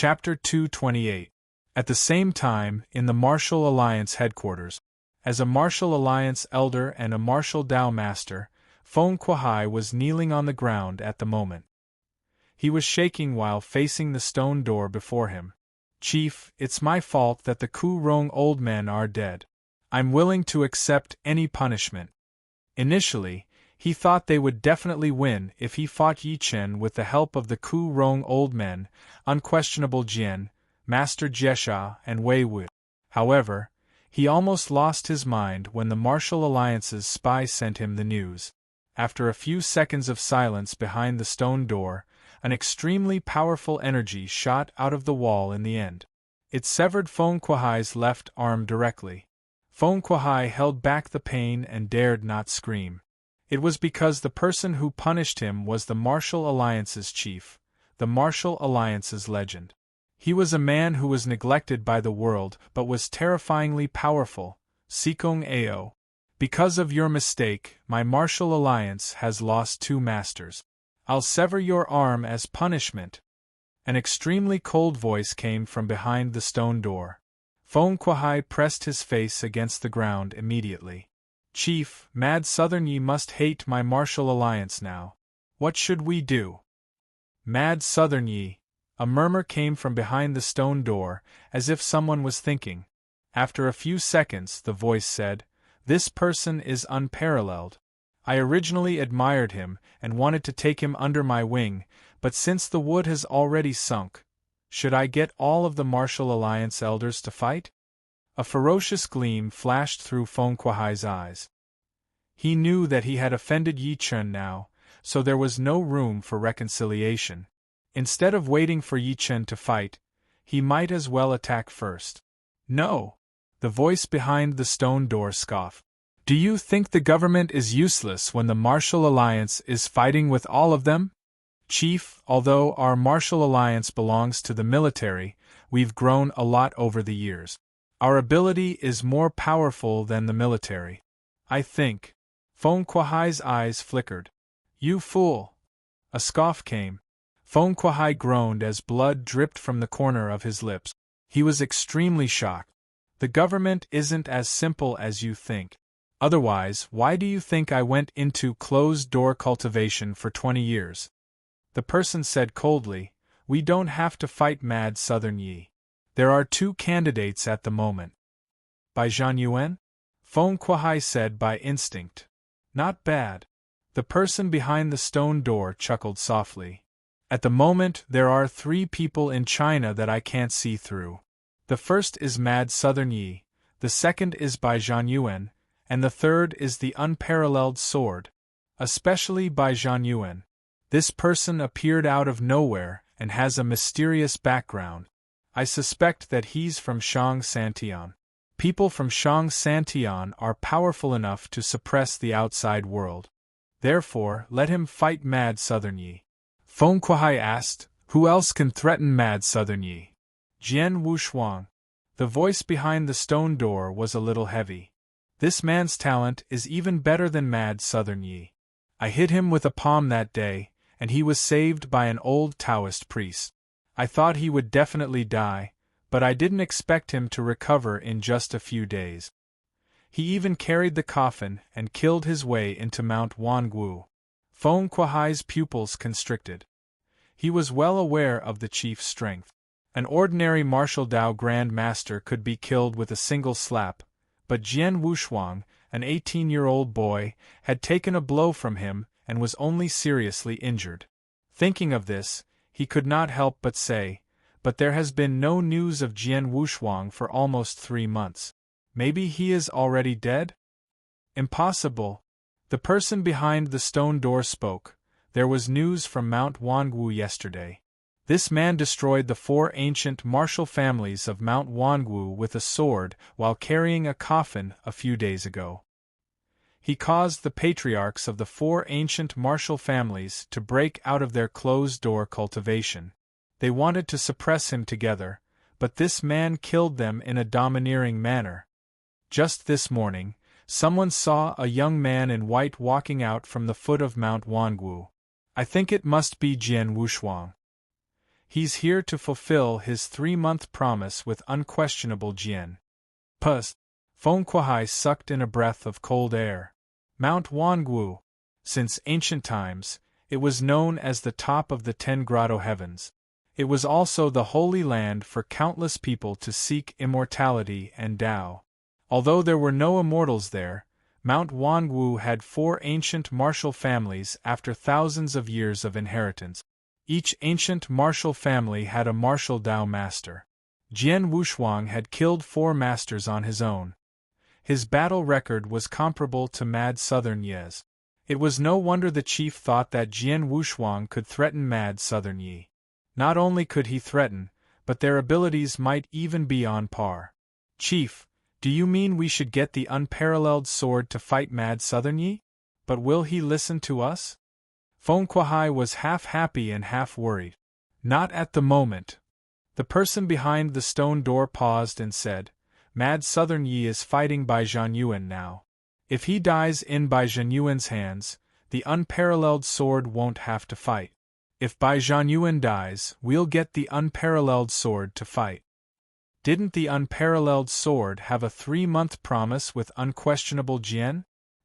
Chapter 228. At the same time, in the Martial Alliance headquarters, as a Martial Alliance elder and a Martial Dao master, Feng Kuai was kneeling on the ground at the moment. He was shaking while facing the stone door before him. "Chief, it's my fault that the Ku Rong old men are dead. I'm willing to accept any punishment." Initially, he thought they would definitely win if he fought Yi Chen with the help of the Ku Rong old men, unquestionable Jian, Master Jiesha, and Wei Wu. However, he almost lost his mind when the Martial Alliance's spy sent him the news. After a few seconds of silence behind the stone door, an extremely powerful energy shot out of the wall in the end. It severed Feng Kuai's left arm directly. Feng Kuai held back the pain and dared not scream. It was because the person who punished him was the Martial Alliance's chief, the Martial Alliance's legend. He was a man who was neglected by the world but was terrifyingly powerful, Sikong Ao. "Because of your mistake, my Martial Alliance has lost 2 masters. I'll sever your arm as punishment." An extremely cold voice came from behind the stone door. Feng Kuai pressed his face against the ground immediately. "Chief, Mad Southern Yi must hate my Martial Alliance now. What should we do?" "Mad Southern Yi." A murmur came from behind the stone door, as if someone was thinking. After a few seconds, the voice said, "This person is unparalleled. I originally admired him and wanted to take him under my wing, but since the wood has already sunk, should I get all of the Martial Alliance elders to fight?" A ferocious gleam flashed through Feng Kuai's eyes. He knew that he had offended Yi Chen now, so there was no room for reconciliation. Instead of waiting for Yi Chen to fight, he might as well attack first. "No!" The voice behind the stone door scoffed. "Do you think the government is useless when the Martial Alliance is fighting with all of them? Chief, although our Martial Alliance belongs to the military, we've grown a lot over the years. Our ability is more powerful than the military. I think." Feng Kuai's eyes flickered. "You fool!" A scoff came. Feng Kuai groaned as blood dripped from the corner of his lips. He was extremely shocked. "The government isn't as simple as you think. Otherwise, why do you think I went into closed-door cultivation for 20 years? The person said coldly, "We don't have to fight Mad Southern Yi. There are 2 candidates at the moment." "By Zhang Yuan?" Feng Kuai said by instinct. "Not bad." The person behind the stone door chuckled softly. "At the moment, there are 3 people in China that I can't see through. The first is Mad Southern Yi, the second is Bai Zhang Yuan, and the third is the unparalleled sword. Especially Bai Zhang Yuan. This person appeared out of nowhere and has a mysterious background. I suspect that he's from Shang Santian. People from Shang Santian are powerful enough to suppress the outside world. Therefore, let him fight Mad Southern Yi." Feng Kuai asked, "Who else can threaten Mad Southern Yi?" "Jian Wushuang." The voice behind the stone door was a little heavy. "This man's talent is even better than Mad Southern Yi. I hit him with a palm that day, and he was saved by an old Taoist priest. I thought he would definitely die, but I didn't expect him to recover in just a few days. He even carried the coffin and killed his way into Mount Wangu." Feng Kuai's pupils constricted. He was well aware of the chief's strength. An ordinary martial Dao Grand Master could be killed with a single slap, but Jian Wushuang, an 18-year-old boy, had taken a blow from him and was only seriously injured. Thinking of this, he could not help but say, "But there has been no news of Jian Wushuang for almost 3 months. Maybe he is already dead?" "Impossible." The person behind the stone door spoke. "There was news from Mount Wangu yesterday. This man destroyed the 4 ancient martial families of Mount Wangu with a sword while carrying a coffin a few days ago. He caused the patriarchs of the 4 ancient martial families to break out of their closed-door cultivation. They wanted to suppress him together, but this man killed them in a domineering manner. Just this morning, someone saw a young man in white walking out from the foot of Mount Wangu. I think it must be Jian Wushuang. He's here to fulfill his 3-month promise with unquestionable Jian. Pus. Feng Kuai sucked in a breath of cold air. Mount Wangu. Since ancient times, it was known as the top of the 10 grotto heavens. It was also the holy land for countless people to seek immortality and Tao. Although there were no immortals there, Mount Wangu had 4 ancient martial families after thousands of years of inheritance. Each ancient martial family had a martial Tao master. Jian Wushuang had killed 4 masters on his own. His battle record was comparable to Mad Southern Ye's. It was no wonder the chief thought that Jian Wushuang could threaten Mad Southern Ye. Not only could he threaten, but their abilities might even be on par. Chief, do you mean we should get the unparalleled sword to fight Mad Southern Ye? But will he listen to us? Feng Kuai was half happy and half worried. Not at the moment. The person behind the stone door paused and said, Mad Southern Yi is fighting Bai Zhanyuan now. If he dies in Bai Zhanyuan's hands, the unparalleled sword won't have to fight. If Bai Zhanyuan dies, we'll get the unparalleled sword to fight. Didn't the unparalleled sword have a 3-month promise with unquestionable Jian?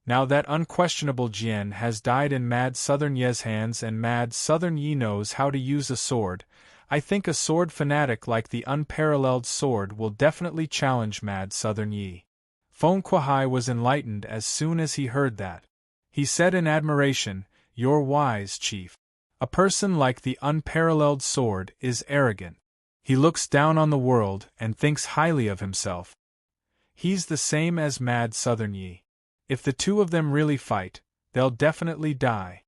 Now that unquestionable Jian has died in Mad Southern Ye's hands and Mad Southern Yi knows how to use a sword, I think a sword fanatic like the unparalleled sword will definitely challenge Mad Southern Yi. Feng Kuai was enlightened as soon as he heard that. He said in admiration, You're wise, Chief. A person like the unparalleled sword is arrogant. He looks down on the world and thinks highly of himself. He's the same as Mad Southern Yi. If the two of them really fight, they'll definitely die.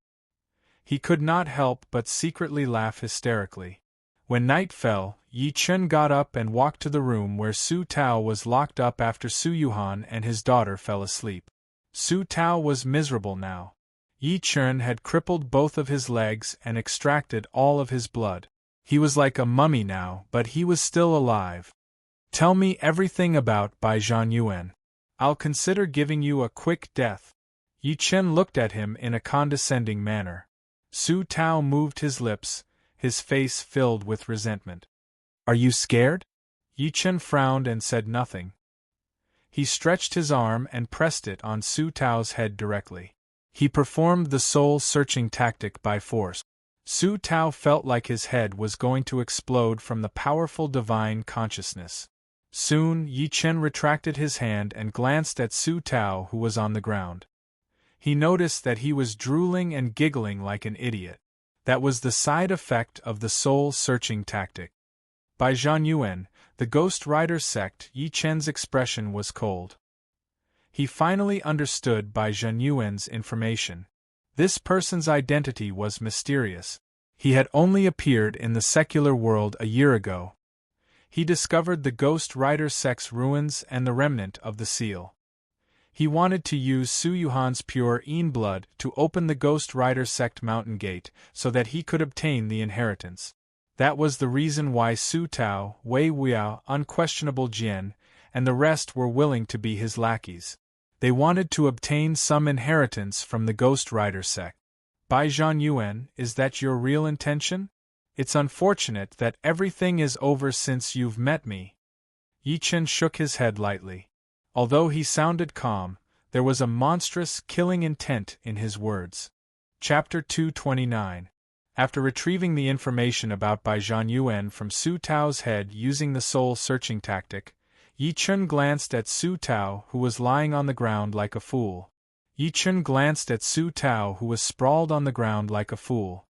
He could not help but secretly laugh hysterically. When night fell, Yi Chen got up and walked to the room where Su Tao was locked up after Su Yuhan and his daughter fell asleep. Su Tao was miserable now. Yi Chen had crippled both of his legs and extracted all of his blood. He was like a mummy now, but he was still alive. Tell me everything about Bai Zhanyuan. I'll consider giving you a quick death. Yi Chen looked at him in a condescending manner. Su Tao moved his lips, his face filled with resentment. Are you scared? Yi Chen frowned and said nothing. He stretched his arm and pressed it on Su Tao's head directly. He performed the soul-searching tactic by force. Su Tao felt like his head was going to explode from the powerful divine consciousness. Soon, Yi Chen retracted his hand and glanced at Su Tao, who was on the ground. He noticed that he was drooling and giggling like an idiot. That was the side effect of the soul-searching tactic. By Zhanyuan, the Ghost Rider sect, Yi Chen's expression was cold. He finally understood Bai Zhanyuan's information. This person's identity was mysterious. He had only appeared in the secular world a year ago. He discovered the Ghost Rider sect's ruins and the remnant of the seal. He wanted to use Su Yuhan's pure Yin blood to open the Ghost Rider sect mountain gate so that he could obtain the inheritance. That was the reason why Su Tao, Wei Wuya, Unquestionable Jian, and the rest were willing to be his lackeys. They wanted to obtain some inheritance from the Ghost Rider sect. Bai Zhanyuan, is that your real intention? It's unfortunate that everything is over since you've met me. Yi Chen shook his head lightly. Although he sounded calm, there was a monstrous, killing intent in his words. Chapter 229. After retrieving the information about Bai Zhanyuan from Su Tao's head using the soul-searching tactic, Yi Chen glanced at Su Tao, who was lying on the ground like a fool. Yi Chen glanced at Su Tao, who was sprawled on the ground like a fool.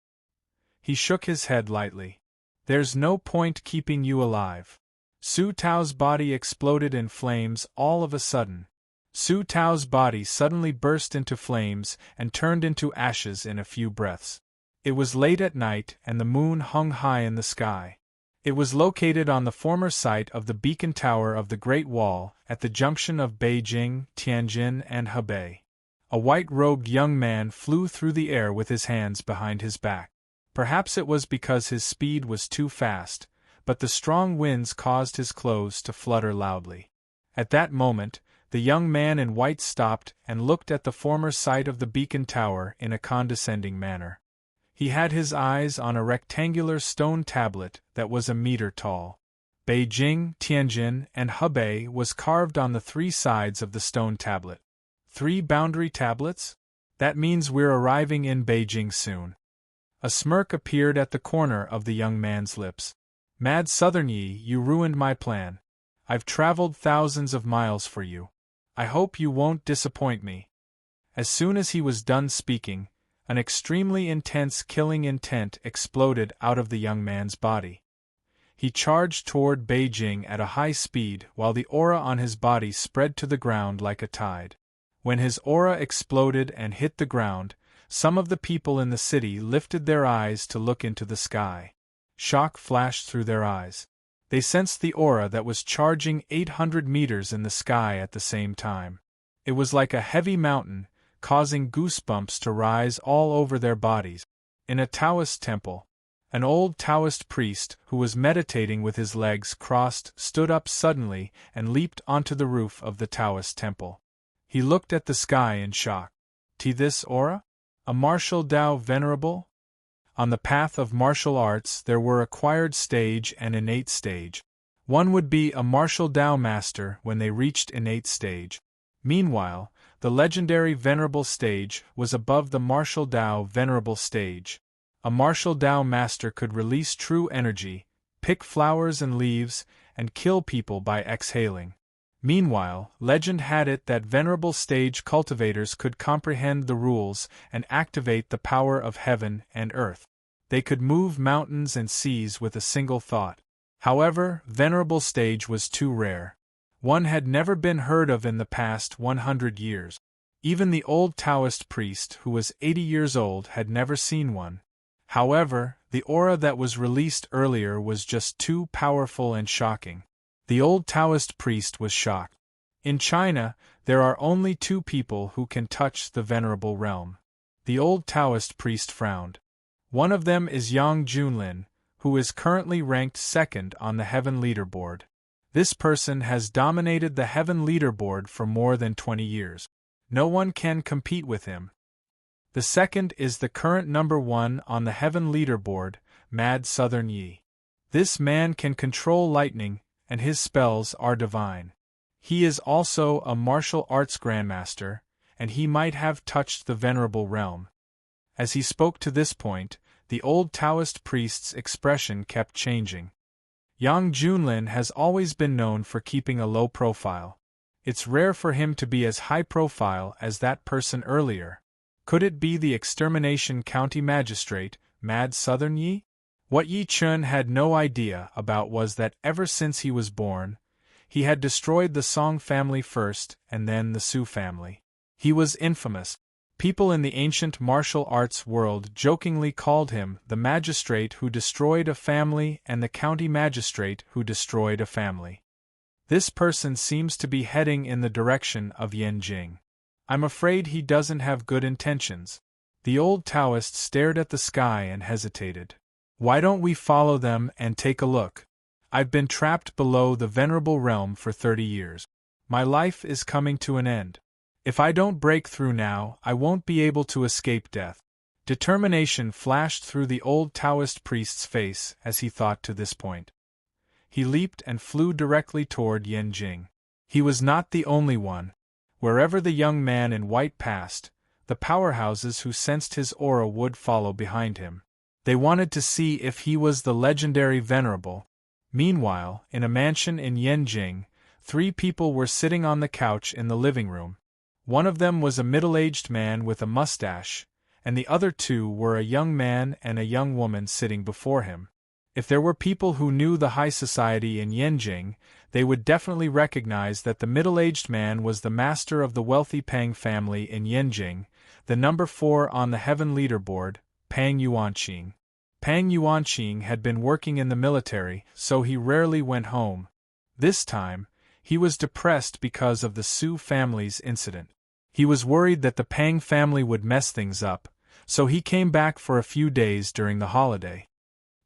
He shook his head lightly. There's no point keeping you alive. Su Tao's body exploded in flames all of a sudden. Su Tao's body suddenly burst into flames and turned into ashes in a few breaths. It was late at night and the moon hung high in the sky. It was located on the former site of the beacon tower of the Great Wall at the junction of Beijing, Tianjin, and Hebei. A white-robed young man flew through the air with his hands behind his back. Perhaps it was because his speed was too fast, but the strong winds caused his clothes to flutter loudly. At that moment, the young man in white stopped and looked at the former site of the beacon tower in a condescending manner. He had his eyes on a rectangular stone tablet that was a meter tall. Beijing, Tianjin, and Hebei was carved on the 3 sides of the stone tablet. 3 boundary tablets? That means we're arriving in Beijing soon. A smirk appeared at the corner of the young man's lips. Mad Southern Yi, you ruined my plan. I've traveled thousands of miles for you. I hope you won't disappoint me. As soon as he was done speaking, an extremely intense killing intent exploded out of the young man's body. He charged toward Beijing at a high speed while the aura on his body spread to the ground like a tide. When his aura exploded and hit the ground, some of the people in the city lifted their eyes to look into the sky. Shock flashed through their eyes. They sensed the aura that was charging 800 meters in the sky at the same time. It was like a heavy mountain, causing goosebumps to rise all over their bodies. In a Taoist temple, an old Taoist priest who was meditating with his legs crossed stood up suddenly and leaped onto the roof of the Taoist temple. He looked at the sky in shock. This aura? A martial Tao venerable? On the path of martial arts there were acquired stage and innate stage. One would be a martial Tao master when they reached innate stage. Meanwhile, the legendary venerable stage was above the martial Tao venerable stage. A martial Tao master could release true energy, pick flowers and leaves, and kill people by exhaling. Meanwhile, legend had it that venerable stage cultivators could comprehend the rules and activate the power of heaven and earth. They could move mountains and seas with a single thought. However, venerable stage was too rare. One had never been heard of in the past 100 years. Even the old Taoist priest who was 80 years old had never seen one. However, the aura that was released earlier was just too powerful and shocking. The old Taoist priest was shocked. In China, there are only 2 people who can touch the venerable realm. The old Taoist priest frowned. One of them is Yang Junlin, who is currently ranked 2nd on the Heaven Leaderboard. This person has dominated the Heaven Leaderboard for more than 20 years. No one can compete with him. The second is the current number 1 on the Heaven Leaderboard, Mad Southern Yi. This man can control lightning, and his spells are divine. He is also a martial arts grandmaster, and he might have touched the venerable realm. As he spoke to this point, the old Taoist priest's expression kept changing. Yang Junlin has always been known for keeping a low profile. It's rare for him to be as high profile as that person earlier. Could it be the Extermination County Magistrate, Mad Southern Yi? What Yi Chun had no idea about was that ever since he was born, he had destroyed the Song family first and then the Su family. He was infamous. People in the ancient martial arts world jokingly called him the magistrate who destroyed a family and the county magistrate who destroyed a family. This person seems to be heading in the direction of Yanjing. I'm afraid he doesn't have good intentions. The old Taoist stared at the sky and hesitated. Why don't we follow them and take a look? I've been trapped below the venerable realm for 30 years. My life is coming to an end. If I don't break through now, I won't be able to escape death. Determination flashed through the old Taoist priest's face as he thought to this point. He leaped and flew directly toward Yanjing. He was not the only one. Wherever the young man in white passed, the powerhouses who sensed his aura would follow behind him. They wanted to see if he was the legendary venerable. Meanwhile, in a mansion in Yanjing, 3 people were sitting on the couch in the living room. One of them was a middle-aged man with a mustache, and the other 2 were a young man and a young woman sitting before him. If there were people who knew the high society in Yanjing, they would definitely recognize that the middle-aged man was the master of the wealthy Pang family in Yanjing, the number 4 on the Heaven Leaderboard, Pang Yuanqing. Pang Yuanqing had been working in the military, so he rarely went home. This time, he was depressed because of the Su family's incident. He was worried that the Pang family would mess things up, so he came back for a few days during the holiday.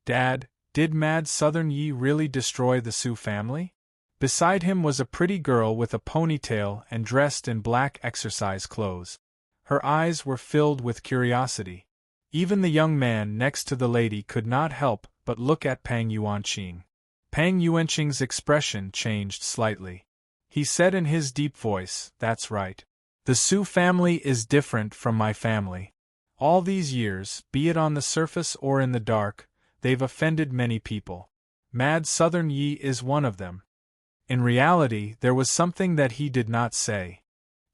Dad, did Mad Southern Yi really destroy the Su family? Beside him was a pretty girl with a ponytail and dressed in black exercise clothes. Her eyes were filled with curiosity. Even the young man next to the lady could not help but look at Pang Yuanqing. Pang Yuanqing's expression changed slightly. He said in his deep voice, "That's right. The Su family is different from my family. All these years, be it on the surface or in the dark, they've offended many people. Mad Southern Yi is one of them." In reality, there was something that he did not say.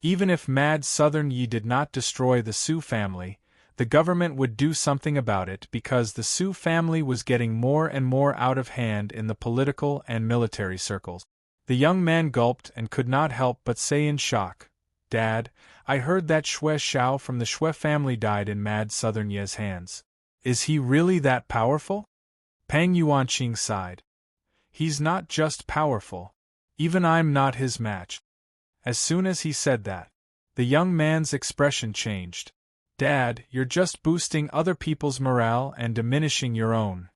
Even if Mad Southern Yi did not destroy the Su family, the government would do something about it because the Su family was getting more and more out of hand in the political and military circles. The young man gulped and could not help but say in shock, "Dad, I heard that Xue Xiao from the Xue family died in Mad Southern Ye's hands. Is he really that powerful?" Pang Yuanqing sighed. "He's not just powerful. Even I'm not his match." As soon as he said that, the young man's expression changed. "Dad, you're just boosting other people's morale and diminishing your own."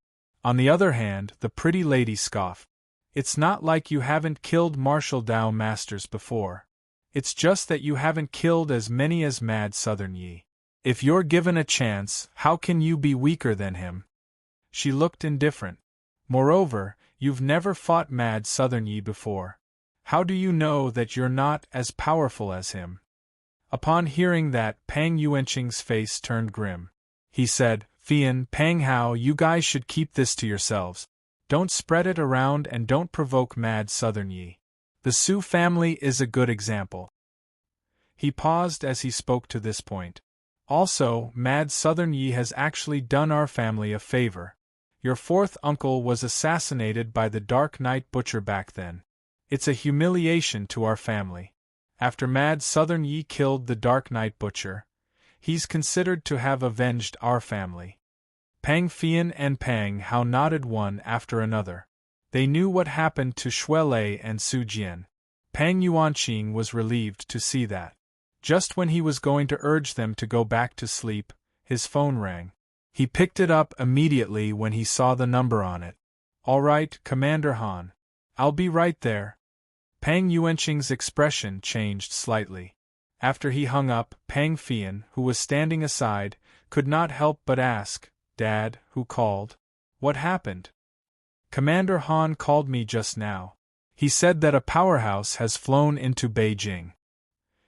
On the other hand, the pretty lady scoffed. "It's not like you haven't killed martial Dao masters before. It's just that you haven't killed as many as Mad Southern Yi. If you're given a chance, how can you be weaker than him?" She looked indifferent. "Moreover, you've never fought Mad Southern Yi before. How do you know that you're not as powerful as him?" Upon hearing that, Pang Yuanqing's face turned grim. He said, "Fian, Pang Hao, you guys should keep this to yourselves. Don't spread it around and don't provoke Mad Southern Yi. The Su family is a good example." He paused as he spoke to this point. "Also, Mad Southern Yi has actually done our family a favor. Your fourth uncle was assassinated by the Dark Knight Butcher back then. It's a humiliation to our family. After Mad Southern Yi killed the Dark Knight Butcher, he's considered to have avenged our family." Pang Fian and Pang Hao nodded one after another. They knew what happened to Shuelei and Su Jian. Pang Yuanqing was relieved to see that. Just when he was going to urge them to go back to sleep, his phone rang. He picked it up immediately when he saw the number on it. "All right, Commander Han. I'll be right there." Pang Yuanqing's expression changed slightly. After he hung up, Pang Fian, who was standing aside, could not help but ask, "Dad, who called? What happened?" "Commander Han called me just now. He said that a powerhouse has flown into Beijing.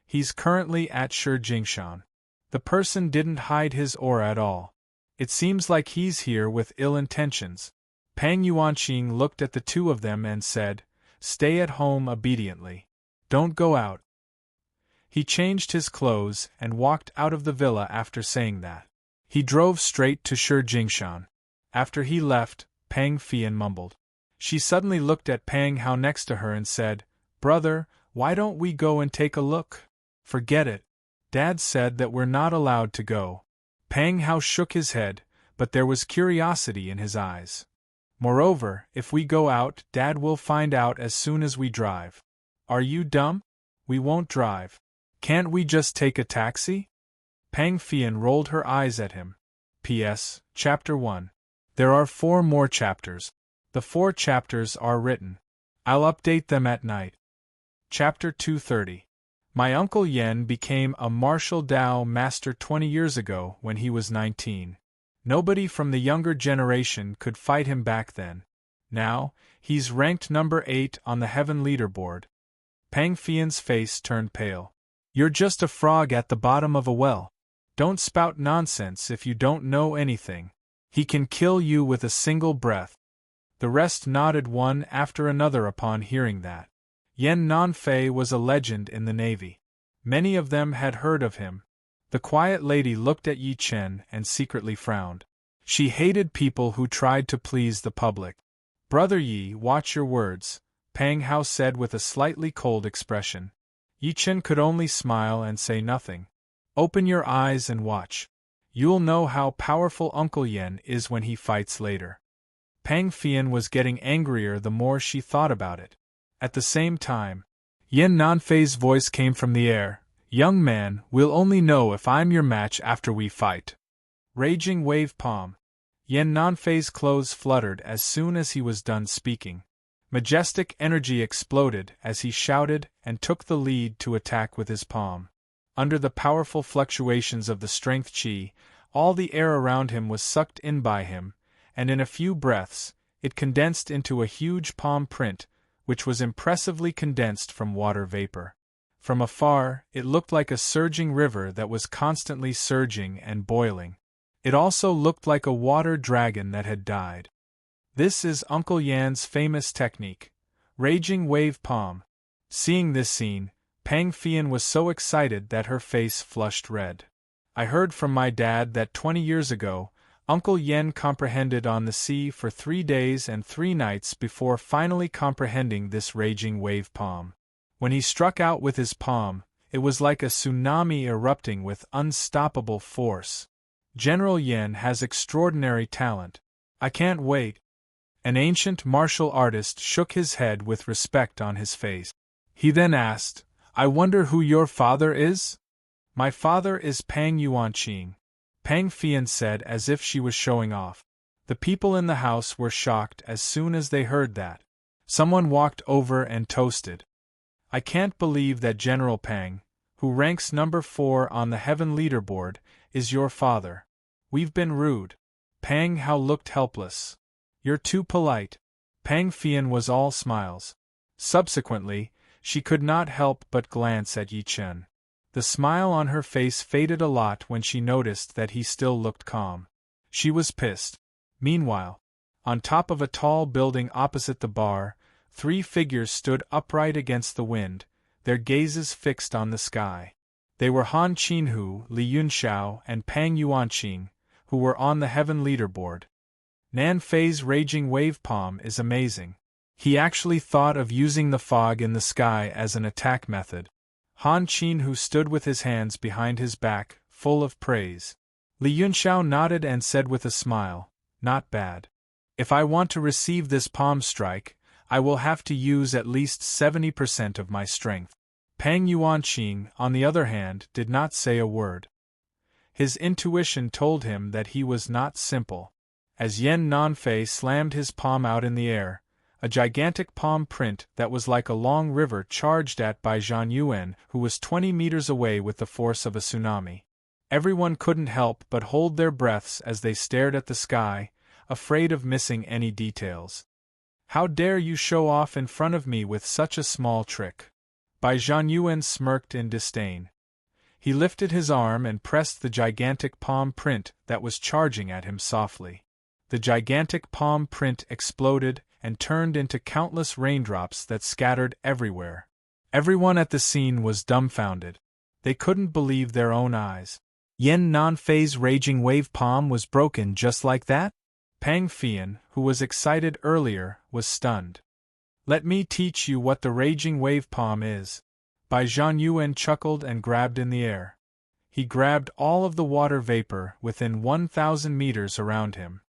He's currently at Shijingshan. The person didn't hide his aura at all. It seems like he's here with ill intentions." Pang Yuanqing looked at the two of them and said, "Stay at home obediently. Don't go out." He changed his clothes and walked out of the villa after saying that. He drove straight to Shijingshan. After he left, Pang Fian mumbled. She suddenly looked at Pang Hao next to her and said, "Brother, why don't we go and take a look?" "Forget it. Dad said that we're not allowed to go." Pang Hao shook his head, but there was curiosity in his eyes. "Moreover, if we go out, Dad will find out as soon as we drive." "Are you dumb? We won't drive. Can't we just take a taxi?" Pang Fian rolled her eyes at him. P.S. Chapter 1. There are 4 more chapters. The 4 chapters are written. I'll update them at night. Chapter 230. My Uncle Yen became a martial Dao master 20 years ago when he was 19. Nobody from the younger generation could fight him back then. Now, he's ranked number 8 on the Heaven leaderboard. Pang Fian's face turned pale. "You're just a frog at the bottom of a well. Don't spout nonsense if you don't know anything. He can kill you with a single breath." The rest nodded one after another upon hearing that. Yen Nanfei was a legend in the Navy. Many of them had heard of him. The quiet lady looked at Yi Chen and secretly frowned. She hated people who tried to please the public. "Brother Yi, watch your words," Pang Hao said with a slightly cold expression. Yi Chen could only smile and say nothing. "Open your eyes and watch. You'll know how powerful Uncle Yen is when he fights later." Pang Fian was getting angrier the more she thought about it. At the same time, Yen Nanfei's voice came from the air. "Young man, we'll only know if I'm your match after we fight." Raging wave palm. Yen Nanfei's clothes fluttered as soon as he was done speaking. Majestic energy exploded as he shouted and took the lead to attack with his palm. Under the powerful fluctuations of the strength chi, All the air around him was sucked in by him, and in a few breaths, it condensed into a huge palm print, which was impressively condensed from water vapor. From afar, it looked like a surging river that was constantly surging and boiling. It also looked like a water dragon that had died. This is Uncle Yan's famous technique, raging wave palm. Seeing this scene, Pang Fian was so excited that her face flushed red. I heard from my dad that 20 years ago, Uncle Yan comprehended on the sea for 3 days and 3 nights before finally comprehending this raging wave palm. When he struck out with his palm, it was like a tsunami erupting with unstoppable force. General Yan has extraordinary talent. I can't wait. An ancient martial artist shook his head with respect on his face. He then asked, I wonder who your father is? My father is Pang Yuanqing, Pang Fian said as if she was showing off. The people in the house were shocked as soon as they heard that. Someone walked over and toasted. I can't believe that General Pang, who ranks number 4 on the heaven leaderboard, is your father. We've been rude. Pang Hao looked helpless. You're too polite. Pang Fian was all smiles. Subsequently, she could not help but glance at Yi Chen. The smile on her face faded a lot when she noticed that he still looked calm. She was pissed. Meanwhile, on top of a tall building opposite the bar, 3 figures stood upright against the wind, their gazes fixed on the sky. They were Han Qinhu, Li Yunxiao, and Pang Yuanqing, who were on the heaven leaderboard. Nan Fei's raging wave palm is amazing. He actually thought of using the fog in the sky as an attack method. Han Qinhu stood with his hands behind his back, full of praise. Li Yunxiao nodded and said with a smile, not bad. If I want to receive this palm strike, I will have to use at least 70% of my strength. Pang Yuanqing, on the other hand, did not say a word. His intuition told him that he was not simple. As Yan Nanfei slammed his palm out in the air, a gigantic palm print that was like a long river charged at by Zhang Yuan, who was 20 meters away with the force of a tsunami. Everyone couldn't help but hold their breaths as they stared at the sky, afraid of missing any details. How dare you show off in front of me with such a small trick? Bai Zhang Yuan smirked in disdain. He lifted his arm and pressed the gigantic palm print that was charging at him softly. The gigantic palm print exploded and turned into countless raindrops that scattered everywhere. Everyone at the scene was dumbfounded. They couldn't believe their own eyes. Yan Nanfei's raging wave palm was broken just like that? Pang Fian, who was excited earlier, was stunned. Let me teach you what the raging wave palm is. Bai Zhang Yuan chuckled and grabbed in the air. He grabbed all of the water vapor within 1,000 meters around him.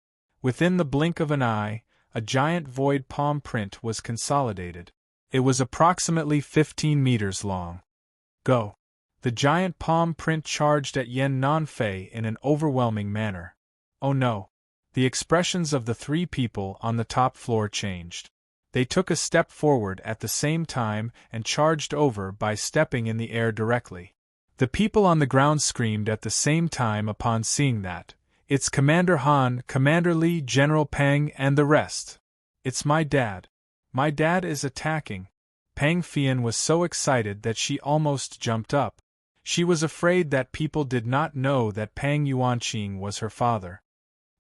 Within the blink of an eye, a giant void palm print was consolidated. It was approximately 15 meters long. Go! The giant palm print charged at Yan Nanfei in an overwhelming manner. Oh no! The expressions of the 3 people on the top floor changed. They took a step forward at the same time and charged over by stepping in the air directly. The people on the ground screamed at the same time upon seeing that. It's Commander Han, Commander Li, General Pang, and the rest. It's my dad. My dad is attacking. Pang Fian was so excited that she almost jumped up. She was afraid that people did not know that Pang Yuanqing was her father.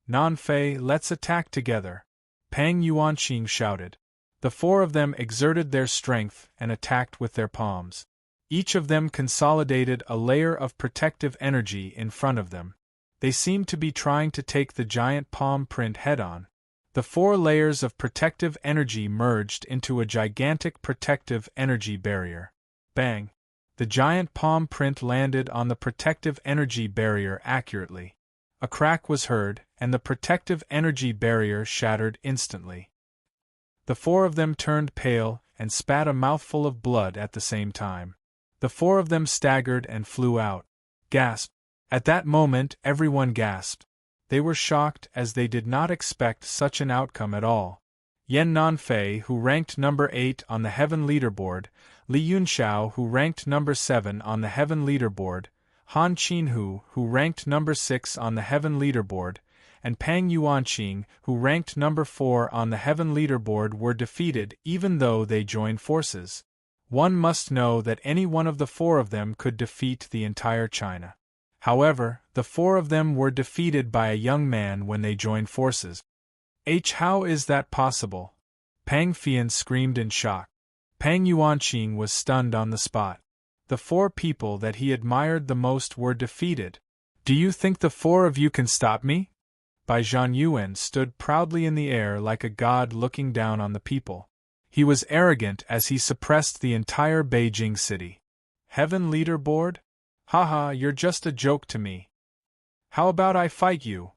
Nanfei, let's attack together. Pang Yuanqing shouted. The 4 of them exerted their strength and attacked with their palms. Each of them consolidated a layer of protective energy in front of them. They seemed to be trying to take the giant palm print head-on. The 4 layers of protective energy merged into a gigantic protective energy barrier. Bang! The giant palm print landed on the protective energy barrier accurately. A crack was heard, and the protective energy barrier shattered instantly. The 4 of them turned pale and spat a mouthful of blood at the same time. The 4 of them staggered and flew out. Gasp! At that moment, everyone gasped. They were shocked as they did not expect such an outcome at all. Yan Nanfei, who ranked number 8 on the heaven leaderboard, Li Yunxiao, who ranked number 7 on the heaven leaderboard, Han Qinhu, who ranked number 6 on the Heaven leaderboard, and Pang Yuanqing, who ranked number 4 on the Heaven leaderboard, were defeated even though they joined forces. One must know that any one of the 4 of them could defeat the entire China. However, the 4 of them were defeated by a young man when they joined forces. How is that possible? Pang Fian screamed in shock. Pang Yuanqing was stunned on the spot. The 4 people that he admired the most were defeated. Do you think the 4 of you can stop me? Bai Zhanyuan stood proudly in the air like a god looking down on the people. He was arrogant as he suppressed the entire Beijing city. Heaven leaderboard? Haha, you're just a joke to me. How about I fight you?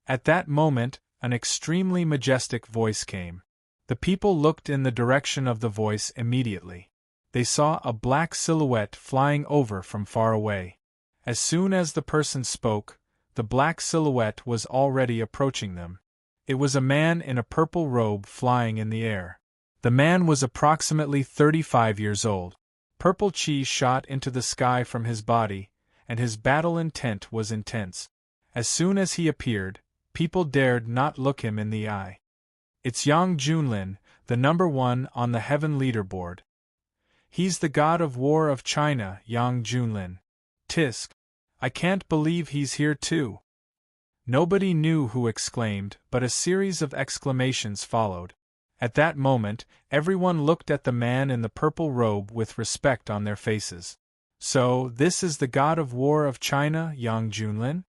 At that moment, an extremely majestic voice came. The people looked in the direction of the voice immediately. They saw a black silhouette flying over from far away. As soon as the person spoke, the black silhouette was already approaching them. It was a man in a purple robe flying in the air. The man was approximately 35 years old. Purple chi shot into the sky from his body, and his battle intent was intense. As soon as he appeared, people dared not look him in the eye. It's Yang Junlin, the number 1 on the Heaven leaderboard. He's the god of war of China, Yang Junlin. Tisk. I can't believe he's here too. Nobody knew who exclaimed, but a series of exclamations followed. At that moment, everyone looked at the man in the purple robe with respect on their faces. So, this is the god of war of China, Yang Junlin?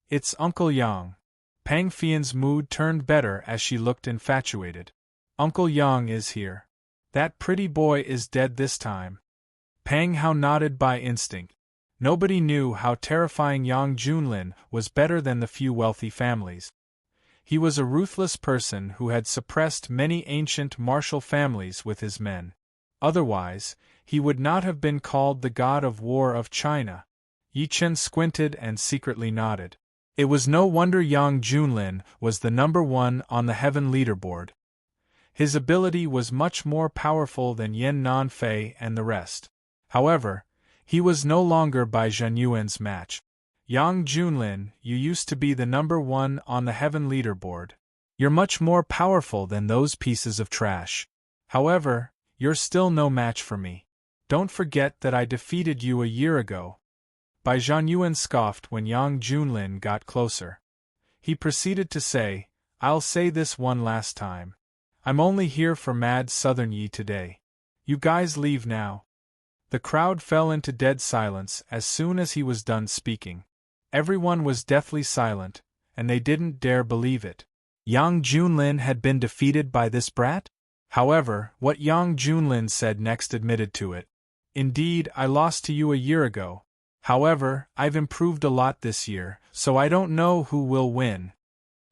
It's Uncle Yang. Pang Fian's mood turned better as she looked infatuated. Uncle Yang is here. That pretty boy is dead this time. Pang Hao nodded by instinct. Nobody knew how terrifying Yang Junlin was better than the few wealthy families. He was a ruthless person who had suppressed many ancient martial families with his men. Otherwise, he would not have been called the god of war of China. Yi Chen squinted and secretly nodded. It was no wonder Yang Junlin was the number 1 on the Heaven leaderboard. His ability was much more powerful than Yan Nanfei and the rest. However, he was no longer Bai Zhanyuan's match. Yang Junlin, you used to be the number 1 on the Heaven leaderboard. You're much more powerful than those pieces of trash. However, you're still no match for me. Don't forget that I defeated you a year ago. Bai Zhanyuan scoffed when Yang Junlin got closer. He proceeded to say, I'll say this one last time. I'm only here for Mad Southern Yi today. You guys leave now. The crowd fell into dead silence as soon as he was done speaking. Everyone was deathly silent, and they didn't dare believe it. Yang Junlin had been defeated by this brat? However, what Yang Junlin said next admitted to it. Indeed, I lost to you a year ago. However, I've improved a lot this year, so I don't know who will win.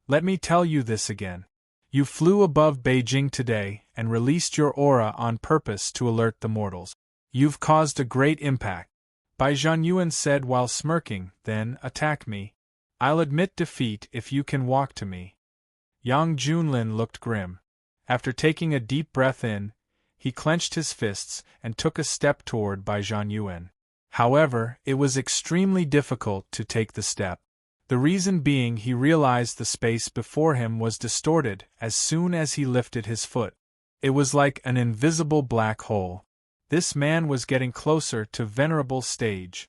Let me tell you this again. You flew above Beijing today and released your aura on purpose to alert the mortals. You've caused a great impact. Bai Zhanyuan said while smirking, then, attack me. I'll admit defeat if you can walk to me. Yang Junlin looked grim. After taking a deep breath in, he clenched his fists and took a step toward Bai Zhanyuan. However, it was extremely difficult to take the step. The reason being he realized the space before him was distorted as soon as he lifted his foot. It was like an invisible black hole. This man was getting closer to venerable stage.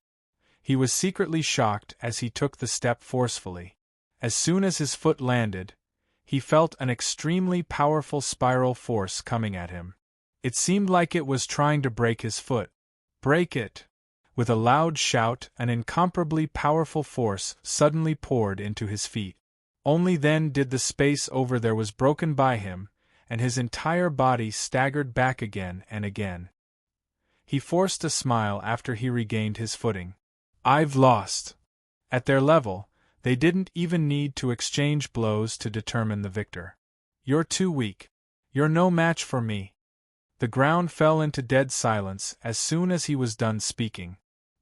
He was secretly shocked as he took the step forcefully. As soon as his foot landed, he felt an extremely powerful spiral force coming at him. It seemed like it was trying to break his foot. Break it! With a loud shout, an incomparably powerful force suddenly poured into his feet. Only then did the space over there was broken by him, and his entire body staggered back again and again. He forced a smile after he regained his footing. I've lost. At their level, they didn't even need to exchange blows to determine the victor. You're too weak. You're no match for me. The ground fell into dead silence as soon as he was done speaking.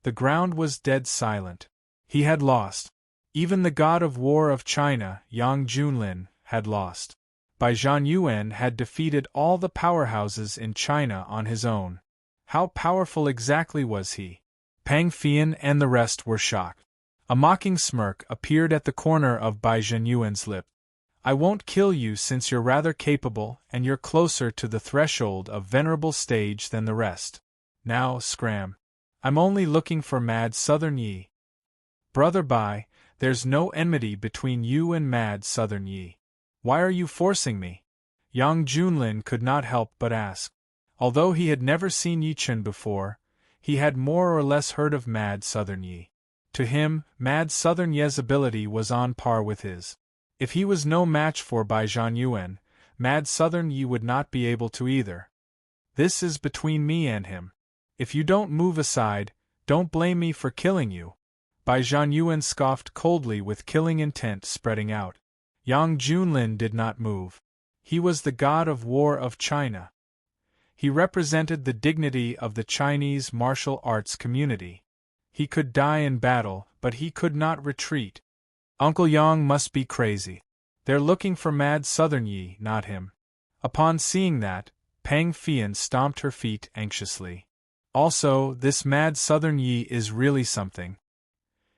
The ground was dead silent. He had lost. Even the god of war of China, Yang Junlin, had lost. Bai Zhanyuan had defeated all the powerhouses in China on his own. How powerful exactly was he? Pang Fian and the rest were shocked. A mocking smirk appeared at the corner of Bai Zhenyuan's lip. I won't kill you since you're rather capable and you're closer to the threshold of venerable stage than the rest. Now, scram. I'm only looking for Mad Southern Yi. Brother Bai, there's no enmity between you and Mad Southern Yi. Why are you forcing me? Yang Junlin could not help but ask. Although he had never seen Yi Chen before, he had more or less heard of Mad Southern Yi. To him, Mad Southern Ye's ability was on par with his. If he was no match for Bai Zhenyuan, Mad Southern Yi would not be able to either. This is between me and him. If you don't move aside, don't blame me for killing you. Bai Zhenyuan scoffed coldly with killing intent spreading out. Yang Junlin did not move. He was the god of war of China. He represented the dignity of the Chinese martial arts community. He could die in battle, but he could not retreat. Uncle Yang must be crazy. They're looking for Mad Southern Yi, not him. Upon seeing that, Pang Fian stomped her feet anxiously. Also, this Mad Southern Yi is really something.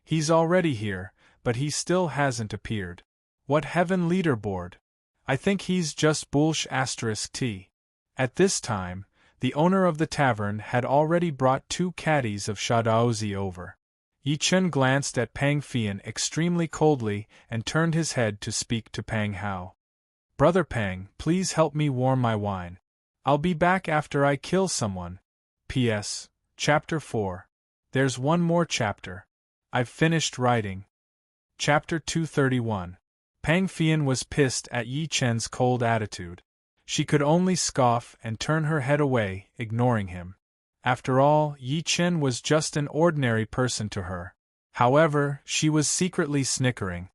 He's already here, but he still hasn't appeared. What heaven leaderboard? I think he's just **T. At this time, the owner of the tavern had already brought 2 caddies of Shadaozi over. Yi Chen glanced at Pang Fian extremely coldly and turned his head to speak to Pang Hao. Brother Pang, please help me warm my wine. I'll be back after I kill someone. P.S. Chapter 4. There's one more chapter. I've finished writing. Chapter 231. Pang Fian was pissed at Yi Chen's cold attitude. She could only scoff and turn her head away, ignoring him. After all, Yi Chen was just an ordinary person to her. However, she was secretly snickering.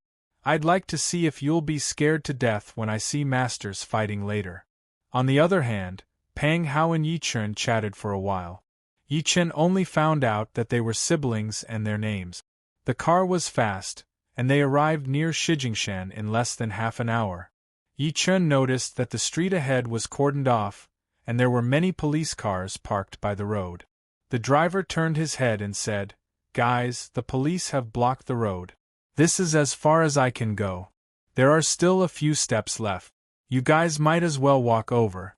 I'd like to see if you'll be scared to death when I see masters fighting later. On the other hand, Pang Hao and Yi Chen chatted for a while. Yi Chen only found out that they were siblings and their names. The car was fast, and they arrived near Shijingshan in less than half an hour. Yi Chen noticed that the street ahead was cordoned off, and there were many police cars parked by the road. The driver turned his head and said, "Guys, the police have blocked the road. This is as far as I can go. There are still a few steps left. You guys might as well walk over."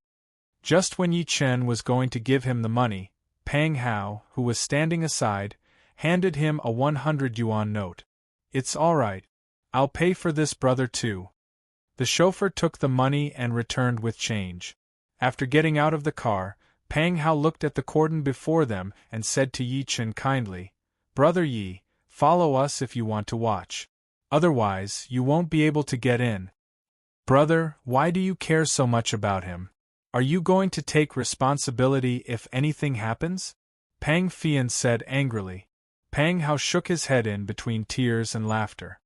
Just when Yi Chen was going to give him the money, Pang Hao, who was standing aside, handed him a 100 yuan note. "It's all right. I'll pay for this, brother, too." The chauffeur took the money and returned with change. After getting out of the car, Pang Hao looked at the cordon before them and said to Yi Chen kindly, "Brother Yi, follow us if you want to watch. Otherwise, you won't be able to get in." "Brother, why do you care so much about him? Are you going to take responsibility if anything happens?" Pang Fian said angrily. Pang Hao shook his head in between tears and laughter.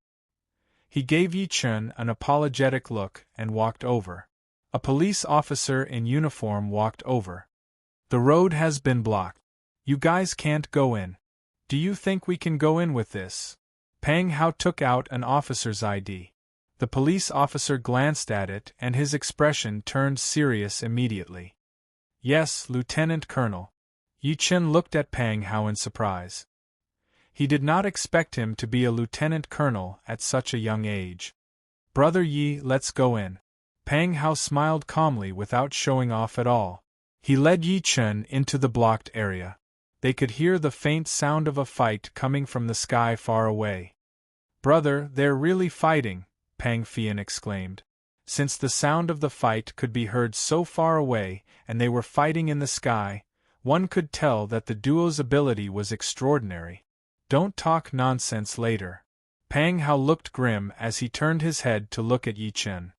He gave Yi Chen an apologetic look and walked over. A police officer in uniform walked over. "The road has been blocked. You guys can't go in. Do you think we can go in with this?" Pang Hao took out an officer's ID. The police officer glanced at it and his expression turned serious immediately. "Yes, Lieutenant Colonel." Yi Chen looked at Pang Hao in surprise. He did not expect him to be a lieutenant colonel at such a young age. "Brother Yi, let's go in." Pang Hao smiled calmly without showing off at all. He led Yi Chen into the blocked area. They could hear the faint sound of a fight coming from the sky far away. "Brother, they're really fighting," Pang Fian exclaimed. Since the sound of the fight could be heard so far away and they were fighting in the sky, one could tell that the duo's ability was extraordinary. "Don't talk nonsense later." Pang Hao looked grim as he turned his head to look at Yi Chen.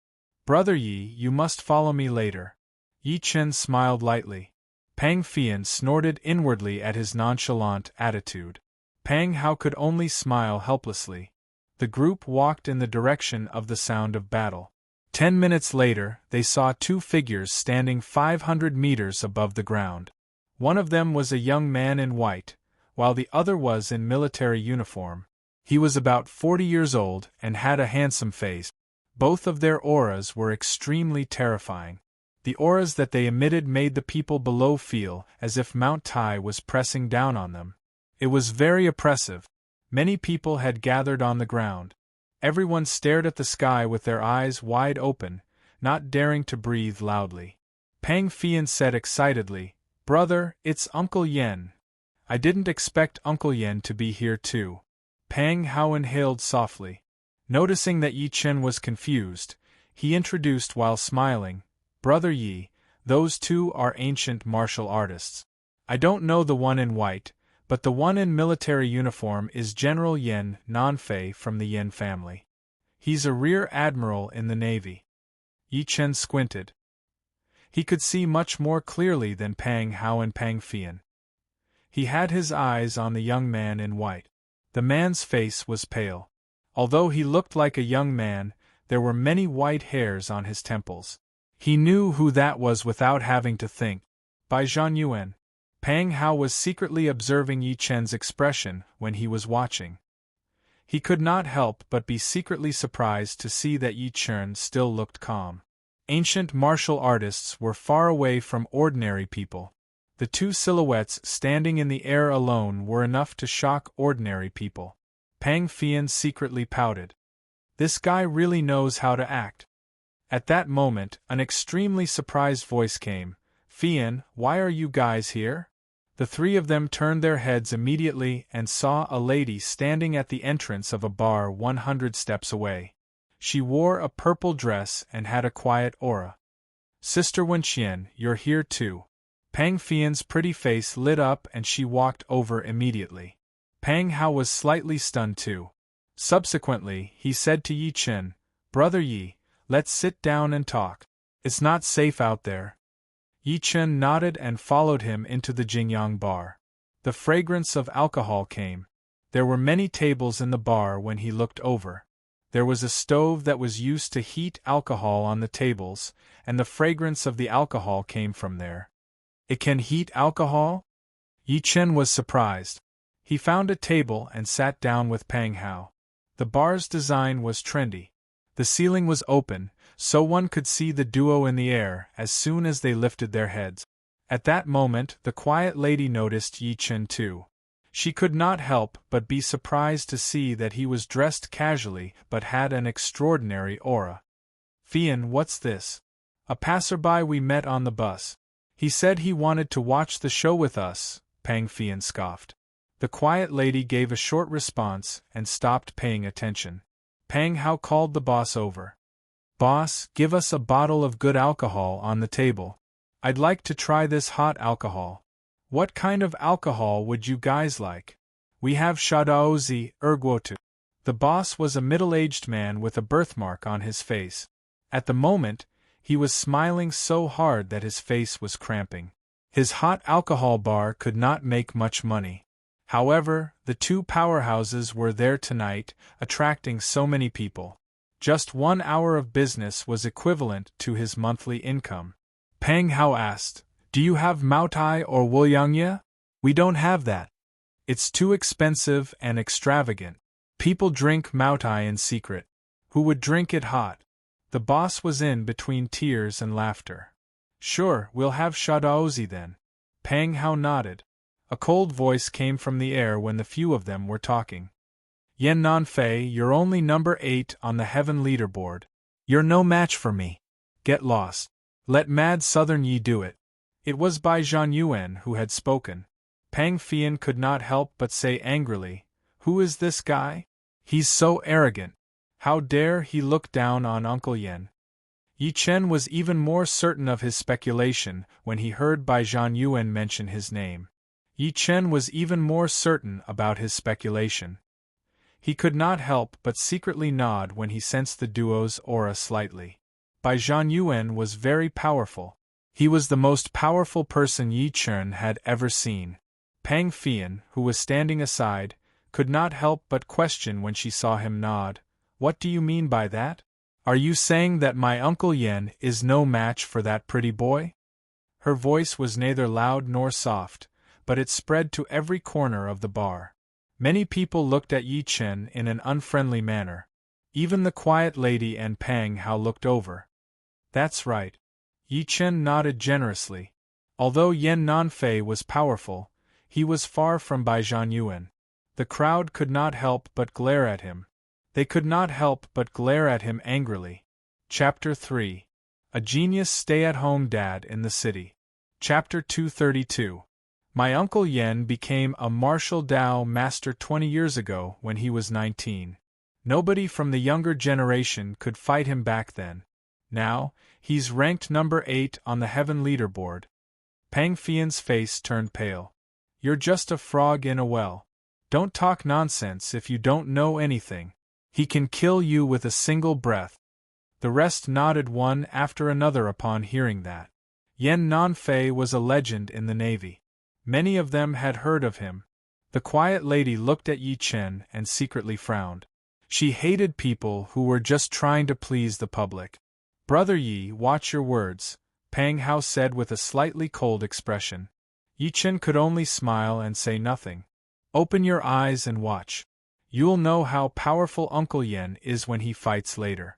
"Brother Yi, you must follow me later." Yi Chen smiled lightly. Pang Fian snorted inwardly at his nonchalant attitude. Pang Hao could only smile helplessly. The group walked in the direction of the sound of battle. 10 minutes later, they saw 2 figures standing 500 meters above the ground. One of them was a young man in white, while the other was in military uniform. He was about 40 years old and had a handsome face. Both of their auras were extremely terrifying. The auras that they emitted made the people below feel as if Mount Tai was pressing down on them. It was very oppressive. Many people had gathered on the ground. Everyone stared at the sky with their eyes wide open, not daring to breathe loudly. Pang Fian said excitedly, "Brother, it's Uncle Yen. I didn't expect Uncle Yen to be here too." Pang Hao inhaled softly. Noticing that Yi Chen was confused, he introduced while smiling, "Brother Yi, those two are ancient martial artists. I don't know the one in white, but the one in military uniform is General Yen Nanfei from the Yen family. He's a rear admiral in the navy." Yi Chen squinted. He could see much more clearly than Pang Hao and Pang Fian. He had his eyes on the young man in white. The man's face was pale. Although he looked like a young man, there were many white hairs on his temples. He knew who that was without having to think. By Zhang Yuan. Pang Hao was secretly observing Yi Chen's expression when he was watching. He could not help but be secretly surprised to see that Yi Chen still looked calm. Ancient martial artists were far away from ordinary people. The two silhouettes standing in the air alone were enough to shock ordinary people. Pang Fian secretly pouted. This guy really knows how to act. At that moment, an extremely surprised voice came. "Fian, why are you guys here?" The three of them turned their heads immediately and saw a lady standing at the entrance of a bar 100 steps away. She wore a purple dress and had a quiet aura. "Sister Wenqian, you're here too." Pang Fian's pretty face lit up and she walked over immediately. Pang Hao was slightly stunned too. Subsequently, he said to Yi Chen, "Brother Yi, let's sit down and talk. It's not safe out there." Yi Chen nodded and followed him into the Jingyang bar. The fragrance of alcohol came. There were many tables in the bar when he looked over. There was a stove that was used to heat alcohol on the tables, and the fragrance of the alcohol came from there. "It can heat alcohol?" Yi Chen was surprised. He found a table and sat down with Pang Hao. The bar's design was trendy. The ceiling was open, so one could see the duo in the air as soon as they lifted their heads. At that moment, the quiet lady noticed Yi Chen too. She could not help but be surprised to see that he was dressed casually but had an extraordinary aura. "Fian, what's this?" "A passerby we met on the bus. He said he wanted to watch the show with us," Pang Fian scoffed. The quiet lady gave a short response and stopped paying attention. Pang Hao called the boss over. "Boss, give us a bottle of good alcohol on the table. I'd like to try this hot alcohol." "What kind of alcohol would you guys like?" "We have Shadaozi, Erguotu." The boss was a middle-aged man with a birthmark on his face. At the moment, he was smiling so hard that his face was cramping. His hot alcohol bar could not make much money. However, the two powerhouses were there tonight, attracting so many people. Just 1 hour of business was equivalent to his monthly income. Pang Hao asked, "Do you have Maotai or Wuliangye?" "We don't have that. It's too expensive and extravagant. People drink Maotai in secret. Who would drink it hot?" The boss was in between tears and laughter. "Sure, we'll have Shadaozi then." Pang Hao nodded. A cold voice came from the air when the few of them were talking. "Yen Nanfei, you're only number 8 on the heaven leaderboard. You're no match for me. Get lost. Let Mad Southern Yi do it." It was Bai Zhan Yuan who had spoken. Pang Fian could not help but say angrily, "Who is this guy? He's so arrogant. How dare he look down on Uncle Yen?" Yi Chen was even more certain of his speculation when he heard Bai Zhan Yuan mention his name. Yi Chen was even more certain about his speculation. He could not help but secretly nod when he sensed the duo's aura slightly. Bai Zhan Yuan was very powerful. He was the most powerful person Yi Chen had ever seen. Pang Fian, who was standing aside, could not help but question when she saw him nod. "What do you mean by that? Are you saying that my Uncle Yen is no match for that pretty boy?" Her voice was neither loud nor soft, but it spread to every corner of the bar. Many people looked at Yi Chen in an unfriendly manner. Even the quiet lady and Pang Hao looked over. "That's right." Yi Chen nodded generously. Although Yen Nanfei was powerful, He was far from Bai Zhanyuan. The crowd could not help but glare at him. They could not help but glare at him angrily. Chapter 3. A Genius Stay-at-Home Dad in the City. Chapter 232. My Uncle Yen became a martial Dao master 20 years ago when he was 19. Nobody from the younger generation could fight him back then. Now, he's ranked number 8 on the heaven leaderboard. Pang Fian's face turned pale. You're just a frog in a well. Don't talk nonsense if you don't know anything. He can kill you with a single breath. The rest nodded one after another upon hearing that. Yen Nanfei was a legend in the Navy. Many of them had heard of him. The quiet lady looked at Yi Chen and secretly frowned. She hated people who were just trying to please the public. Brother Yi, watch your words, Pang Hao said with a slightly cold expression. Yi Chen could only smile and say nothing. Open your eyes and watch. You'll know how powerful Uncle Yen is when he fights later.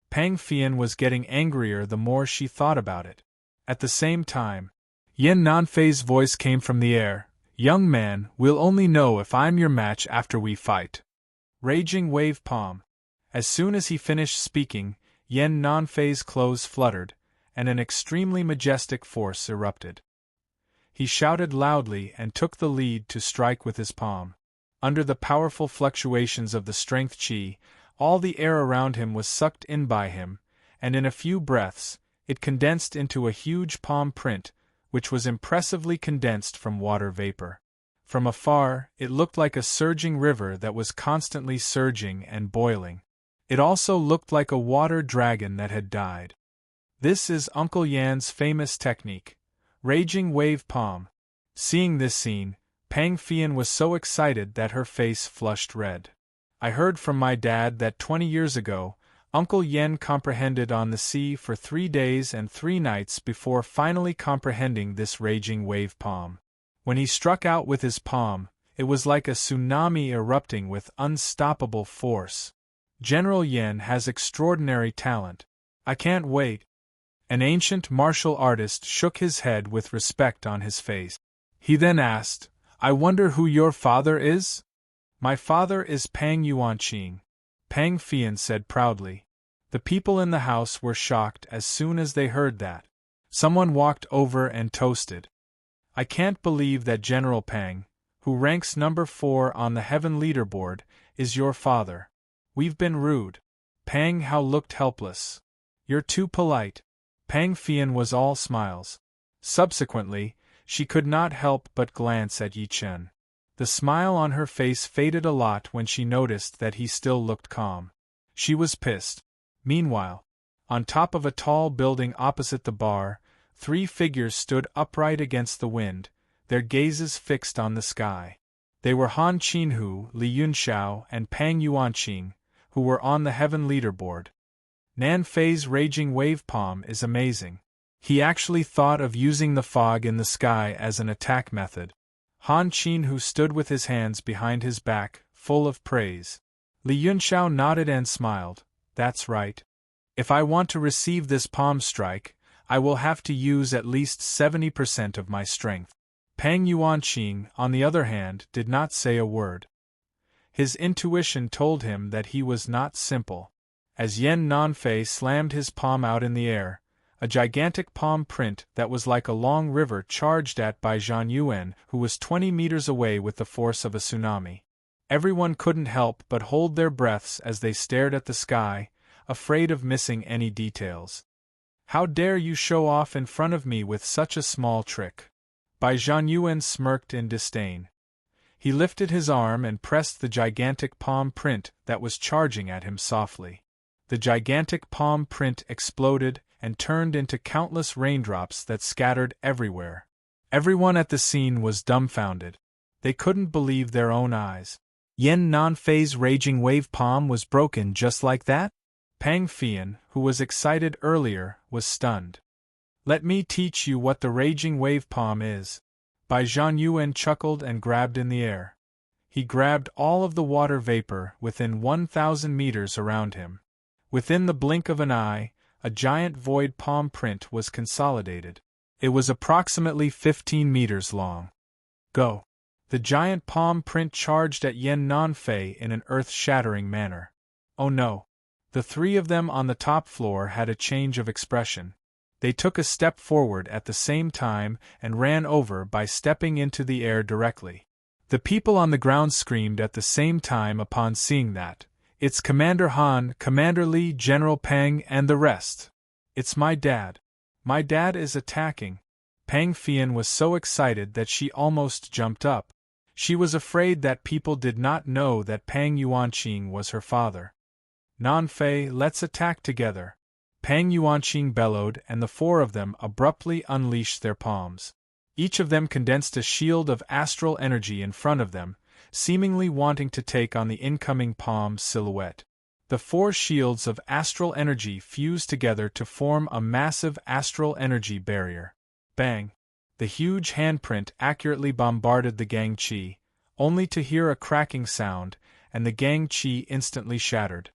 Pang Fian was getting angrier the more she thought about it. At the same time, Yen Nanfei's voice came from the air. Young man, we'll only know if I'm your match after we fight. Raging wave palm. As soon as he finished speaking, Yen Nanfei's clothes fluttered, and an extremely majestic force erupted. He shouted loudly and took the lead to strike with his palm. Under the powerful fluctuations of the strength chi, all the air around him was sucked in by him, and in a few breaths, it condensed into a huge palm print, which was impressively condensed from water vapor. From afar, it looked like a surging river that was constantly surging and boiling. It also looked like a water dragon that had died. This is Uncle Yan's famous technique, raging wave palm. Seeing this scene, Pang Fian was so excited that her face flushed red. I heard from my dad that 20 years ago, Uncle Yen comprehended on the sea for 3 days and 3 nights before finally comprehending this raging wave palm. When he struck out with his palm, it was like a tsunami erupting with unstoppable force. General Yen has extraordinary talent. I can't wait. An ancient martial artist shook his head with respect on his face. He then asked, I wonder who your father is? My father is Pang Yuanqing, Pang Fian said proudly. The people in the house were shocked as soon as they heard that. Someone walked over and toasted. I can't believe that General Pang, who ranks number 4 on the heaven leaderboard, is your father. We've been rude. Pang Hao looked helpless. You're too polite. Pang Fian was all smiles. Subsequently, she could not help but glance at Yi Chen. The smile on her face faded a lot when she noticed that he still looked calm. She was pissed. Meanwhile, on top of a tall building opposite the bar, 3 figures stood upright against the wind, their gazes fixed on the sky. They were Han Qinhu, Li Yunxiao, and Pang Yuanqing, who were on the heaven leaderboard. Nanfei's raging wave palm is amazing. He actually thought of using the fog in the sky as an attack method. Han Qinhu stood with his hands behind his back, full of praise. Li Yunxiao nodded and smiled. That's right. If I want to receive this palm strike, I will have to use at least 70% of my strength. Pang Yuanqing, on the other hand, did not say a word. His intuition told him that he was not simple. As Yen Nanfei slammed his palm out in the air, a gigantic palm print that was like a long river charged at Bai Zhanyuan, who was 20 meters away with the force of a tsunami. Everyone couldn't help but hold their breaths as they stared at the sky, afraid of missing any details. How dare you show off in front of me with such a small trick? Bai Zhanyuan smirked in disdain. He lifted his arm and pressed the gigantic palm print that was charging at him softly. The gigantic palm print exploded and turned into countless raindrops that scattered everywhere. Everyone at the scene was dumbfounded. They couldn't believe their own eyes. Yen Nanfei's raging wave palm was broken just like that? Pang Fian, who was excited earlier, was stunned. Let me teach you what the raging wave palm is. Bai Zhanyuan chuckled and grabbed in the air. He grabbed all of the water vapor within 1,000 meters around him. Within the blink of an eye, a giant void palm print was consolidated. It was approximately 15 meters long. Go. The giant palm print charged at Yan Nanfei in an earth-shattering manner. Oh no! The three of them on the top floor had a change of expression. They took a step forward at the same time and ran over by stepping into the air directly. The people on the ground screamed at the same time upon seeing that. "It's Commander Han, Commander Li, General Peng, and the rest! It's my dad! My dad is attacking!" Pang Fian was so excited that she almost jumped up. She was afraid that people did not know that Pang Yuanqing was her father. "Nanfei, let's attack together!" Pang Yuanqing bellowed, and the four of them abruptly unleashed their palms. Each of them condensed a shield of astral energy in front of them, seemingly wanting to take on the incoming palm silhouette. The four shields of astral energy fused together to form a massive astral energy barrier. Bang! The huge handprint accurately bombarded the Gang Chi, only to hear a cracking sound, and the Gang Chi instantly shattered.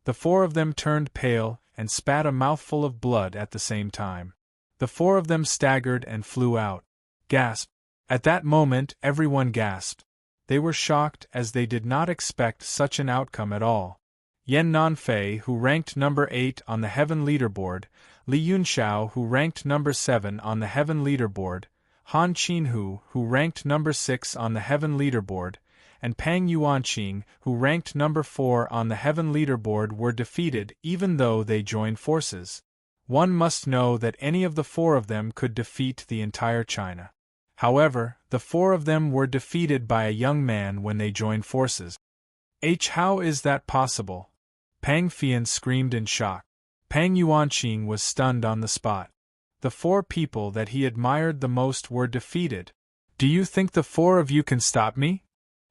The four of them turned pale and spat a mouthful of blood at the same time. The four of them staggered and flew out. Gasp! At that moment, everyone gasped. They were shocked as they did not expect such an outcome at all. Yan Nanfei, who ranked number 8 on the Heaven Leaderboard, Li Yunxiao, who ranked number 7 on the Heaven Leaderboard, Han Qinhu, who ranked number 6 on the Heaven Leaderboard, and Pang Yuanqing, who ranked number 4 on the Heaven Leaderboard, were defeated even though they joined forces. One must know that any of the four of them could defeat the entire China. However, the four of them were defeated by a young man when they joined forces. How is that possible? Pang Fian screamed in shock. Pang Yuanqing was stunned on the spot. The four people that he admired the most were defeated. "Do you think the four of you can stop me?"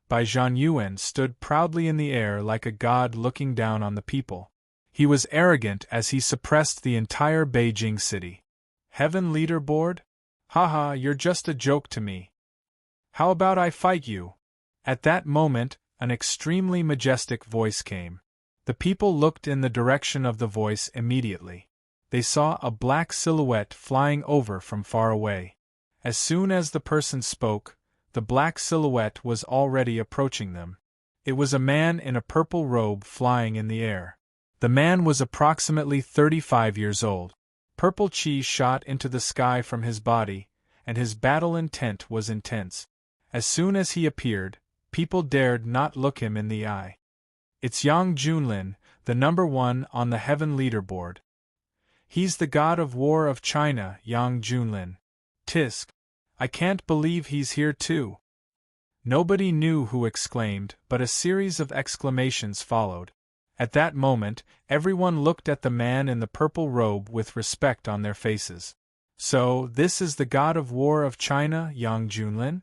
Bai Zhanyuan stood proudly in the air like a god looking down on the people. He was arrogant as he suppressed the entire Beijing city. "Heaven Leaderboard? Haha, you're just a joke to me. How about I fight you?" At that moment, an extremely majestic voice came. The people looked in the direction of the voice immediately. They saw a black silhouette flying over from far away. As soon as the person spoke, the black silhouette was already approaching them. It was a man in a purple robe flying in the air. The man was approximately 35 years old. Purple chi shot into the sky from his body, and his battle intent was intense. As soon as he appeared, people dared not look him in the eye. "It's Yang Junlin, the number 1 on the Heaven Leaderboard. He's the god of war of China, Yang Junlin. Tisk! I can't believe he's here too." Nobody knew who exclaimed, but a series of exclamations followed. At that moment, everyone looked at the man in the purple robe with respect on their faces. "So, this is the god of war of China, Yang Junlin?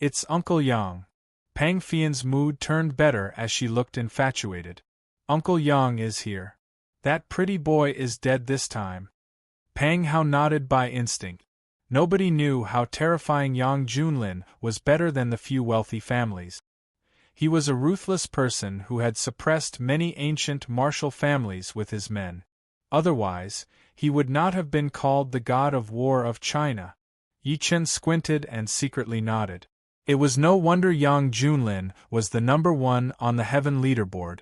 It's Uncle Yang." Pang Fian's mood turned better as she looked infatuated. "Uncle Yang is here. That pretty boy is dead this time." Pang Hao nodded by instinct. Nobody knew how terrifying Yang Junlin was better than the few wealthy families. He was a ruthless person who had suppressed many ancient martial families with his men. Otherwise, he would not have been called the god of war of China. Yi Chen squinted and secretly nodded. It was no wonder Yang Junlin was the number 1 on the Heaven Leaderboard.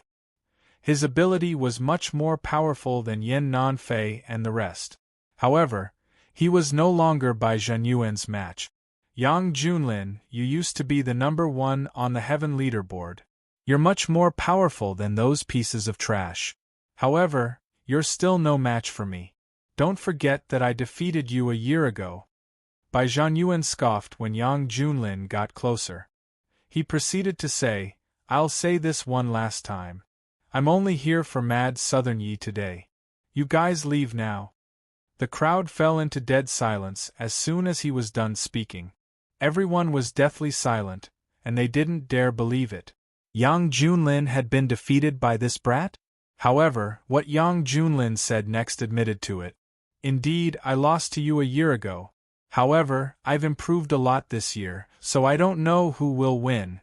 His ability was much more powerful than Yan Nanfei and the rest. However, he was no longer Bai Zhanyuan's match. "Yang Junlin, you used to be the number 1 on the Heaven Leaderboard. You're much more powerful than those pieces of trash. However, you're still no match for me. Don't forget that I defeated you a year ago." Bai Zhanyuan scoffed when Yang Junlin got closer. He proceeded to say, "I'll say this one last time. I'm only here for Mad Southern Yi today. You guys leave now." The crowd fell into dead silence as soon as he was done speaking. Everyone was deathly silent, and they didn't dare believe it. Yang Junlin had been defeated by this brat? However, what Yang Junlin said next admitted to it. "Indeed, I lost to you a year ago. However, I've improved a lot this year, so I don't know who will win.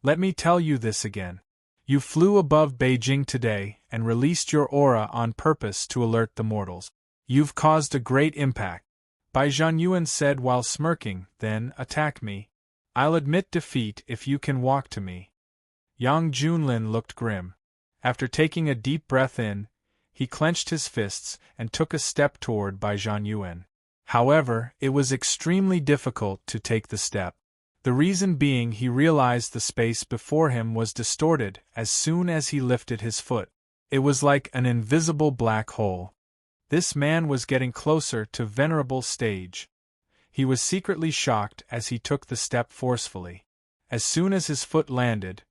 Let me tell you this again. You flew above Beijing today and released your aura on purpose to alert the mortals. You've caused a great impact." Bai Zhanyuan said while smirking, "Then, attack me. I'll admit defeat if you can walk to me. Yang Junlin looked grim. After taking a deep breath in, he clenched his fists and took a step toward Bai Zhanyuan. However, it was extremely difficult to take the step. The reason being he realized the space before him was distorted as soon as he lifted his foot. It was like an invisible black hole. This man was getting closer to venerable stage. He was secretly shocked as he took the step forcefully. As soon as his foot landed,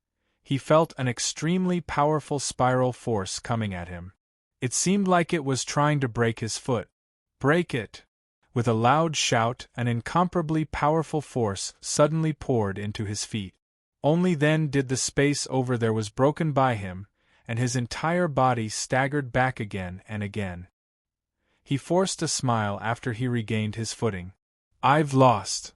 he felt an extremely powerful spiral force coming at him. It seemed like it was trying to break his foot. Break it! With a loud shout, an incomparably powerful force suddenly poured into his feet. Only then did the space over there was broken by him, and his entire body staggered back again and again. He forced a smile after he regained his footing. I've lost.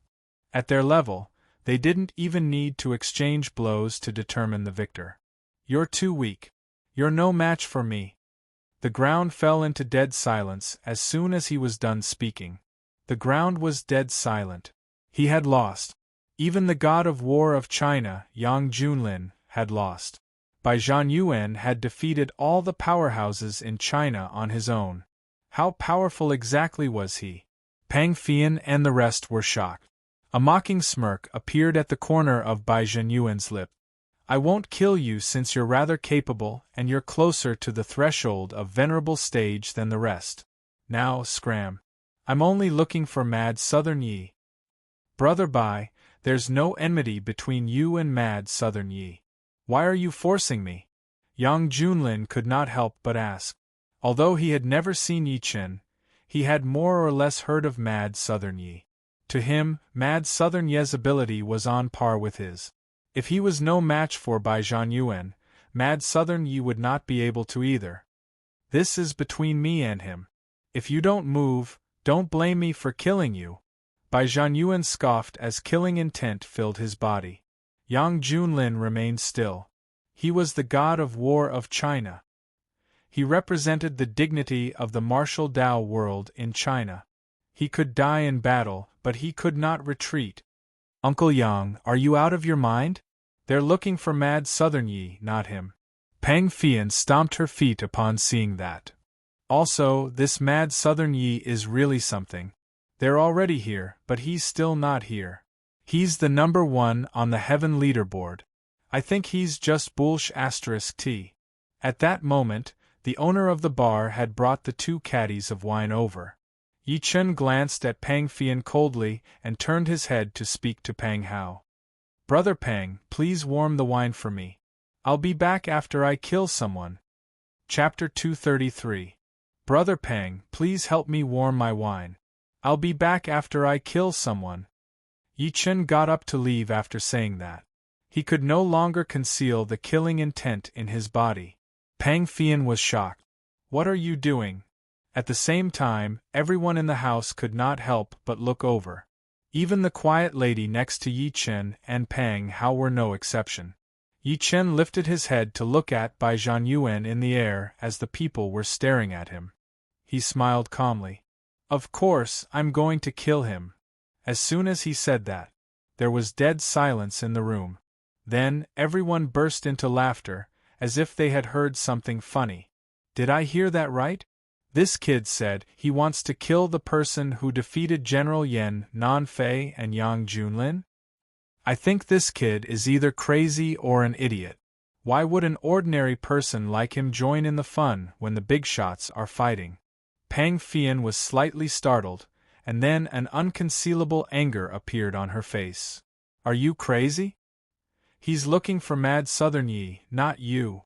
At their level, they didn't even need to exchange blows to determine the victor. You're too weak. You're no match for me. The ground fell into dead silence as soon as he was done speaking. The ground was dead silent. He had lost. Even the god of war of China, Yang Junlin, had lost. Bai Zhanyuan had defeated all the powerhouses in China on his own. How powerful exactly was he? Pang Fian and the rest were shocked. A mocking smirk appeared at the corner of Bai Zhanyuan's lip. I won't kill you since you're rather capable and you're closer to the threshold of venerable stage than the rest. Now, scram. I'm only looking for Mad Southern Yi. Brother Bai, there's no enmity between you and Mad Southern Yi. Why are you forcing me? Yang Junlin could not help but ask. Although he had never seen Yi Chen, he had more or less heard of Mad Southern Yi. To him, Mad Southern Ye's ability was on par with his. If he was no match for Bai Zhanyuan, Mad Southern Yi would not be able to either. This is between me and him. If you don't move, don't blame me for killing you. Bai Zhanyuan scoffed as killing intent filled his body. Yang Junlin remained still. He was the god of war of China. He represented the dignity of the martial Dao world in China. He could die in battle, but he could not retreat. Uncle Yang, are you out of your mind? They're looking for Mad Southern Yi, not him. Pang Fian stomped her feet upon seeing that. Also, this Mad Southern Yi is really something. They're already here, but he's still not here. He's the number 1 on the heaven leaderboard. I think he's just bullsh *T. At that moment, the owner of the bar had brought the 2 caddies of wine over. Yi Chen glanced at Pang Fian coldly and turned his head to speak to Pang Hao. Brother Pang, please warm the wine for me. I'll be back after I kill someone. Chapter 233. Brother Pang, please help me warm my wine. I'll be back after I kill someone. Yi Chen got up to leave after saying that. He could no longer conceal the killing intent in his body. Pang Fian was shocked. What are you doing? At the same time, everyone in the house could not help but look over. Even the quiet lady next to Yi Chen and Pang Hao were no exception. Yi Chen lifted his head to look at Bai Zhanyuan in the air as the people were staring at him. He smiled calmly. Of course, I'm going to kill him. As soon as he said that, there was dead silence in the room. Then, everyone burst into laughter, as if they had heard something funny. Did I hear that right? This kid said he wants to kill the person who defeated General Yan Nanfei and Yang Junlin? I think this kid is either crazy or an idiot. Why would an ordinary person like him join in the fun when the big shots are fighting? Pang Fian was slightly startled, and then an unconcealable anger appeared on her face. Are you crazy? He's looking for Mad Southern Yi, not you.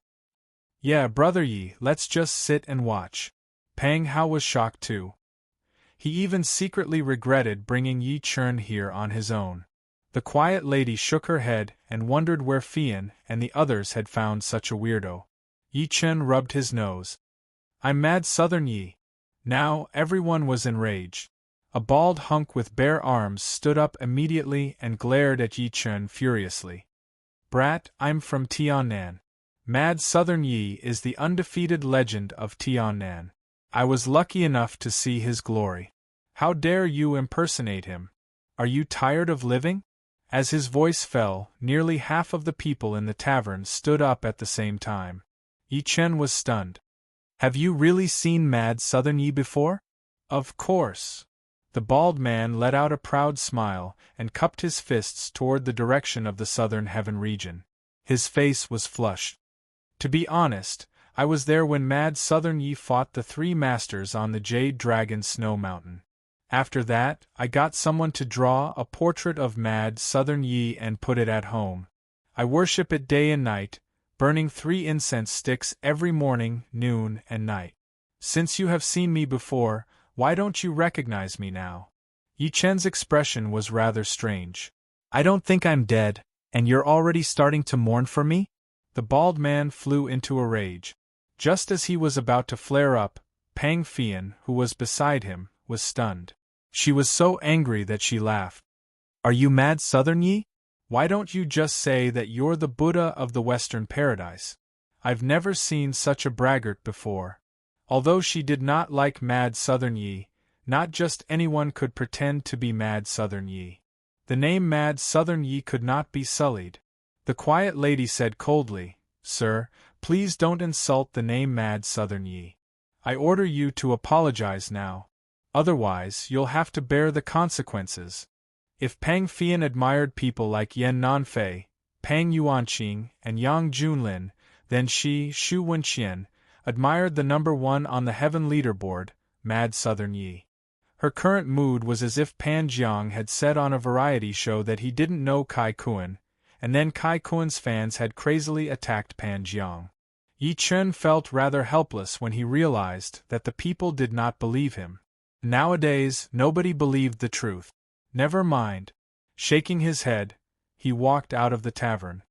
Yeah, Brother Yi, let's just sit and watch. Pang Hao was shocked too. He even secretly regretted bringing Yi Chen here on his own. The quiet lady shook her head and wondered where Fian and the others had found such a weirdo. Yi Chen rubbed his nose. I'm Mad Southern Yi. Now everyone was enraged. A bald hunk with bare arms stood up immediately and glared at Yi Chen furiously. Brat, I'm from Tiannan. Mad Southern Yi is the undefeated legend of Tiannan. I was lucky enough to see his glory. How dare you impersonate him? Are you tired of living? As his voice fell, nearly half of the people in the tavern stood up at the same time. Yi Chen was stunned. "Have you really seen Mad Southern Yi before?" "Of course." The bald man let out a proud smile and cupped his fists toward the direction of the southern heaven region. His face was flushed. "To be honest, I was there when Mad Southern Yi fought the three masters on the Jade Dragon Snow Mountain. After that, I got someone to draw a portrait of Mad Southern Yi and put it at home. I worship it day and night, burning 3 incense sticks every morning, noon, and night. Since you have seen me before, why don't you recognize me now?" Yi Chen's expression was rather strange. "I don't think I'm dead, and you're already starting to mourn for me?" The bald man flew into a rage. Just as he was about to flare up, Pang Fian, who was beside him, was stunned. She was so angry that she laughed. "Are you Mad Southern Yi? Why don't you just say that you're the Buddha of the Western Paradise? I've never seen such a braggart before." Although she did not like Mad Southern Yi, not just anyone could pretend to be Mad Southern Yi. The name Mad Southern Yi could not be sullied. The quiet lady said coldly, "Sir, please don't insult the name Mad Southern Yi. I order you to apologize now. Otherwise, you'll have to bear the consequences." If Pang Fian admired people like Yan Nanfei, Pang Yuanqing, and Yang Junlin, then she, Xu Wenqian, admired the number 1 on the heaven leaderboard, Mad Southern Yi. Her current mood was as if Pan Jiang had said on a variety show that he didn't know Kai Kuan, and then Kai Kuan's fans had crazily attacked Pan Jiang. Yi Chen felt rather helpless when he realized that the people did not believe him. Nowadays, nobody believed the truth. Never mind. Shaking his head, he walked out of the tavern.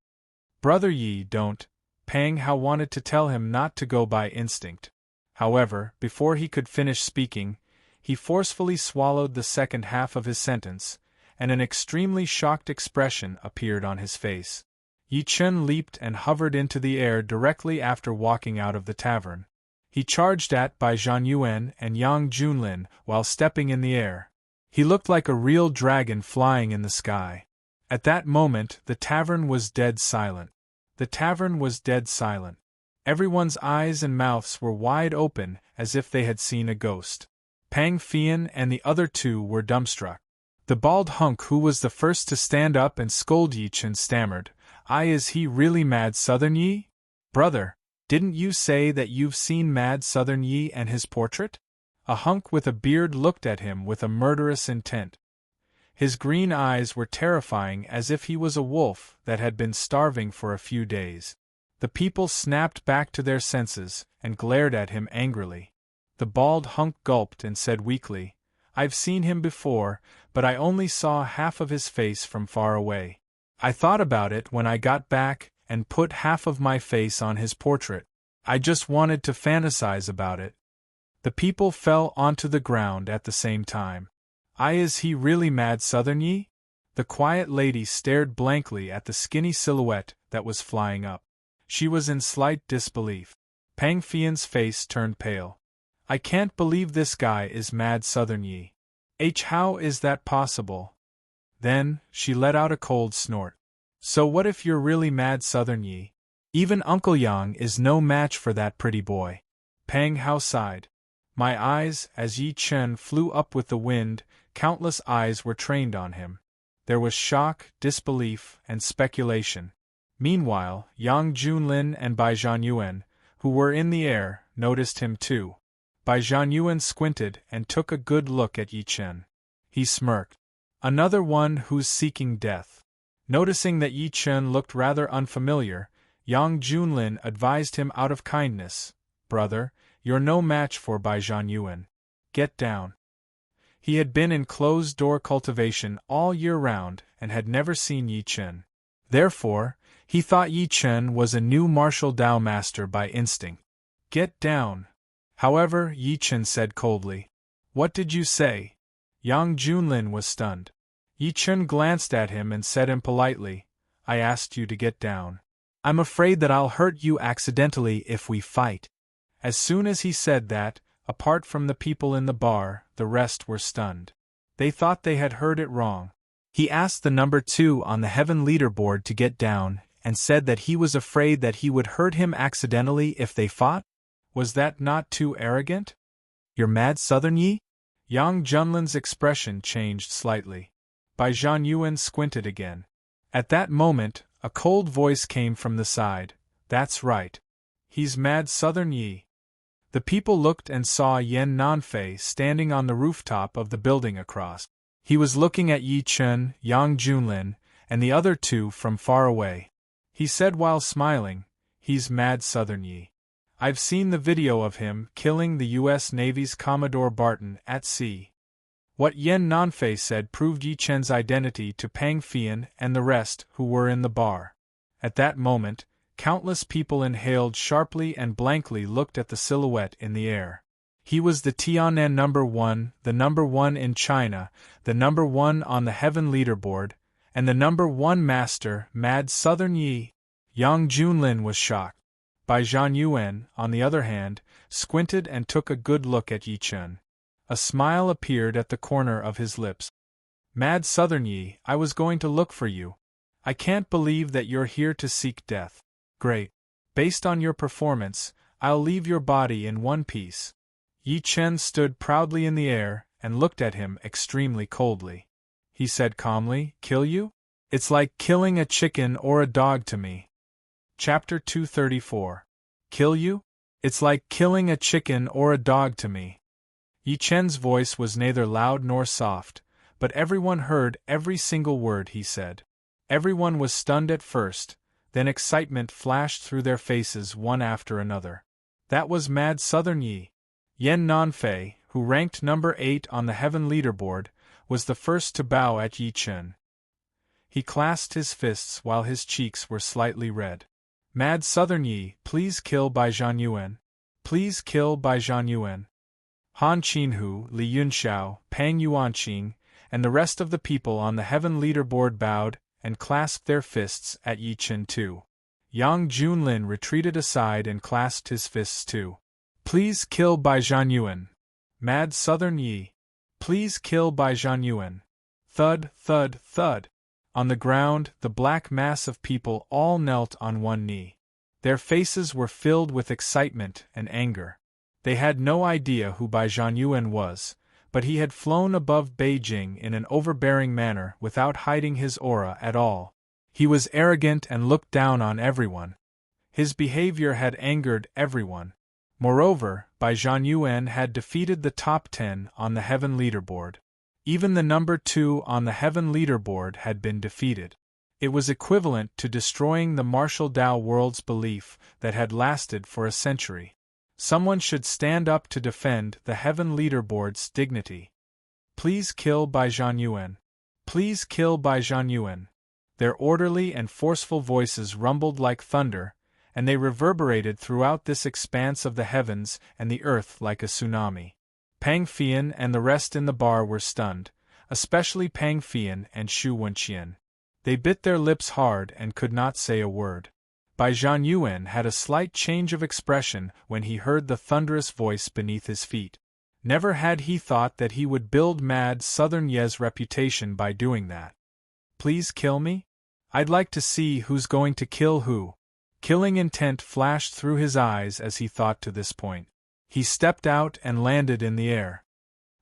"Brother Yi, don't." Pang Hao wanted to tell him not to go by instinct. However, before he could finish speaking, he forcefully swallowed the second half of his sentence, and an extremely shocked expression appeared on his face. Yi Chen leaped and hovered into the air directly after walking out of the tavern. He charged at Bai Zhanyuan and Yang Junlin while stepping in the air. He looked like a real dragon flying in the sky. At that moment, the tavern was dead silent. The tavern was dead silent. Everyone's eyes and mouths were wide open as if they had seen a ghost. Pang Fian and the other 2 were dumbstruck. The bald hunk who was the first to stand up and scold Yi Chen stammered, Is he really Mad Southern Yi? Brother, didn't you say that you've seen Mad Southern Yi and his portrait?" A hunk with a beard looked at him with a murderous intent. His green eyes were terrifying as if he was a wolf that had been starving for a few days. The people snapped back to their senses and glared at him angrily. The bald hunk gulped and said weakly, "I've seen him before, but I only saw half of his face from far away. I thought about it when I got back and put half of my face on his portrait. I just wanted to fantasize about it." The people fell onto the ground at the same time. Is he really Mad Southern Yi? The quiet lady stared blankly at the skinny silhouette that was flying up. She was in slight disbelief. Pang Fian's face turned pale. "I can't believe this guy is Mad Southern Yi. How is that possible?" Then, she let out a cold snort. "So what if you're really Mad Southern Yi? Even Uncle Yang is no match for that pretty boy." Pang Hao sighed. "My eyes," as Yi Chen flew up with the wind, countless eyes were trained on him. There was shock, disbelief, and speculation. Meanwhile, Yang Junlin and Bai Zhanyuan, who were in the air, noticed him too. Bai Zhanyuan squinted and took a good look at Yi Chen. He smirked. "Another one who's seeking death." Noticing that Yi Chen looked rather unfamiliar, Yang Junlin advised him out of kindness, "Brother, you're no match for Bai Zhanyuan. Get down." He had been in closed-door cultivation all year round and had never seen Yi Chen. Therefore, he thought Yi Chen was a new martial Dao master by instinct. "Get down." However, Yi Chen said coldly, "What did you say?" Yang Junlin was stunned. Yi Chen glanced at him and said impolitely, "I asked you to get down. I'm afraid that I'll hurt you accidentally if we fight." As soon as he said that, apart from the people in the bar, the rest were stunned. They thought they had heard it wrong. He asked the number 2 on the heaven leaderboard to get down, and said that he was afraid that he would hurt him accidentally if they fought? Was that not too arrogant? You're mad, Southern Yi? Yang Junlin's expression changed slightly. Bai Zhanyuan squinted again. At that moment, a cold voice came from the side. That's right. He's mad, Southern Yi. The people looked and saw Yan Nanfei standing on the rooftop of the building across. He was looking at Yi Chen, Yang Junlin, and the other 2 from far away. He said while smiling, "He's mad, Southern Yi. I've seen the video of him killing the U.S. Navy's Commodore Barton at sea." What Yan Nanfei said proved Yi Chen's identity to Pang Fian and the rest who were in the bar. At that moment, countless people inhaled sharply and blankly looked at the silhouette in the air. He was the Tianan number 1, the number 1 in China, the number 1 on the heaven leaderboard, and the number 1 master, Mad Southern Yi. Yang Junlin was shocked. Bai Zhanyuan, on the other hand, squinted and took a good look at Yi Chen. A smile appeared at the corner of his lips. "Mad Southern Yi, I was going to look for you. I can't believe that you're here to seek death. Great. Based on your performance, I'll leave your body in one piece." Yi Chen stood proudly in the air and looked at him extremely coldly. He said calmly, "Kill you? It's like killing a chicken or a dog to me." Chapter 234. Kill you? It's like killing a chicken or a dog to me. Yi Chen's voice was neither loud nor soft, but everyone heard every single word he said. Everyone was stunned at first, then excitement flashed through their faces one after another. That was Mad Southern Yi. Yan Nanfei, who ranked number 8 on the heaven leaderboard, was the first to bow at Yi Chen. He clasped his fists while his cheeks were slightly red. "Mad Southern Yi, please kill Bai Zhanyuan. Please kill Bai Zhanyuan." Han Qinhu, Li Yunxiao, Pang Yuanqing, and the rest of the people on the heaven leaderboard bowed and clasped their fists at Yi Chen too. Yang Junlin retreated aside and clasped his fists too. "Please kill Bai Zhanyuan. Mad Southern Yi. Please kill Bai Zhanyuan." Thud, thud, thud. On the ground, the black mass of people all knelt on one knee. Their faces were filled with excitement and anger. They had no idea who Bai Zhanyuan was, but he had flown above Beijing in an overbearing manner without hiding his aura at all. He was arrogant and looked down on everyone. His behavior had angered everyone. Moreover, Bai Zhanyuan had defeated the top 10 on the heaven leaderboard. Even the number 2 on the heaven leaderboard had been defeated. It was equivalent to destroying the martial Tao world's belief that had lasted for a century. Someone should stand up to defend the heaven leaderboard's dignity. "Please kill Bai Zhanyuan. Please kill Bai Zhanyuan." Their orderly and forceful voices rumbled like thunder, and they reverberated throughout this expanse of the heavens and the earth like a tsunami. Pang Fian and the rest in the bar were stunned, especially Pang Fian and Xu Wenqian. They bit their lips hard and could not say a word. Bai Zhanyuan had a slight change of expression when he heard the thunderous voice beneath his feet. Never had he thought that he would build Mad Southern Ye's reputation by doing that. "Please kill me? I'd like to see who's going to kill who." Killing intent flashed through his eyes as he thought to this point. He stepped out and landed in the air.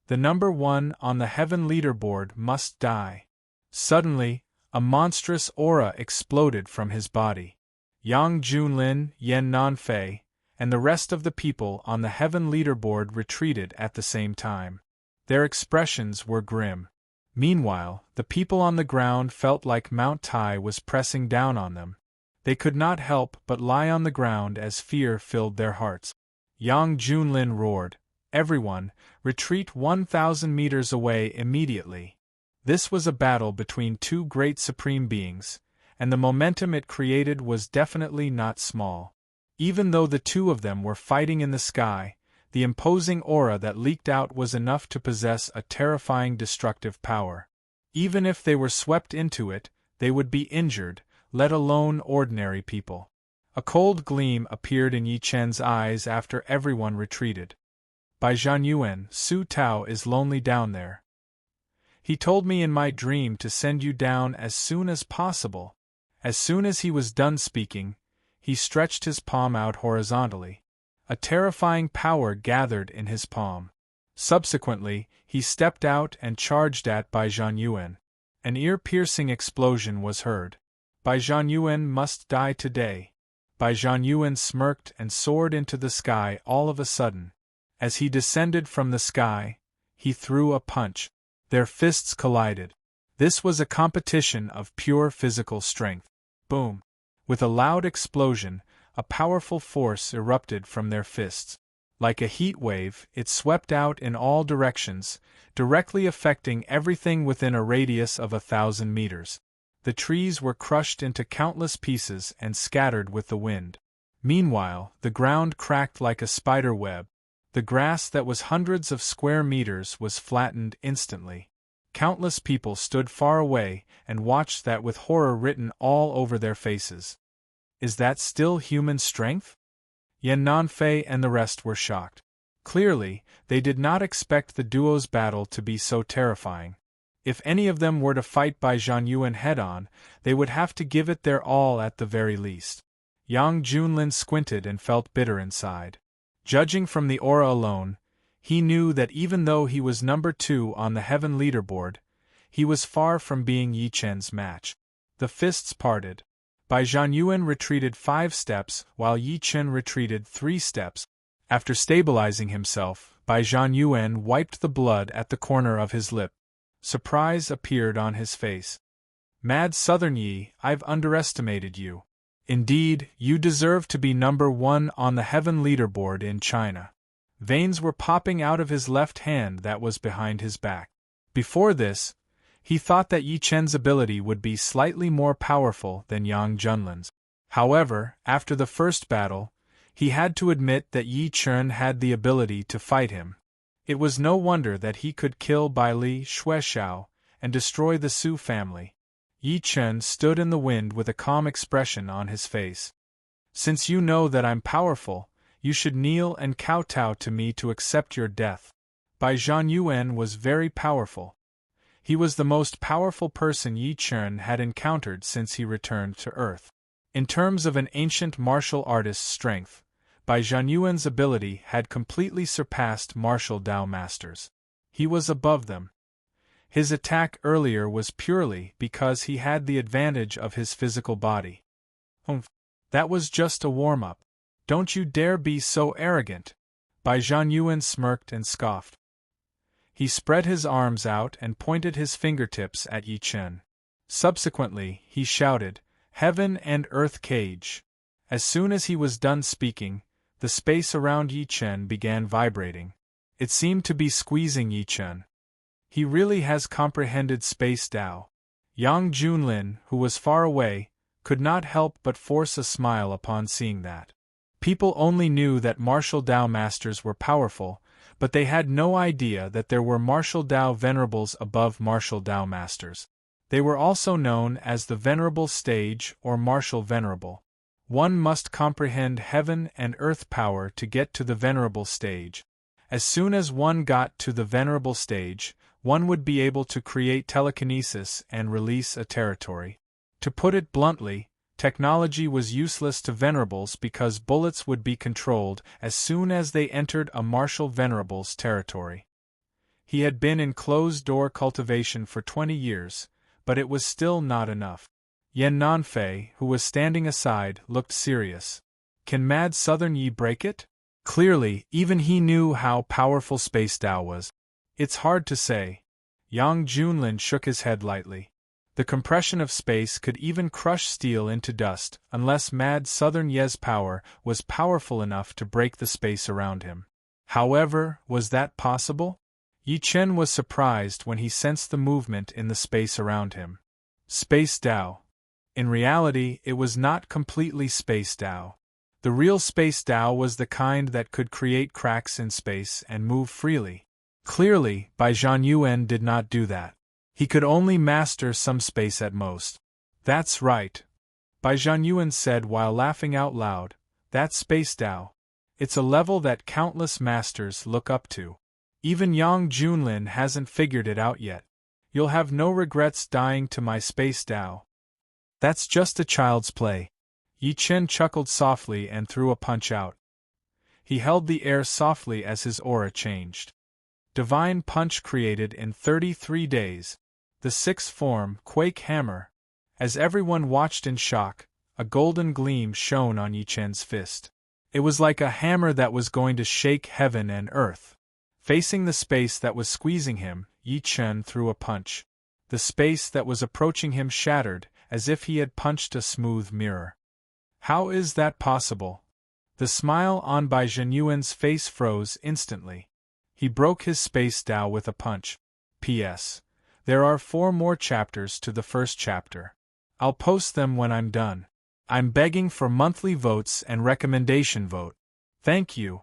The number 1 on the heaven leaderboard must die. Suddenly, a monstrous aura exploded from his body. Yang Junlin, Yan Nanfei, and the rest of the people on the heaven leaderboard retreated at the same time. Their expressions were grim. Meanwhile, the people on the ground felt like Mount Tai was pressing down on them. They could not help but lie on the ground as fear filled their hearts. Yang Junlin roared, "Everyone, retreat 1,000 meters away immediately." This was a battle between two great supreme beings, and the momentum it created was definitely not small. Even though the two of them were fighting in the sky, the imposing aura that leaked out was enough to possess a terrifying destructive power. Even if they were swept into it, they would be injured, let alone ordinary people. A cold gleam appeared in Yi Chen's eyes after everyone retreated. "Bai Zhanyuan, Su Tao is lonely down there. He told me in my dream to send you down as soon as possible. As soon as he was done speaking, he stretched his palm out horizontally. A terrifying power gathered in his palm. Subsequently, he stepped out and charged at Bai Zhanyuan. An ear-piercing explosion was heard. Bai Zhanyuan must die today. Bai Zhanyuan smirked and soared into the sky all of a sudden. As he descended from the sky, he threw a punch. Their fists collided. This was a competition of pure physical strength. Boom! With a loud explosion, a powerful force erupted from their fists. Like a heat wave, it swept out in all directions, directly affecting everything within a radius of 1,000 meters. The trees were crushed into countless pieces and scattered with the wind. Meanwhile, the ground cracked like a spider web. The grass that was hundreds of square meters was flattened instantly. Countless people stood far away and watched that with horror written all over their faces. Is that still human strength? Yan Nanfei and the rest were shocked. Clearly, they did not expect the duo's battle to be so terrifying. If any of them were to fight Bai Zhanyuan head-on, they would have to give it their all at the very least. Yang Junlin squinted and felt bitter inside. Judging from the aura alone, he knew that even though he was number 2 on the heaven leaderboard, he was far from being Yi Chen's match. The fists parted. Bai Zhanyuan retreated 5 steps while Yi Chen retreated 3 steps. After stabilizing himself, Bai Zhanyuan wiped the blood at the corner of his lip. Surprise appeared on his face. Mad Southern Yi, I've underestimated you. Indeed, you deserve to be number 1 on the heaven leaderboard in China. Veins were popping out of his left hand that was behind his back. Before this, he thought that Yi Chen's ability would be slightly more powerful than Yang Junlin's. However, after the first battle, he had to admit that Yi Chen had the ability to fight him. It was no wonder that he could kill Bai Li Xueshao and destroy the Su family. Yi Chen stood in the wind with a calm expression on his face. Since you know that I'm powerful, you should kneel and kowtow to me to accept your death. Bai Zhanyuan was very powerful. He was the most powerful person Yi Chen had encountered since he returned to Earth. In terms of an ancient martial artist's strength, Bai Zhanyuan's ability had completely surpassed martial Dao masters. He was above them. His attack earlier was purely because he had the advantage of his physical body. That was just a warm-up. Don't you dare be so arrogant. Bai Zhanyuan smirked and scoffed. He spread his arms out and pointed his fingertips at Yi Chen. Subsequently, he shouted, "Heaven and Earth Cage." As soon as he was done speaking, the space around Yi Chen began vibrating. It seemed to be squeezing Yi Chen. He really has comprehended space Dao. Yang Junlin, who was far away, could not help but force a smile upon seeing that. People only knew that martial Dao masters were powerful, but they had no idea that there were martial Dao venerables above martial Dao masters. They were also known as the Venerable Stage or Martial Venerable. One must comprehend heaven and earth power to get to the Venerable Stage. As soon as one got to the Venerable Stage, one would be able to create telekinesis and release a territory. To put it bluntly, technology was useless to venerables because bullets would be controlled as soon as they entered a martial venerable's territory. He had been in closed-door cultivation for 20 years, but it was still not enough. Yan Nanfei, who was standing aside, looked serious. Can Mad Southern Yi break it? Clearly, even he knew how powerful Space Dao was. It's hard to say. Yang Junlin shook his head lightly. The compression of space could even crush steel into dust, unless Mad Southern Ye's power was powerful enough to break the space around him. However, was that possible? Yi Chen was surprised when he sensed the movement in the space around him. Space Dao. In reality, it was not completely Space Dao. The real Space Dao was the kind that could create cracks in space and move freely. Clearly, Bai Zhanyuan did not do that. He could only master some space at most. That's right. Bai Zhanyuan said while laughing out loud, that's Space Dao. It's a level that countless masters look up to. Even Yang Junlin hasn't figured it out yet. You'll have no regrets dying to my space Tao. That's just a child's play. Yi Chen chuckled softly and threw a punch out. He held the air softly as his aura changed. Divine punch created in 33 days. The sixth form, Quake Hammer. As everyone watched in shock, a golden gleam shone on Yi Chen's fist. It was like a hammer that was going to shake heaven and earth. Facing the space that was squeezing him, Yi Chen threw a punch. The space that was approaching him shattered, as if he had punched a smooth mirror. How is that possible? The smile on Bai Zhenyuan's face froze instantly. He broke his space Tao with a punch. P.S. There are 4 more chapters to the first chapter. I'll post them when I'm done. I'm begging for monthly votes and recommendation vote. Thank you.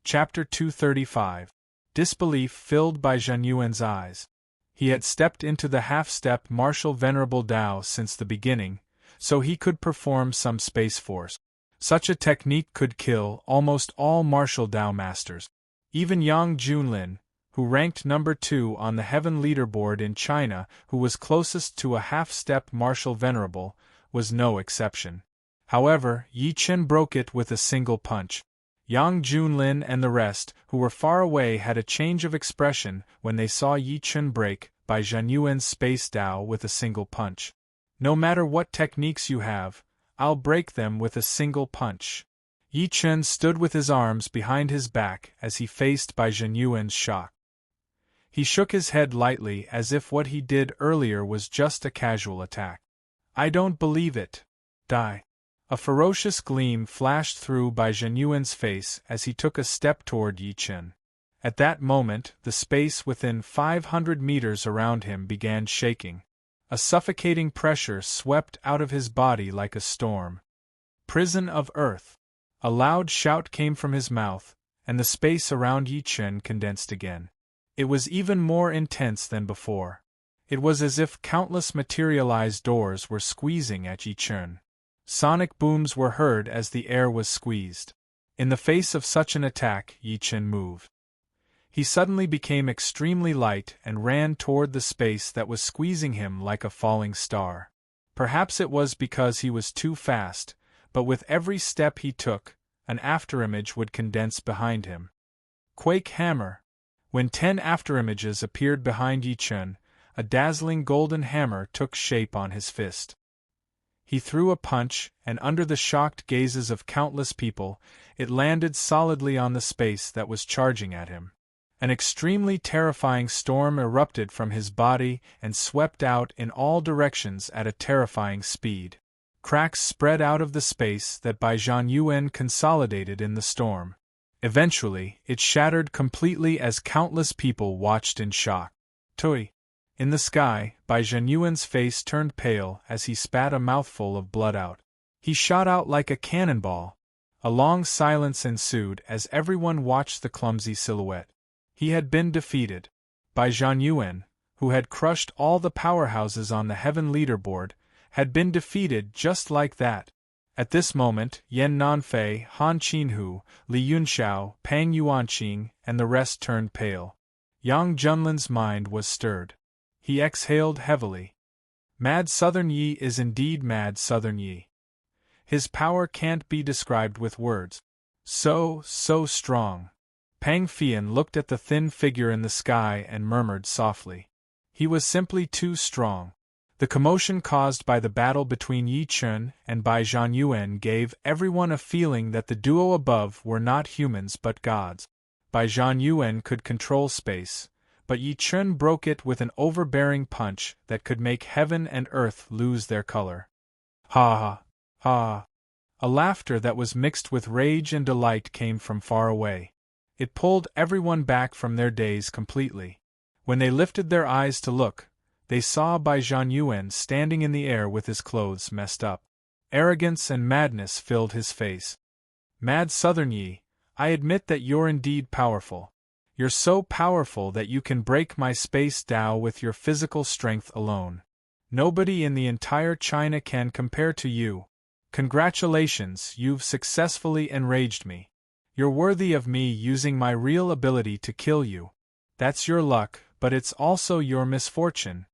Chapter 235. Disbelief filled Bai Zhenyuan's eyes. He had stepped into the half-step martial venerable Tao since the beginning, so he could perform some space force. Such a technique could kill almost all martial Tao masters. Even Yang Junlin, who ranked number 2 on the Heaven leaderboard in China, who was closest to a half-step martial venerable, was no exception. However, Yi Chen broke it with a single punch. Yang Junlin and the rest, who were far away, had a change of expression when they saw Yi Chen break Bai Zhenyuan's space Tao with a single punch. No matter what techniques you have, I'll break them with a single punch. Yi Chen stood with his arms behind his back as he faced Bai Zhenyuan's shock. He shook his head lightly as if what he did earlier was just a casual attack. I don't believe it. Die. A ferocious gleam flashed through Bai Zhenyuan's face as he took a step toward Yi Chen. At that moment, the space within 500 meters around him began shaking. A suffocating pressure swept out of his body like a storm. Prison of Earth. A loud shout came from his mouth, and the space around Yi Chen condensed again. It was even more intense than before. It was as if countless materialized doors were squeezing at Yi Chen. Sonic booms were heard as the air was squeezed. In the face of such an attack, Yi Chen moved. He suddenly became extremely light and ran toward the space that was squeezing him like a falling star. Perhaps it was because he was too fast, but with every step he took, an afterimage would condense behind him. Quake Hammer. When 10 afterimages appeared behind Yi Chen, a dazzling golden hammer took shape on his fist. He threw a punch, and under the shocked gazes of countless people, it landed solidly on the space that was charging at him. An extremely terrifying storm erupted from his body and swept out in all directions at a terrifying speed. Cracks spread out of the space that Bai Zhenyuan consolidated in the storm. Eventually, it shattered completely as countless people watched in shock. Tui. In the sky, Bai Zhenyuan's face turned pale as he spat a mouthful of blood out. He shot out like a cannonball. A long silence ensued as everyone watched the clumsy silhouette. He had been defeated. Bai Zhenyuan, who had crushed all the powerhouses on the Heaven leaderboard, had been defeated just like that. At this moment, Yan Nanfei, Han Qinhu, Li Yunxiao, Pang Yuanqing, and the rest turned pale. Yang Junlin's mind was stirred. He exhaled heavily. Mad Southern Yi is indeed Mad Southern Yi. His power can't be described with words. So strong. Pang Fian looked at the thin figure in the sky and murmured softly. He was simply too strong. The commotion caused by the battle between Yi Chen and Bai Zhenyuan gave everyone a feeling that the duo above were not humans but gods. Bai Zhenyuan could control space, but Yi Chen broke it with an overbearing punch that could make heaven and earth lose their color. Ha ha, ha. A laughter that was mixed with rage and delight came from far away. It pulled everyone back from their daze completely. When they lifted their eyes to look, they saw Bai Zhenyuan standing in the air with his clothes messed up. Arrogance and madness filled his face. Mad Southern Yi, I admit that you're indeed powerful. You're so powerful that you can break my space Tao with your physical strength alone. Nobody in the entire China can compare to you. Congratulations, you've successfully enraged me. You're worthy of me using my real ability to kill you. That's your luck, but it's also your misfortune.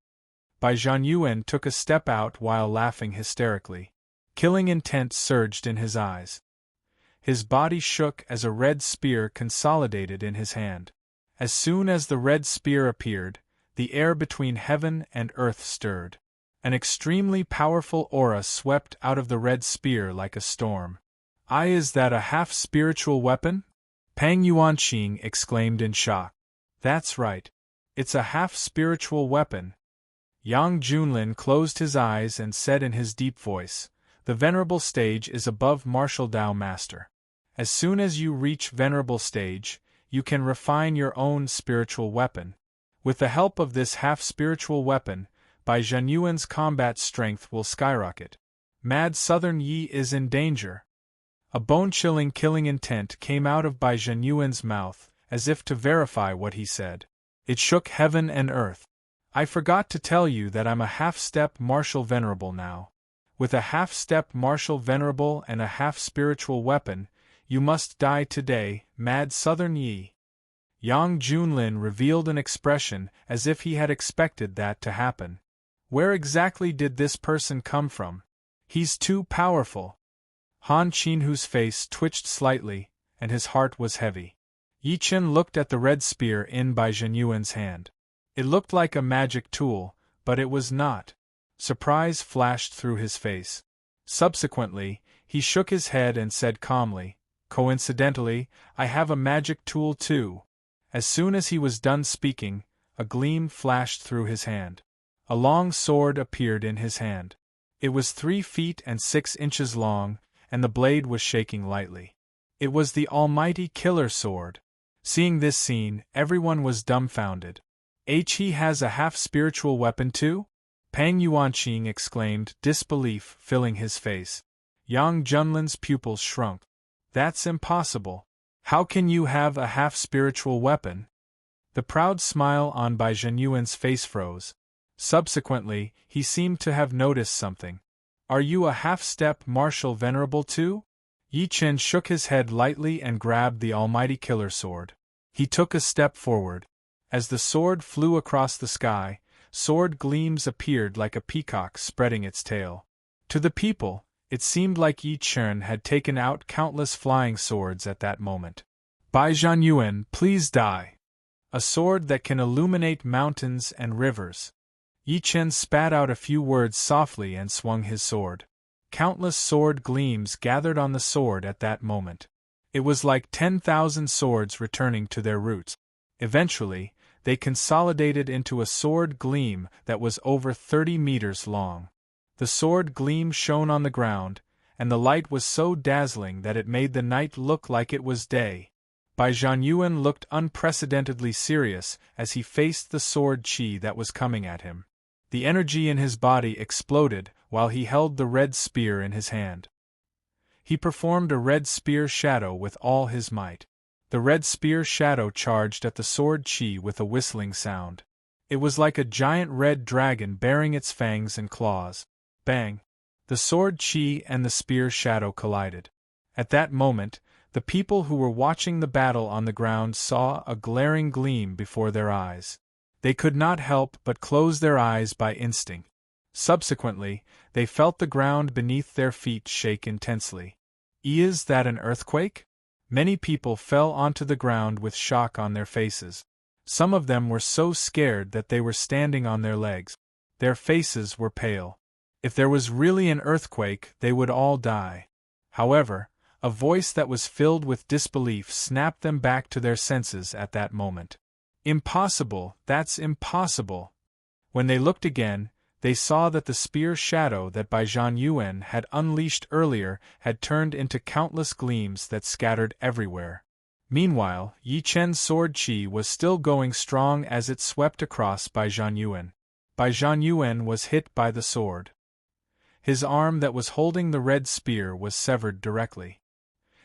Bai Zhanyuan took a step out while laughing hysterically. Killing intent surged in his eyes. His body shook as a red spear consolidated in his hand. As soon as the red spear appeared, the air between heaven and earth stirred. An extremely powerful aura swept out of the red spear like a storm. Is that a half-spiritual weapon? Pang Yuanqing exclaimed in shock. That's right. It's a half-spiritual weapon. Yang Junlin closed his eyes and said in his deep voice, the Venerable Stage is above Martial Tao Master. As soon as you reach Venerable Stage, you can refine your own spiritual weapon. With the help of this half-spiritual weapon, Bai Zhanyuan's combat strength will skyrocket. Mad Southern Yi is in danger. A bone-chilling killing intent came out of Bai Zhanyuan's mouth, as if to verify what he said. It shook heaven and earth. I forgot to tell you that I'm a half-step martial venerable now. With a half-step martial venerable and a half-spiritual weapon, you must die today, Mad Southern Yi. Yang Junlin revealed an expression as if he had expected that to happen. Where exactly did this person come from? He's too powerful. Han Qinhu's face twitched slightly, and his heart was heavy. Yi Chen looked at the red spear in Bai Zhanyuan's hand. It looked like a magic tool, but it was not. Surprise flashed through his face. Subsequently, he shook his head and said calmly, coincidentally, I have a magic tool too. As soon as he was done speaking, a gleam flashed through his hand. A long sword appeared in his hand. It was 3 feet and 6 inches long, and the blade was shaking lightly. It was the almighty killer sword. Seeing this scene, everyone was dumbfounded. He has a half-spiritual weapon too? Pang Yuanqing exclaimed, disbelief filling his face. Yang Junlin's pupils shrunk. That's impossible. How can you have a half-spiritual weapon? The proud smile on Bai Zhanyuan's face froze. Subsequently, he seemed to have noticed something. Are you a half-step martial venerable too? Yi Chen shook his head lightly and grabbed the almighty killer sword. He took a step forward. As the sword flew across the sky, sword gleams appeared like a peacock spreading its tail. To the people, it seemed like Yi Chen had taken out countless flying swords at that moment. Bai Zhanyuan, please die. A sword that can illuminate mountains and rivers. Yi Chen spat out a few words softly and swung his sword. Countless sword gleams gathered on the sword at that moment. It was like 10,000 swords returning to their roots. Eventually, they consolidated into a sword gleam that was over 30 meters long. The sword gleam shone on the ground, and the light was so dazzling that it made the night look like it was day. Bai Zhanyuan looked unprecedentedly serious as he faced the sword chi that was coming at him. The energy in his body exploded while he held the red spear in his hand. He performed a red spear shadow with all his might. The red spear shadow charged at the sword chi with a whistling sound. It was like a giant red dragon baring its fangs and claws. Bang! The sword chi and the spear shadow collided. At that moment, the people who were watching the battle on the ground saw a glaring gleam before their eyes. They could not help but close their eyes by instinct. Subsequently, they felt the ground beneath their feet shake intensely. Is that an earthquake? Many people fell onto the ground with shock on their faces. Some of them were so scared that they were standing on their legs. Their faces were pale. If there was really an earthquake, they would all die. However, a voice that was filled with disbelief snapped them back to their senses at that moment. Impossible, that's impossible. When they looked again, they saw that the spear shadow that Bai Zhanyuan had unleashed earlier had turned into countless gleams that scattered everywhere. Meanwhile, Yi Chen's sword chi was still going strong as it swept across Bai Zhanyuan. Bai Zhanyuan was hit by the sword. His arm that was holding the red spear was severed directly.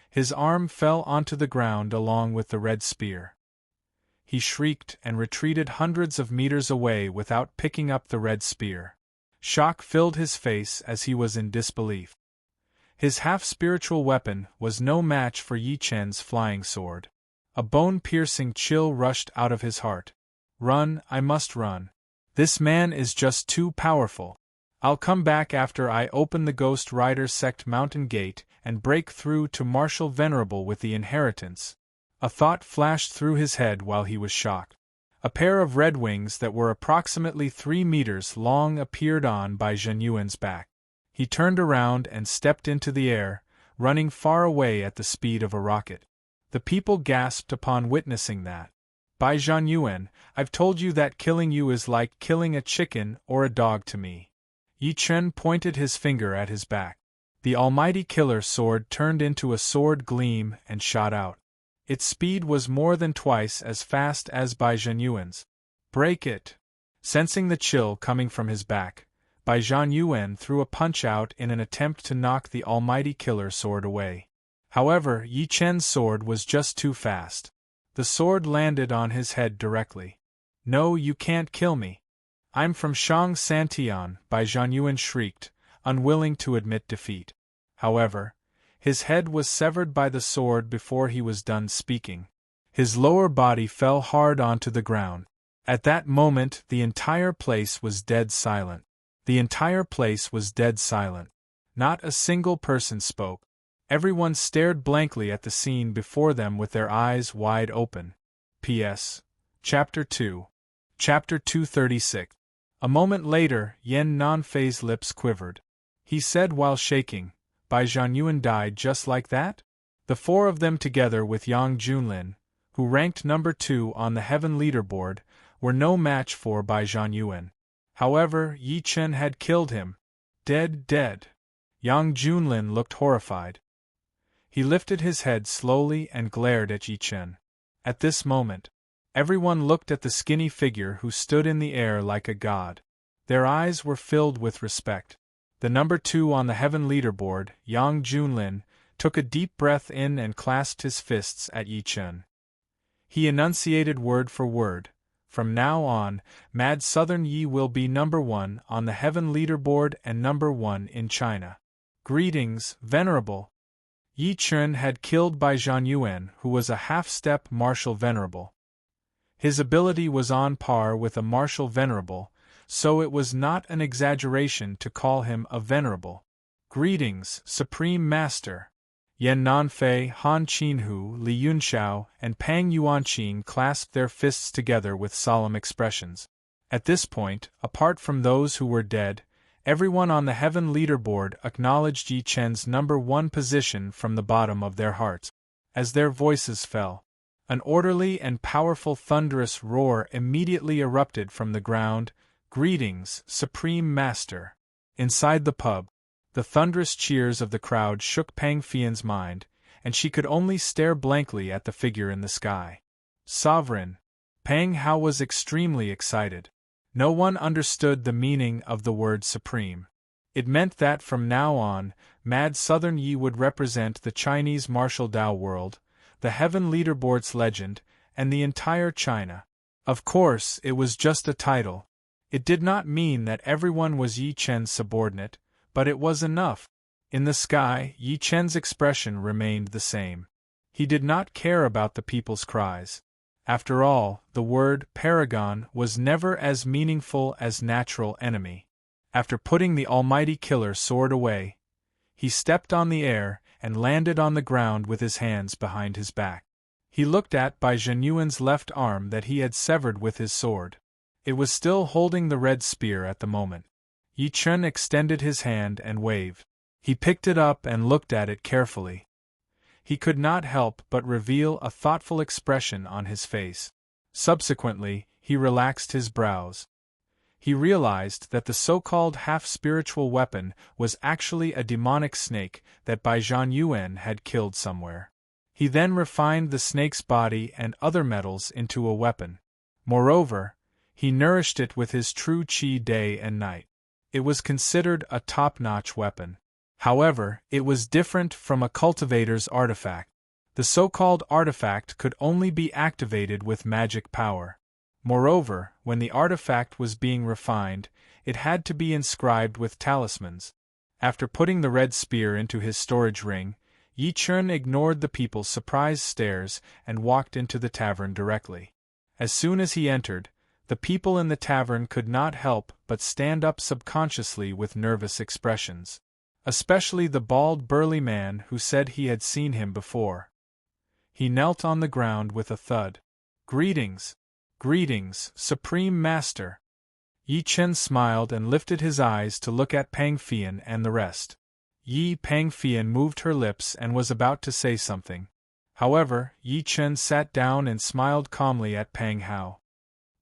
His arm fell onto the ground along with the red spear. He shrieked and retreated hundreds of meters away without picking up the red spear. Shock filled his face as he was in disbelief. His half-spiritual weapon was no match for Yi Chen's flying sword. A bone-piercing chill rushed out of his heart. Run, I must run. This man is just too powerful. I'll come back after I open the Ghost Rider sect mountain gate and break through to Marshal Venerable with the inheritance. A thought flashed through his head while he was shocked. A pair of red wings that were approximately 3 meters long appeared on Bai Zhenyuan's back. He turned around and stepped into the air, running far away at the speed of a rocket. The people gasped upon witnessing that. Bai Zhenyuan, I've told you that killing you is like killing a chicken or a dog to me. Yi Chen pointed his finger at his back. The almighty killer sword turned into a sword gleam and shot out. Its speed was more than twice as fast as Bai Zhenyuan's. Break it! Sensing the chill coming from his back, Bai Zhenyuan threw a punch out in an attempt to knock the almighty killer sword away. However, Yi Chen's sword was just too fast. The sword landed on his head directly. No, you can't kill me. I'm from Shang Santian, Bai Zhenyuan shrieked, unwilling to admit defeat. However, his head was severed by the sword before he was done speaking. His lower body fell hard onto the ground. At that moment, the entire place was dead silent. The entire place was dead silent. Not a single person spoke. Everyone stared blankly at the scene before them with their eyes wide open. P.S. Chapter 2. Chapter 236. A moment later, Yan Nanfei's lips quivered. He said while shaking, Bai Zhenyuan died just like that? The four of them together with Yang Junlin, who ranked number 2 on the heaven leaderboard, were no match for Bai Zhenyuan. However, Yi Chen had killed him. Dead. Yang Junlin looked horrified. He lifted his head slowly and glared at Yi Chen. At this moment, everyone looked at the skinny figure who stood in the air like a god. Their eyes were filled with respect. The number 2 on the heaven leaderboard, Yang Junlin, took a deep breath in and clasped his fists at Yi Chen. He enunciated word for word, "From now on, Mad Southern Yi will be number 1 on the heaven leaderboard and number 1 in China. Greetings, Venerable." Yi Chen had killed Bai Zhenyuan, who was a half-step Marshal Venerable. His ability was on par with a Marshal Venerable, so it was not an exaggeration to call him a Venerable. Greetings, Supreme Master. Yan Nanfei, Han Qinhu, Li Yunxiao, and Pang Yuanqing clasped their fists together with solemn expressions. At this point, apart from those who were dead, everyone on the heaven leaderboard acknowledged Yi Chen's number 1 position from the bottom of their hearts. As their voices fell, an orderly and powerful thunderous roar immediately erupted from the ground. Greetings, Supreme Master. Inside the pub, the thunderous cheers of the crowd shook Pang Fian's mind, and she could only stare blankly at the figure in the sky. Sovereign. Pang Hao was extremely excited. No one understood the meaning of the word supreme. It meant that from now on, Mad Southern Yi would represent the Chinese martial Dao world, the heaven leaderboard's legend, and the entire China. Of course, it was just a title. It did not mean that everyone was Yi Chen's subordinate, but it was enough. In the sky, Yi Chen's expression remained the same. He did not care about the people's cries. After all, the word paragon was never as meaningful as natural enemy. After putting the almighty killer sword away, he stepped on the air and landed on the ground with his hands behind his back. He looked at Bai Zhenyuan's left arm that he had severed with his sword. It was still holding the red spear at the moment. Yi Chen extended his hand and waved. He picked it up and looked at it carefully. He could not help but reveal a thoughtful expression on his face. Subsequently, he relaxed his brows. He realized that the so-called half-spiritual weapon was actually a demonic snake that Bai Zhenyuan had killed somewhere. He then refined the snake's body and other metals into a weapon. Moreover, he nourished it with his true qi day and night. It was considered a top-notch weapon. However, it was different from a cultivator's artifact. The so-called artifact could only be activated with magic power. Moreover, when the artifact was being refined, it had to be inscribed with talismans. After putting the red spear into his storage ring, Yi Chen ignored the people's surprised stares and walked into the tavern directly. As soon as he entered, The people in the tavern could not help but stand up subconsciously with nervous expressions. Especially the bald burly man who said he had seen him before. He knelt on the ground with a thud. "Greetings! Greetings, Supreme Master!" Yi Chen smiled and lifted his eyes to look at Pang Fian and the rest. Pang Fian moved her lips and was about to say something. However, Yi Chen sat down and smiled calmly at Pang Hao.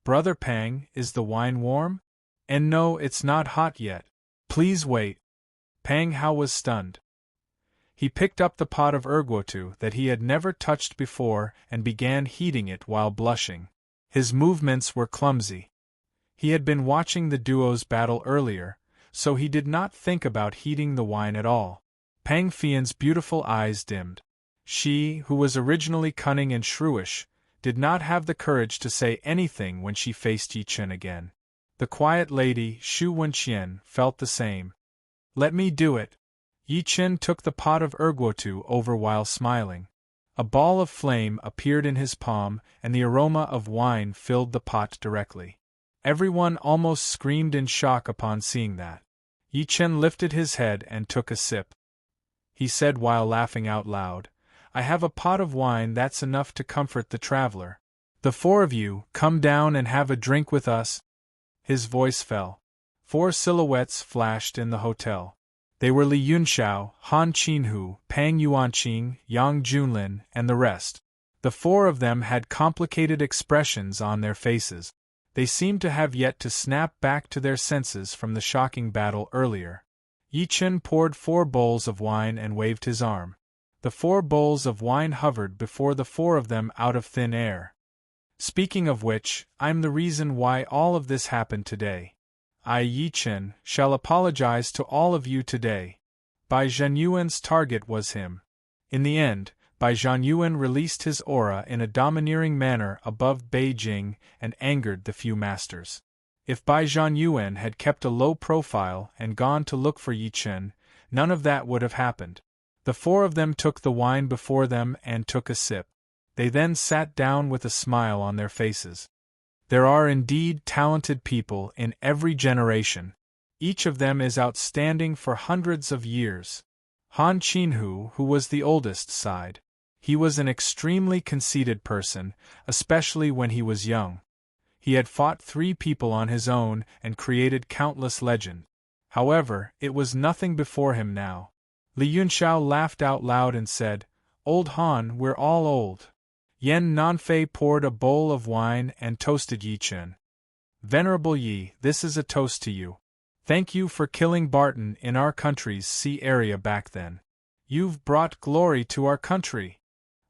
"Brother Pang, is the wine warm? And no, it's not hot yet. Please wait." Pang Hao was stunned. He picked up the pot of erguotu that he had never touched before and began heating it while blushing. His movements were clumsy. He had been watching the duo's battle earlier, so he did not think about heating the wine at all. Pang Fian's beautiful eyes dimmed. She, who was originally cunning and shrewish, did not have the courage to say anything when she faced Yi Chen again. The quiet lady, Shu Wenqian, felt the same. "Let me do it." Yi Chen took the pot of erguotu over while smiling. A ball of flame appeared in his palm, and the aroma of wine filled the pot directly. Everyone almost screamed in shock upon seeing that. Yi Chen lifted his head and took a sip. He said while laughing out loud, "I have a pot of wine that's enough to comfort the traveler. The four of you, come down and have a drink with us." His voice fell. 4 silhouettes flashed in the hotel. They were Li Yunxiao, Han Qinhu, Pang Yuanqing, Yang Junlin, and the rest. The 4 of them had complicated expressions on their faces. They seemed to have yet to snap back to their senses from the shocking battle earlier. Yi Chen poured 4 bowls of wine and waved his arm. The 4 bowls of wine hovered before the 4 of them out of thin air. "Speaking of which, I'm the reason why all of this happened today. I, Yi Chen, shall apologize to all of you today." Bai Zhenyuan's target was him. In the end, Bai Zhenyuan released his aura in a domineering manner above Beijing and angered the few masters. If Bai Zhenyuan had kept a low profile and gone to look for Yi Chen, none of that would have happened. The 4 of them took the wine before them and took a sip. They then sat down with a smile on their faces. There are indeed talented people in every generation. Each of them is outstanding for hundreds of years. Han Qinhu, who was the oldest, sighed. He was an extremely conceited person, especially when he was young. He had fought 3 people on his own and created countless legends. However, it was nothing before him now. Li Yunxiao laughed out loud and said, "Old Han, we're all old." Yan Nanfei poured a bowl of wine and toasted Yi Chen. "Venerable Yi, this is a toast to you. Thank you for killing Barton in our country's sea area back then. You've brought glory to our country."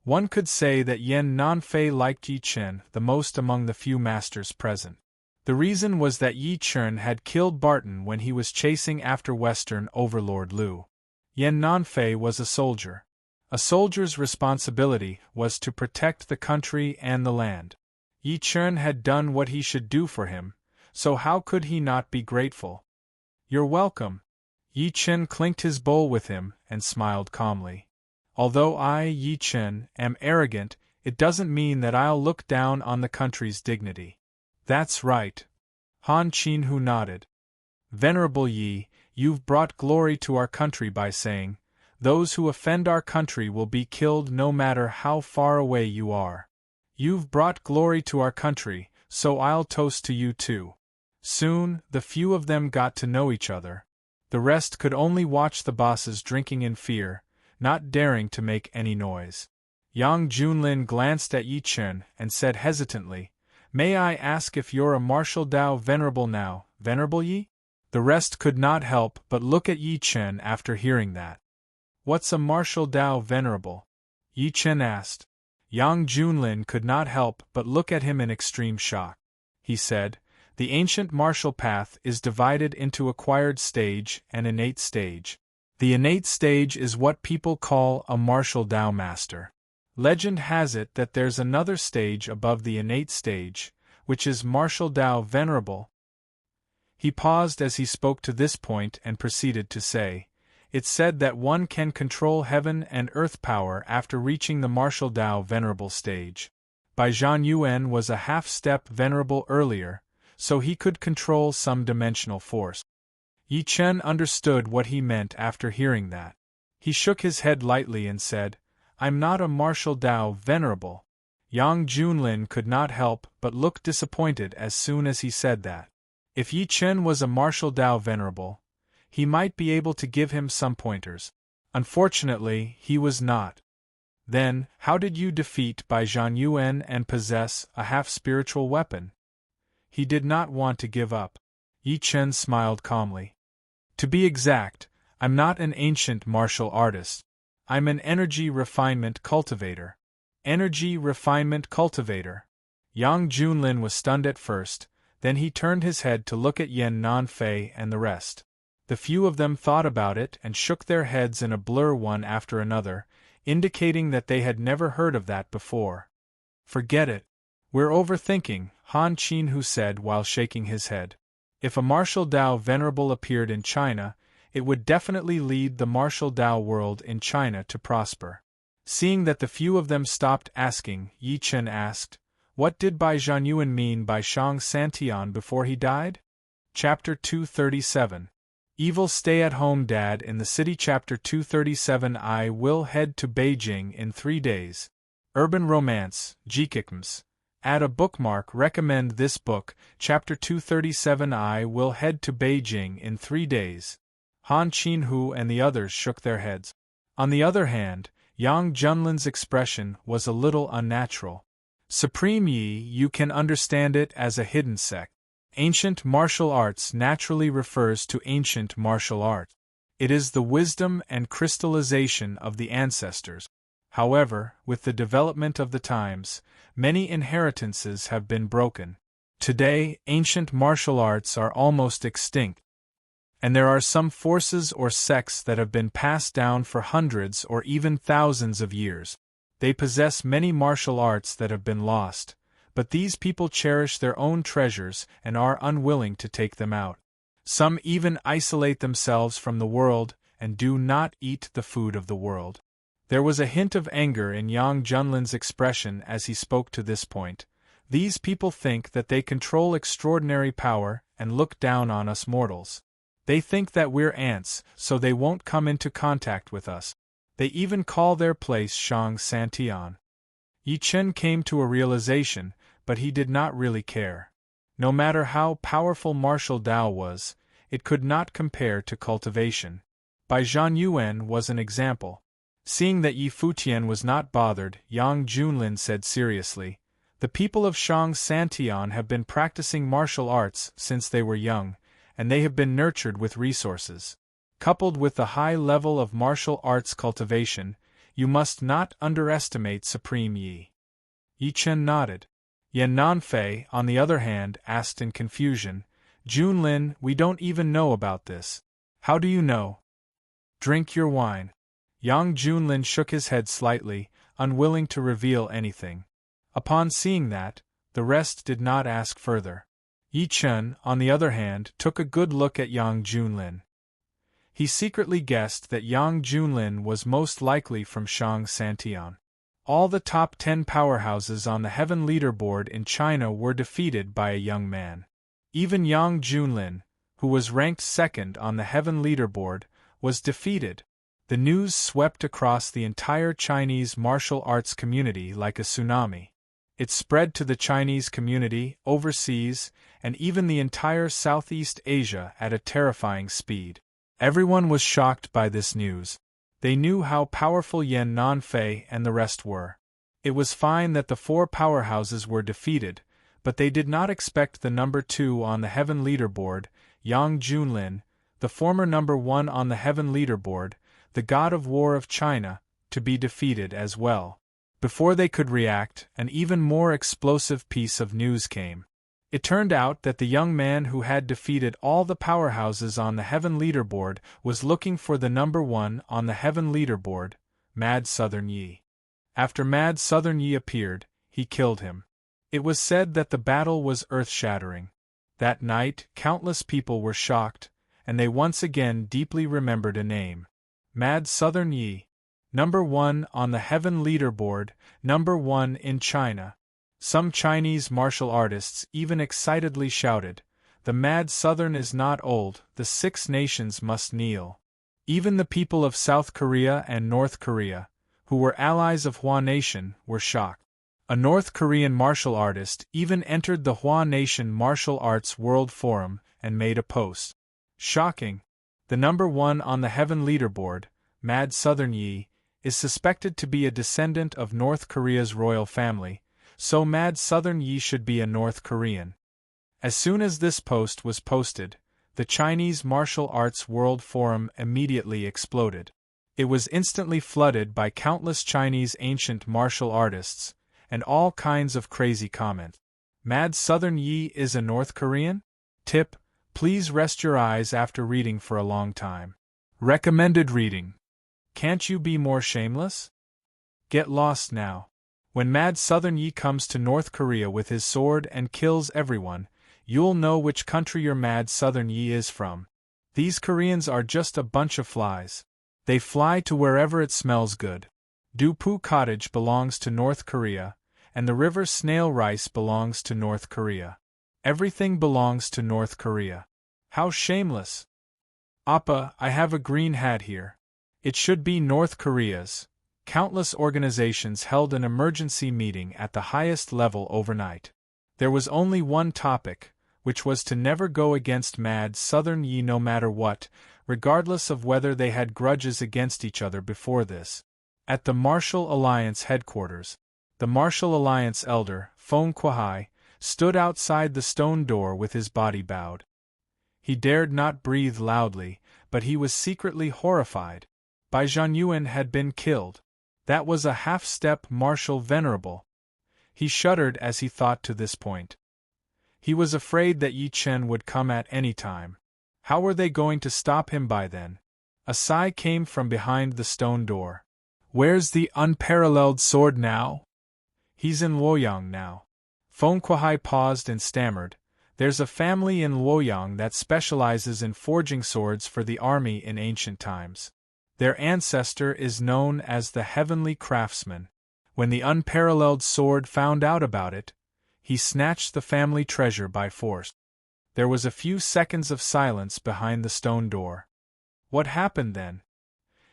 One could say that Yan Nanfei liked Yi Chen the most among the few masters present. The reason was that Yi Chen had killed Barton when he was chasing after Western Overlord Lu. Yan Nanfei was a soldier. A soldier's responsibility was to protect the country and the land. Yi Chen had done what he should do for him, so how could he not be grateful? "You're welcome." Yi Chen clinked his bowl with him and smiled calmly. "Although I, Yi Chen, am arrogant, it doesn't mean that I'll look down on the country's dignity." "That's right." Han Qinhu nodded. "Venerable Yi, you've brought glory to our country by saying, 'Those who offend our country will be killed no matter how far away you are.' You've brought glory to our country, so I'll toast to you too." Soon, the few of them got to know each other. The rest could only watch the bosses drinking in fear, not daring to make any noise. Yang Junlin glanced at Yi Chen and said hesitantly, "May I ask if you're a martial Dao venerable now, Venerable Yi?" The rest could not help but look at Yi Chen after hearing that. "What's a martial Dao venerable?" Yi Chen asked. Yang Junlin could not help but look at him in extreme shock. He said, "The ancient martial path is divided into acquired stage and innate stage. The innate stage is what people call a martial Dao master. Legend has it that there's another stage above the innate stage, which is martial Dao venerable." He paused as he spoke to this point and proceeded to say, "It's said that one can control heaven and earth power after reaching the martial Dao venerable stage. Bai Zhenyuan was a half-step venerable earlier, so he could control some dimensional force. Yi Chen understood what he meant after hearing that. He shook his head lightly and said, "I'm not a martial Dao, Venerable." Yang Junlin could not help but look disappointed as soon as he said that. If Yi Chen was a martial Dao Venerable, he might be able to give him some pointers. Unfortunately, he was not. Then, how did you defeat Bai Zhan Yuan and possess a half-spiritual weapon? He did not want to give up. Yi Chen smiled calmly. To be exact, I'm not an ancient martial artist. I'm an energy refinement cultivator. Energy refinement cultivator. Yang Junlin was stunned at first, then he turned his head to look at Yan Nanfei and the rest. The few of them thought about it and shook their heads in a blur one after another, indicating that they had never heard of that before. Forget it. We're overthinking, Han Qinhu said while shaking his head. If a martial Dao Venerable appeared in China, it would definitely lead the martial Dao world in China to prosper. Seeing that the few of them stopped asking, Yi Chen asked, "What did Bai Zhanyuan mean by Shang Santian before he died?" Chapter 237. Evil Stay-at-Home Dad in the City. Chapter 237. I will head to Beijing in 3 days. Urban Romance, Jikikms. Add a bookmark. Recommend this book. Chapter 237. I will head to Beijing in 3 days. Han Qinhu and the others shook their heads. On the other hand, Yang Junlin's expression was a little unnatural. Supreme Yi, you can understand it as a hidden sect. Ancient martial arts naturally refers to ancient martial art. It is the wisdom and crystallization of the ancestors. However, with the development of the times, many inheritances have been broken. Today, ancient martial arts are almost extinct. And there are some forces or sects that have been passed down for hundreds or even thousands of years. They possess many martial arts that have been lost, but these people cherish their own treasures and are unwilling to take them out. Some even isolate themselves from the world and do not eat the food of the world. There was a hint of anger in Yang Junlin's expression as he spoke to this point. These people think that they control extraordinary power and look down on us mortals. They think that we're ants, so they won't come into contact with us. They even call their place Shang Santian. Yi Chen came to a realization, but he did not really care. No matter how powerful martial Dao was, it could not compare to cultivation. Bai Zhan Yuan was an example. Seeing that Yi Futian was not bothered, Yang Junlin said seriously, "The people of Shang Santian have been practicing martial arts since they were young, and they have been nurtured with resources. Coupled with the high level of martial arts cultivation, you must not underestimate Supreme Yi." Yi Chen nodded. Yan Nanfei, on the other hand, asked in confusion, "Junlin, we don't even know about this. How do you know?" "Drink your wine." Yang Junlin shook his head slightly, unwilling to reveal anything. Upon seeing that, the rest did not ask further. Yi Chen, on the other hand, took a good look at Yang Junlin. He secretly guessed that Yang Junlin was most likely from Shang Santian. All the top 10 powerhouses on the Heaven leaderboard in China were defeated by a young man. Even Yang Junlin, who was ranked second on the Heaven leaderboard, was defeated. The news swept across the entire Chinese martial arts community like a tsunami. It spread to the Chinese community, overseas, and even the entire Southeast Asia at a terrifying speed. Everyone was shocked by this news. They knew how powerful Yan Nanfei and the rest were. It was fine that the 4 powerhouses were defeated, but they did not expect the number 2 on the Heaven leaderboard, Yang Junlin, the former number 1 on the Heaven leaderboard, the god of war of China, to be defeated as well. Before they could react, an even more explosive piece of news came. It turned out that the young man who had defeated all the powerhouses on the Heaven leaderboard was looking for the number 1 on the Heaven leaderboard, Mad Southern Yi. After Mad Southern Yi appeared, he killed him. It was said that the battle was earth-shattering. That night, countless people were shocked, and they once again deeply remembered a name. Mad Southern Yi. Number 1 on the Heaven leaderboard, number 1 in China. Some Chinese martial artists even excitedly shouted, "The mad Southern is not old, the 6 nations must kneel." Even the people of South Korea and North Korea, who were allies of Hua Nation, were shocked. A North Korean martial artist even entered the Hua Nation Martial Arts World Forum and made a post. Shocking! The number 1 on the Heaven leaderboard, Mad Southern Yi, is suspected to be a descendant of North Korea's royal family, so Mad Southern Yi should be a North Korean. As soon as this post was posted, the Chinese Martial Arts World Forum immediately exploded. It was instantly flooded by countless Chinese ancient martial artists, and all kinds of crazy comments. Mad Southern Yi is a North Korean? Tip: please rest your eyes after reading for a long time. Recommended reading. Can't you be more shameless? Get lost now. When Mad Southern Yi comes to North Korea with his sword and kills everyone, you'll know which country your Mad Southern Yi is from. These Koreans are just a bunch of flies. They fly to wherever it smells good. Dupu Cottage belongs to North Korea, and the river Snail Rice belongs to North Korea. Everything belongs to North Korea. How shameless! Appa, I have a green hat here. It should be North Korea's. Countless organizations held an emergency meeting at the highest level overnight. There was only one topic, which was to never go against Mad Southern Yi no matter what, regardless of whether they had grudges against each other before this. At the Martial Alliance headquarters, the Martial Alliance elder, Fong Kwahai, stood outside the stone door with his body bowed. He dared not breathe loudly, but he was secretly horrified. Bai Zhanyuan had been killed. That was a half-step martial venerable. He shuddered as he thought to this point. He was afraid that Yi Chen would come at any time. How were they going to stop him by then? A sigh came from behind the stone door. Where's the unparalleled sword now? He's in Luoyang now. Feng Kuai paused and stammered. There's a family in Luoyang that specializes in forging swords for the army in ancient times. Their ancestor is known as the Heavenly Craftsman. When the unparalleled sword found out about it, he snatched the family treasure by force. There was a few seconds of silence behind the stone door. What happened then?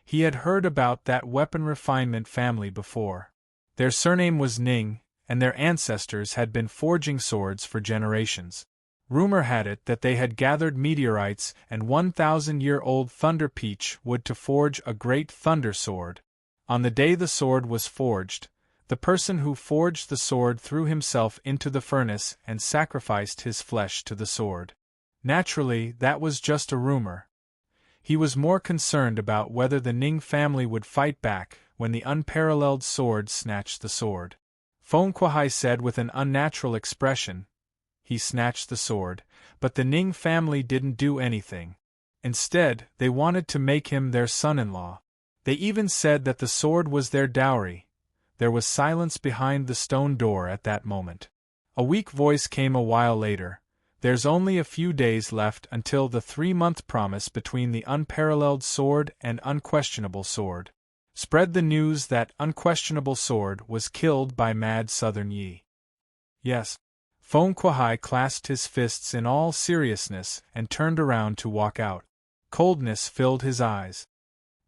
He had heard about that weapon refinement family before. Their surname was Ning, and their ancestors had been forging swords for generations. Rumor had it that they had gathered meteorites and 1,000-year-old thunder peach wood to forge a great thunder sword. On the day the sword was forged, the person who forged the sword threw himself into the furnace and sacrificed his flesh to the sword. Naturally, that was just a rumor. He was more concerned about whether the Ning family would fight back when the unparalleled sword snatched the sword. Feng Kuai said with an unnatural expression, "He snatched the sword, but the Ning family didn't do anything. Instead, they wanted to make him their son-in-law. They even said that the sword was their dowry." There was silence behind the stone door at that moment. A weak voice came a while later. There's only a few days left until the 3-month promise between the unparalleled sword and unquestionable sword. Spread the news that unquestionable sword was killed by Mad Southern Yi. Yes. Feng Kuai clasped his fists in all seriousness and turned around to walk out. Coldness filled his eyes.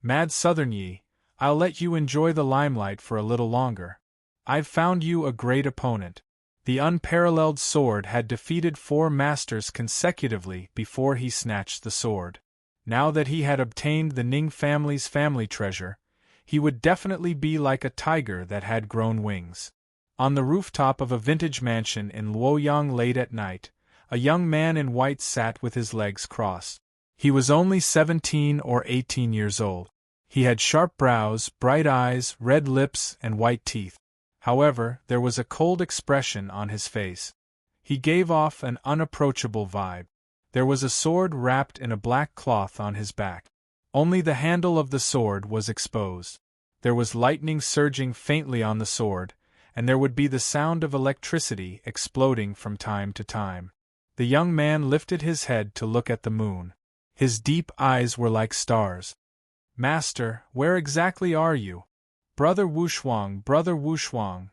Mad Southern Yi, I'll let you enjoy the limelight for a little longer. I've found you a great opponent. The unparalleled sword had defeated 4 masters consecutively before he snatched the sword. Now that he had obtained the Ning family's family treasure, he would definitely be like a tiger that had grown wings. On the rooftop of a vintage mansion in Luoyang late at night, a young man in white sat with his legs crossed. He was only 17 or 18 years old. He had sharp brows, bright eyes, red lips, and white teeth. However, there was a cold expression on his face. He gave off an unapproachable vibe. There was a sword wrapped in a black cloth on his back. Only the handle of the sword was exposed. There was lightning surging faintly on the sword, and there would be the sound of electricity exploding from time to time. The young man lifted his head to look at the moon. His deep eyes were like stars. "Master, where exactly are you? Brother Wu Shuang, Brother Wu Shuang."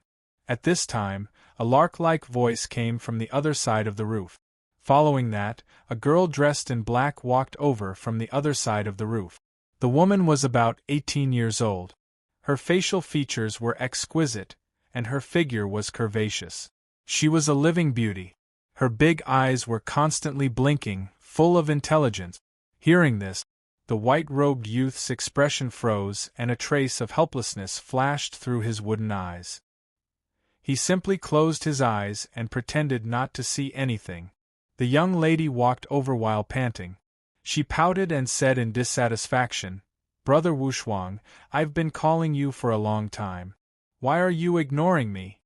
At this time, A lark-like voice came from the other side of the roof. Following that, a girl dressed in black walked over from the other side of the roof. The woman was about 18 years old. Her facial features were exquisite, and her figure was curvaceous. She was a living beauty. Her big eyes were constantly blinking, full of intelligence. Hearing this, the white-robed youth's expression froze and a trace of helplessness flashed through his wooden eyes. He simply closed his eyes and pretended not to see anything. The young lady walked over while panting. She pouted and said in dissatisfaction, "Brother Wushuang, I've been calling you for a long time. Why are you ignoring me?"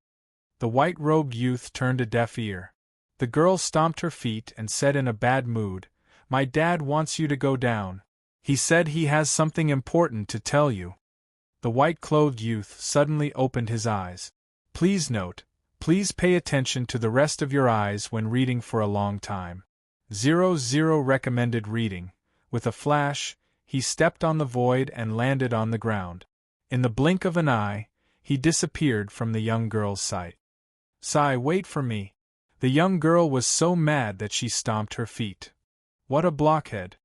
The white-robed youth turned a deaf ear. The girl stomped her feet and said in a bad mood, "My dad wants you to go down. He said he has something important to tell you." The white-clothed youth suddenly opened his eyes. Please note, please pay attention to the rest of your eyes when reading for a long time. 00 recommended reading. With a flash, he stepped on the void and landed on the ground. In the blink of an eye, he disappeared from the young girl's sight. "Sai, wait for me." The young girl was so mad that she stomped her feet. "What a blockhead.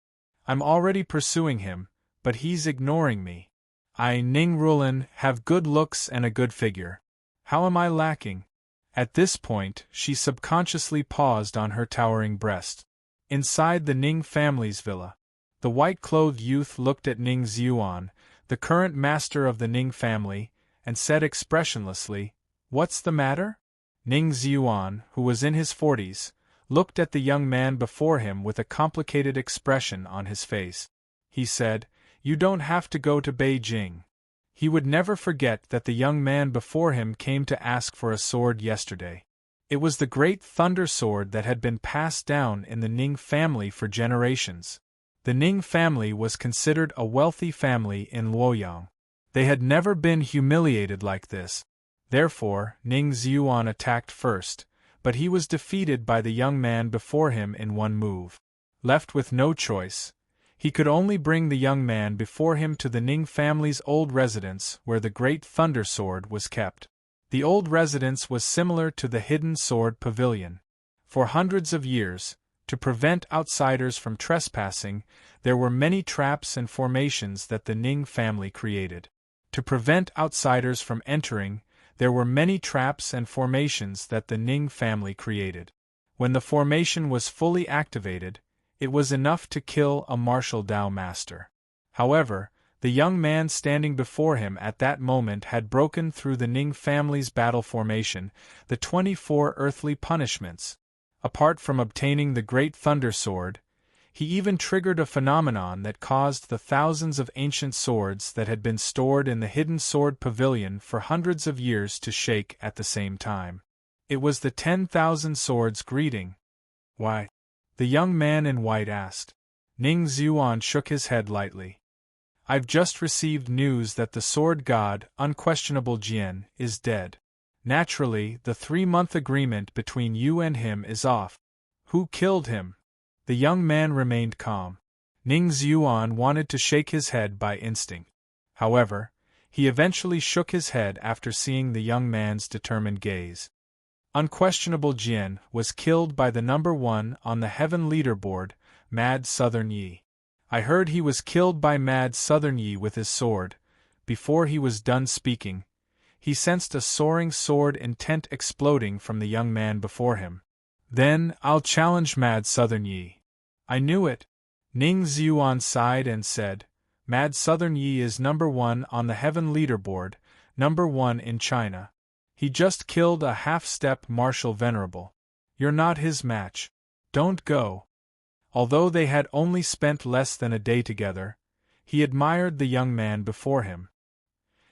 I'm already pursuing him, but he's ignoring me. I, Ning Rulin, have good looks and a good figure. How am I lacking?" At this point, she subconsciously paused on her towering breast. Inside the Ning family's villa, the white-clothed youth looked at Ning Xuan, the current master of the Ning family, and said expressionlessly, "What's the matter?" Ning Xuan, who was in his 40s, looked at the young man before him with a complicated expression on his face. He said, "You don't have to go to Beijing." He would never forget that the young man before him came to ask for a sword yesterday. It was the great thunder sword that had been passed down in the Ning family for generations. The Ning family was considered a wealthy family in Luoyang. They had never been humiliated like this. Therefore, Ning Xuan attacked first, but he was defeated by the young man before him in one move. Left with no choice, he could only bring the young man before him to the Ning family's old residence where the great thunder sword was kept. The old residence was similar to the hidden sword pavilion. For hundreds of years, to prevent outsiders from trespassing, there were many traps and formations that the Ning family created. To prevent outsiders from entering, there were many traps and formations that the Ning family created. When the formation was fully activated, it was enough to kill a martial Dao master. However, the young man standing before him at that moment had broken through the Ning family's battle formation, the 24 earthly punishments. Apart from obtaining the Great Thunder Sword, he even triggered a phenomenon that caused the thousands of ancient swords that had been stored in the hidden sword pavilion for hundreds of years to shake at the same time. It was the 10,000 swords greeting. "Why?" the young man in white asked. Ning Xuan shook his head lightly. "I've just received news that the sword god, Unquestionable Jian, is dead. Naturally, the 3-month agreement between you and him is off." "Who killed him?" The young man remained calm. Ning Xuan wanted to shake his head by instinct. However, he eventually shook his head after seeing the young man's determined gaze. Unquestionable Jian was killed by the number 1 on the heaven leaderboard, Mad Southern Yi. I heard he was killed by Mad Southern Yi with his sword. Before he was done speaking, he sensed a soaring sword intent exploding from the young man before him. "Then, I'll challenge Mad Southern Yi." "I knew it." Ning Xuan sighed and said, "Mad Southern Yi is number 1 on the heaven leaderboard, number 1 in China. He just killed a half-step martial venerable. You're not his match. Don't go." Although they had only spent less than a day together, he admired the young man before him.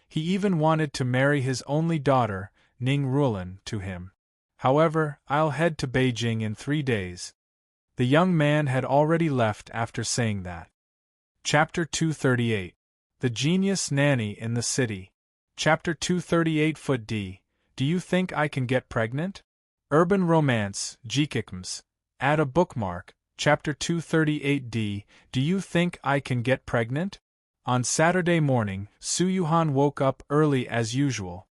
He even wanted to marry his only daughter, Ning Rulin, to him. "However, I'll head to Beijing in 3 days." The young man had already left after saying that. Chapter 238. The Genius Nanny in the City. Chapter 238 Foot D. Do you think I can get pregnant? Urban Romance, Jikikms. Add a bookmark. Chapter 238D. Do you think I can get pregnant? On Saturday morning, Su Yuhan woke up early as usual.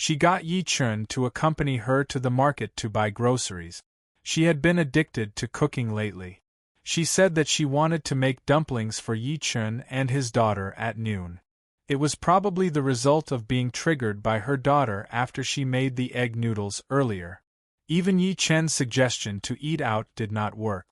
She got Yi Chun to accompany her to the market to buy groceries. She had been addicted to cooking lately. She said that she wanted to make dumplings for Yi Chun and his daughter at noon. It was probably the result of being triggered by her daughter after she made the egg noodles earlier. Even Yi Chen's suggestion to eat out did not work.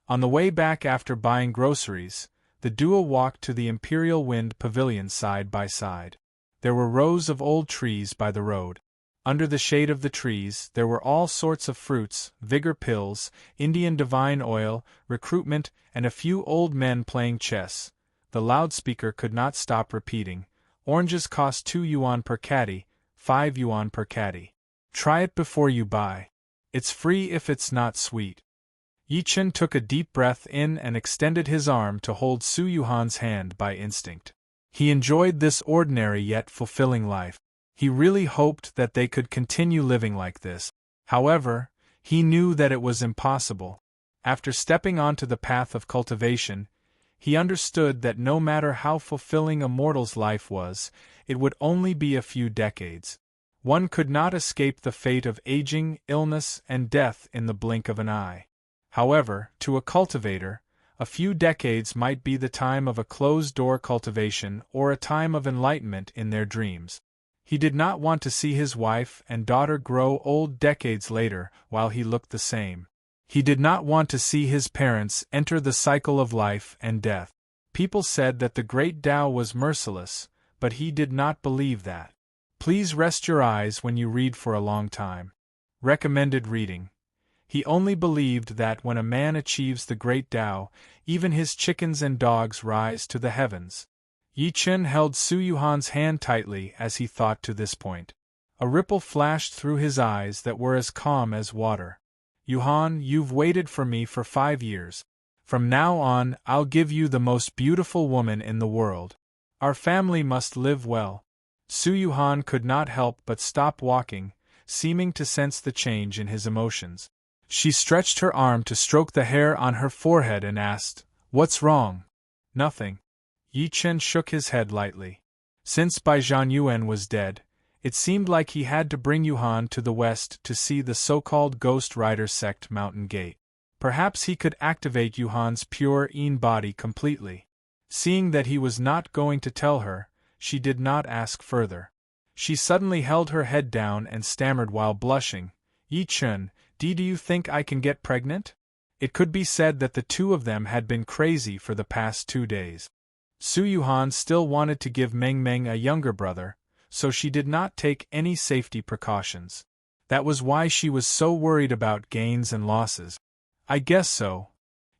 On the way back after buying groceries, the duo walked to the Imperial Wind Pavilion side by side. There were rows of old trees by the road. Under the shade of the trees, there were all sorts of fruits, vigor pills, Indian divine oil, recruitment, and a few old men playing chess. The loudspeaker could not stop repeating, "Oranges cost 2 yuan per caddy, 5 yuan per caddy. Try it before you buy. It's free if it's not sweet." Yi Chun took a deep breath in and extended his arm to hold Su Yuhan's hand by instinct. He enjoyed this ordinary yet fulfilling life. He really hoped that they could continue living like this. However, he knew that it was impossible. After stepping onto the path of cultivation, he understood that no matter how fulfilling a mortal's life was, it would only be a few decades. One could not escape the fate of aging, illness, and death in the blink of an eye. However, to a cultivator, a few decades might be the time of a closed-door cultivation or a time of enlightenment in their dreams. He did not want to see his wife and daughter grow old decades later while he looked the same. He did not want to see his parents enter the cycle of life and death. People said that the great Tao was merciless, but he did not believe that. Please rest your eyes when you read for a long time. Recommended reading. He only believed that when a man achieves the great Tao, even his chickens and dogs rise to the heavens. Yi Chun held Su Yuhan's hand tightly as he thought to this point. A ripple flashed through his eyes that were as calm as water. "Yuhan, you've waited for me for 5 years. From now on, I'll give you the most beautiful woman in the world. Our family must live well." Su Yuhan could not help but stop walking, seeming to sense the change in his emotions. She stretched her arm to stroke the hair on her forehead and asked, "What's wrong?" "Nothing." Yi Chun shook his head lightly. Since Bai Zhanyuan was dead, it seemed like he had to bring Yuhan to the west to see the so-called Ghost Rider sect Mountain Gate. Perhaps he could activate Yuhan's pure Yin body completely. Seeing that he was not going to tell her, she did not ask further. She suddenly held her head down and stammered while blushing, "Yi Chun, do you think I can get pregnant?" It could be said that the two of them had been crazy for the past 2 days. Su Yuhan still wanted to give Meng Meng a younger brother, so she did not take any safety precautions. That was why she was so worried about gains and losses. "I guess so."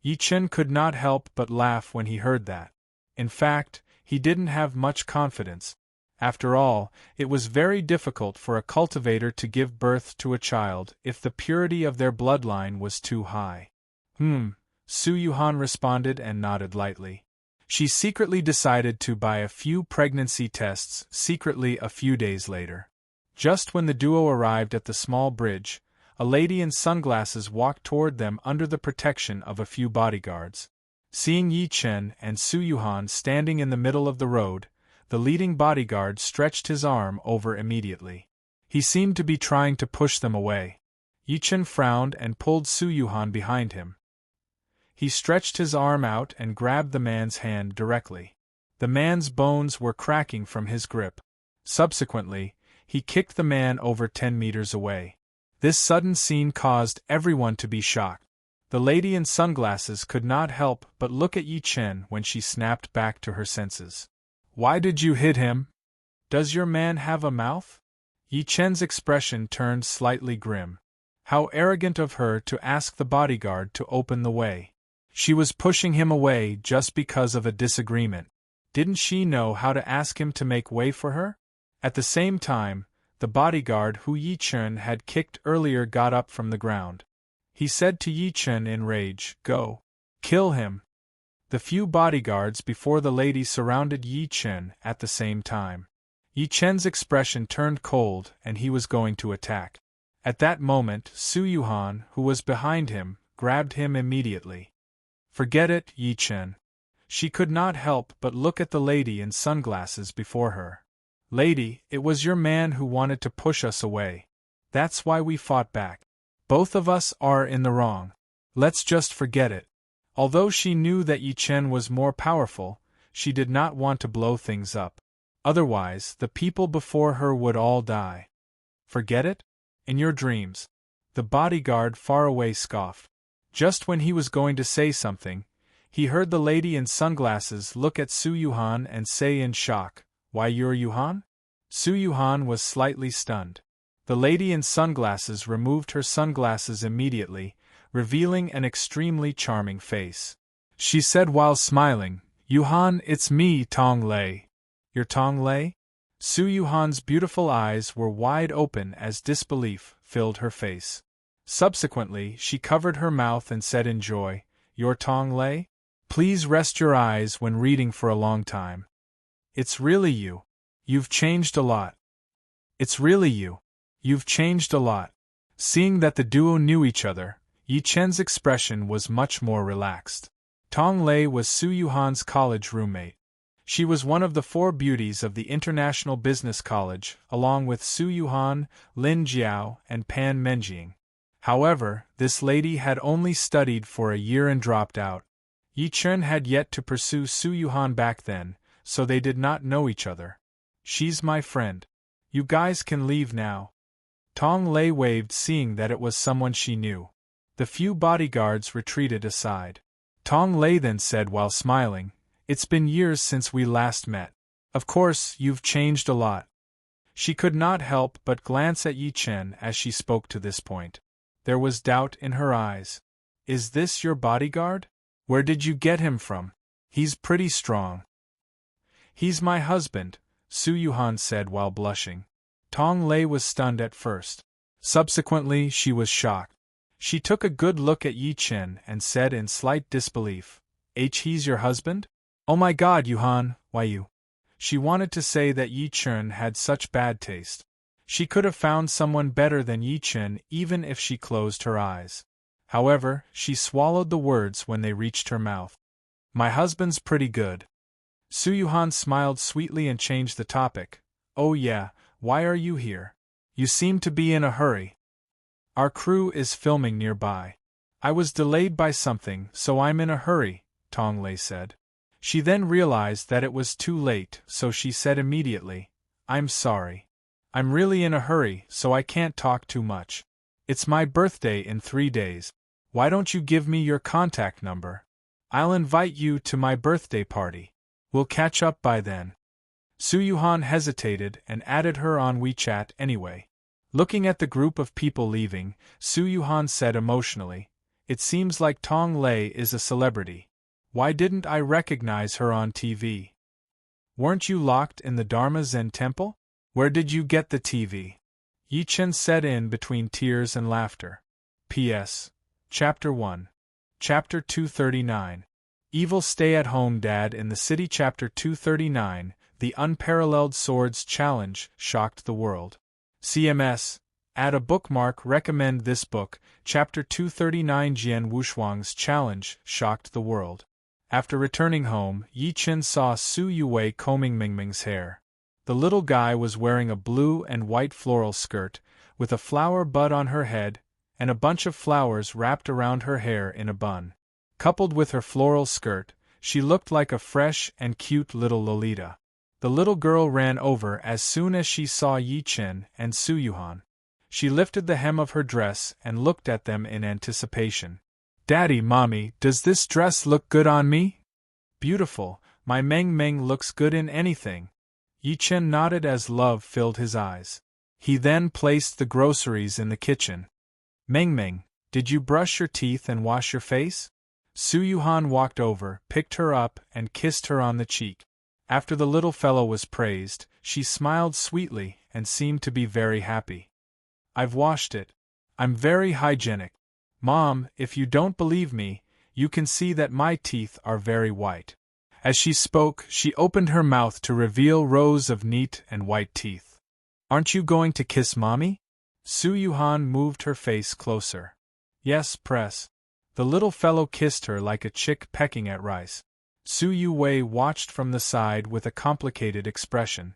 Yi Chun could not help but laugh when he heard that. In fact, he didn't have much confidence. After all, it was very difficult for a cultivator to give birth to a child if the purity of their bloodline was too high. Su Yuhan responded and nodded lightly. She secretly decided to buy a few pregnancy tests secretly a few days later. Just when the duo arrived at the small bridge, a lady in sunglasses walked toward them under the protection of a few bodyguards. Seeing Yi Chun and Su Yuhan standing in the middle of the road, the leading bodyguard stretched his arm over immediately. He seemed to be trying to push them away. Yi Chun frowned and pulled Su Yuhan behind him. He stretched his arm out and grabbed the man's hand directly. The man's bones were cracking from his grip. Subsequently, he kicked the man over 10 meters away. This sudden scene caused everyone to be shocked. The lady in sunglasses could not help but look at Yi Chun when she snapped back to her senses. "Why did you hit him? Does your man have a mouth?" Yi Chun's expression turned slightly grim. How arrogant of her to ask the bodyguard to open the way. She was pushing him away just because of a disagreement. Didn't she know how to ask him to make way for her? At the same time, the bodyguard who Yi Chun had kicked earlier got up from the ground. He said to Yi Chun in rage, "Go. Kill him." The few bodyguards before the lady surrounded Yi Chun at the same time. Yi Chun's expression turned cold and he was going to attack. At that moment, Su Yuhan, who was behind him, grabbed him immediately. "Forget it, Yi Chun." She could not help but look at the lady in sunglasses before her. Lady, it was your man who wanted to push us away. That's why we fought back. Both of us are in the wrong. Let's just forget it. Although she knew that Yi Chen was more powerful, she did not want to blow things up. Otherwise, the people before her would all die. Forget it? In your dreams. The bodyguard far away scoffed. Just when he was going to say something, he heard the lady in sunglasses look at Su Yuhan and say in shock, "Why, you're Yuhan?" Su Yuhan was slightly stunned. The lady in sunglasses removed her sunglasses immediately, revealing an extremely charming face. She said while smiling, "Yuhan, it's me, Tong Lei." "You're Tong Lei?" Su Yuhan's beautiful eyes were wide open as disbelief filled her face. Subsequently, she covered her mouth and said in joy, "You're Tong Lei? Please rest your eyes when reading for a long time. It's really you. You've changed a lot. It's really you. You've changed a lot." Seeing that the duo knew each other, Yi Chen's expression was much more relaxed. Tong Lei was Su Yuhan's college roommate. She was one of the four beauties of the International Business College, along with Su Yuhan, Lin Jiao, and Pan Menjing. However, this lady had only studied for a year and dropped out. Yi Chen had yet to pursue Su Yuhan back then, so they did not know each other. "She's my friend. You guys can leave now." Tong Lei waved, seeing that it was someone she knew. The few bodyguards retreated aside. Tong Lei then said while smiling, "It's been years since we last met. Of course, you've changed a lot." She could not help but glance at Yi Chen as she spoke to this point. There was doubt in her eyes. "Is this your bodyguard? Where did you get him from? He's pretty strong." "He's my husband," Su Yuhan said while blushing. Tong Lei was stunned at first. Subsequently, she was shocked. She took a good look at Yi Chen and said in slight disbelief, "He's your husband? Oh my God, Yuhan, why you?" She wanted to say that Yi Chen had such bad taste. She could have found someone better than Yi Chen even if she closed her eyes. However, she swallowed the words when they reached her mouth. "My husband's pretty good." Su Yuhan smiled sweetly and changed the topic. "Oh yeah, why are you here? You seem to be in a hurry." "Our crew is filming nearby. I was delayed by something, so I'm in a hurry," Tong Lei said. She then realized that it was too late, so she said immediately, "I'm sorry. I'm really in a hurry, so I can't talk too much. It's my birthday in 3 days. Why don't you give me your contact number? I'll invite you to my birthday party. We'll catch up by then." Su Yuhan hesitated and added her on WeChat anyway. Looking at the group of people leaving, Su Yuhan said emotionally, "It seems like Tong Lei is a celebrity. Why didn't I recognize her on TV? Weren't you locked in the Dharma Zen temple? Where did you get the TV?" Yi Chen said in between tears and laughter. P.S. Chapter 1. Chapter 239. Evil Stay-at-Home Dad in the City. Chapter 239. The Unparalleled Swords Challenge shocked the world. CMS. Add a bookmark. Recommend this book. Chapter 239. Jian Wushuang's challenge shocked the world. After returning home, Yi Chen saw Su Yue combing Mingming's hair. The little guy was wearing a blue and white floral skirt, with a flower bud on her head, and a bunch of flowers wrapped around her hair in a bun. Coupled with her floral skirt, she looked like a fresh and cute little Lolita. The little girl ran over as soon as she saw Yi Chen and Su Yuhan. She lifted the hem of her dress and looked at them in anticipation. "Daddy, Mommy, does this dress look good on me?" "Beautiful, my Meng Meng looks good in anything." Yi Chen nodded as love filled his eyes. He then placed the groceries in the kitchen. "Meng Meng, did you brush your teeth and wash your face?" Su Yuhan walked over, picked her up, and kissed her on the cheek. After the little fellow was praised, she smiled sweetly and seemed to be very happy. "I've washed it. I'm very hygienic. Mom, if you don't believe me, you can see that my teeth are very white." As she spoke, she opened her mouth to reveal rows of neat and white teeth. "Aren't you going to kiss Mommy?" Su Yuhan moved her face closer. "Yes, press." The little fellow kissed her like a chick pecking at rice. Su Yue watched from the side with a complicated expression.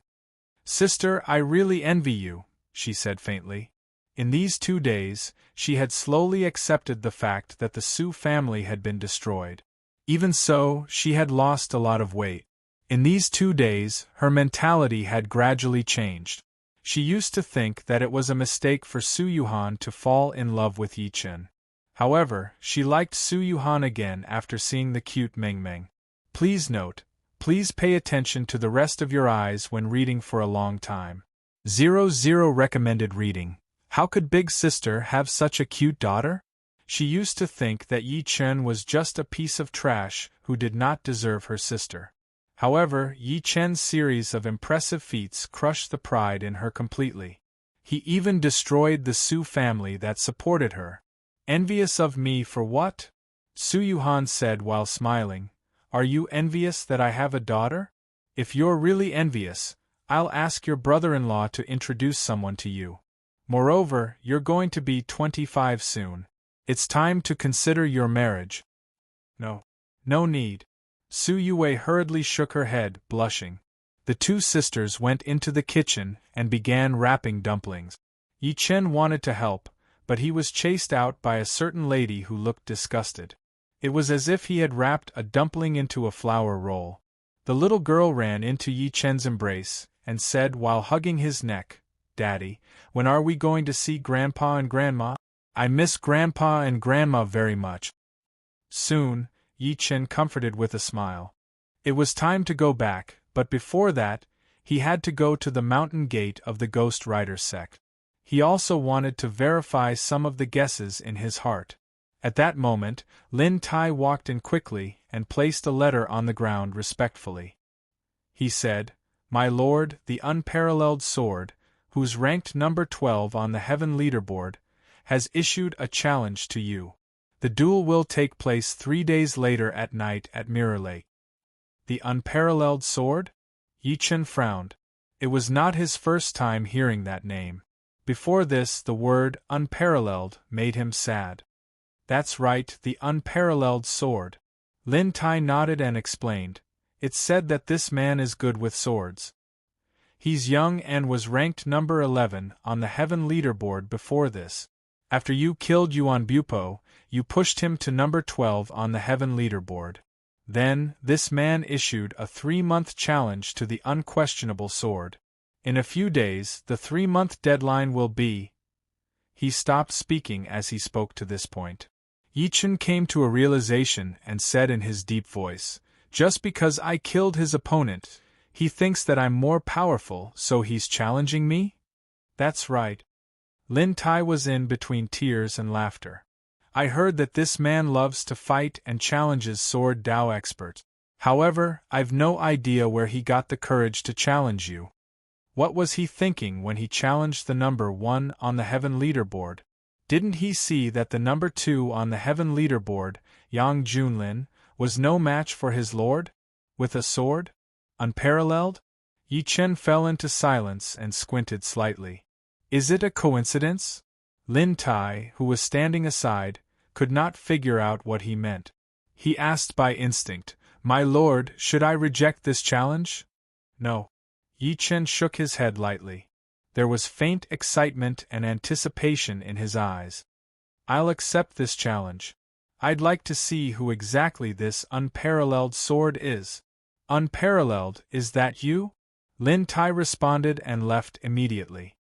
Sister, I really envy you, she said faintly. In these 2 days, she had slowly accepted the fact that the Su family had been destroyed. Even so, she had lost a lot of weight. In these 2 days, her mentality had gradually changed. She used to think that it was a mistake for Su Yuhan to fall in love with Yi Chen. However, she liked Su Yuhan again after seeing the cute Meng Meng. Please note, please pay attention to the rest of your eyes when reading for a long time. 00 recommended reading. How could Big Sister have such a cute daughter? She used to think that Yi Chen was just a piece of trash who did not deserve her sister. However, Yi Chen's series of impressive feats crushed the pride in her completely. He even destroyed the Su family that supported her. Envious of me for what? Su Yuhan said while smiling. Are you envious that I have a daughter? If you're really envious, I'll ask your brother-in-law to introduce someone to you. Moreover, you're going to be 25 soon. It's time to consider your marriage. No need. Su Yue hurriedly shook her head, blushing. The 2 sisters went into the kitchen and began wrapping dumplings. Yi Chen wanted to help, but he was chased out by a certain lady who looked disgusted. It was as if he had wrapped a dumpling into a flour roll. The little girl ran into Yi Chen's embrace and said while hugging his neck, "Daddy, when are we going to see Grandpa and Grandma? I miss Grandpa and Grandma very much." Soon, Yi Chen comforted with a smile. It was time to go back, but before that, he had to go to the mountain gate of the Ghost Rider sect. He also wanted to verify some of the guesses in his heart. At that moment, Lin Tai walked in quickly and placed a letter on the ground respectfully. He said, "My lord, the unparalleled sword, who's ranked number 12 on the Heaven leaderboard, has issued a challenge to you. The duel will take place 3 days later at night at Mirror Lake." The unparalleled sword? Yi Chen frowned. It was not his first time hearing that name. Before this, the word unparalleled made him sad. That's right, the unparalleled sword. Lin Tai nodded and explained. It's said that this man is good with swords. He's young and was ranked number 11 on the Heaven leaderboard before this. After you killed Yuan Bupo, you pushed him to number 12 on the Heaven leaderboard. Then, this man issued a 3-month challenge to the unquestionable sword. In a few days, the 3-month deadline will be. He stopped speaking as he spoke to this point. Yi Chen came to a realization and said in his deep voice, "Just because I killed his opponent, he thinks that I'm more powerful, so he's challenging me?" That's right. Lin Tai was in between tears and laughter. I heard that this man loves to fight and challenges sword Dao experts. However, I've no idea where he got the courage to challenge you. What was he thinking when he challenged the number 1 on the Heaven leaderboard? Didn't he see that the number 2 on the Heaven leaderboard, Yang Junlin, was no match for his lord? With a sword? Unparalleled? Yi Chen fell into silence and squinted slightly. Is it a coincidence? Lin Tai, who was standing aside, could not figure out what he meant. He asked by instinct, "My lord, should I reject this challenge?" "No." Yi Chen shook his head lightly. There was faint excitement and anticipation in his eyes. "I'll accept this challenge. I'd like to see who exactly this unparalleled sword is." "Unparalleled, is that you?" Lin Tai responded and left immediately.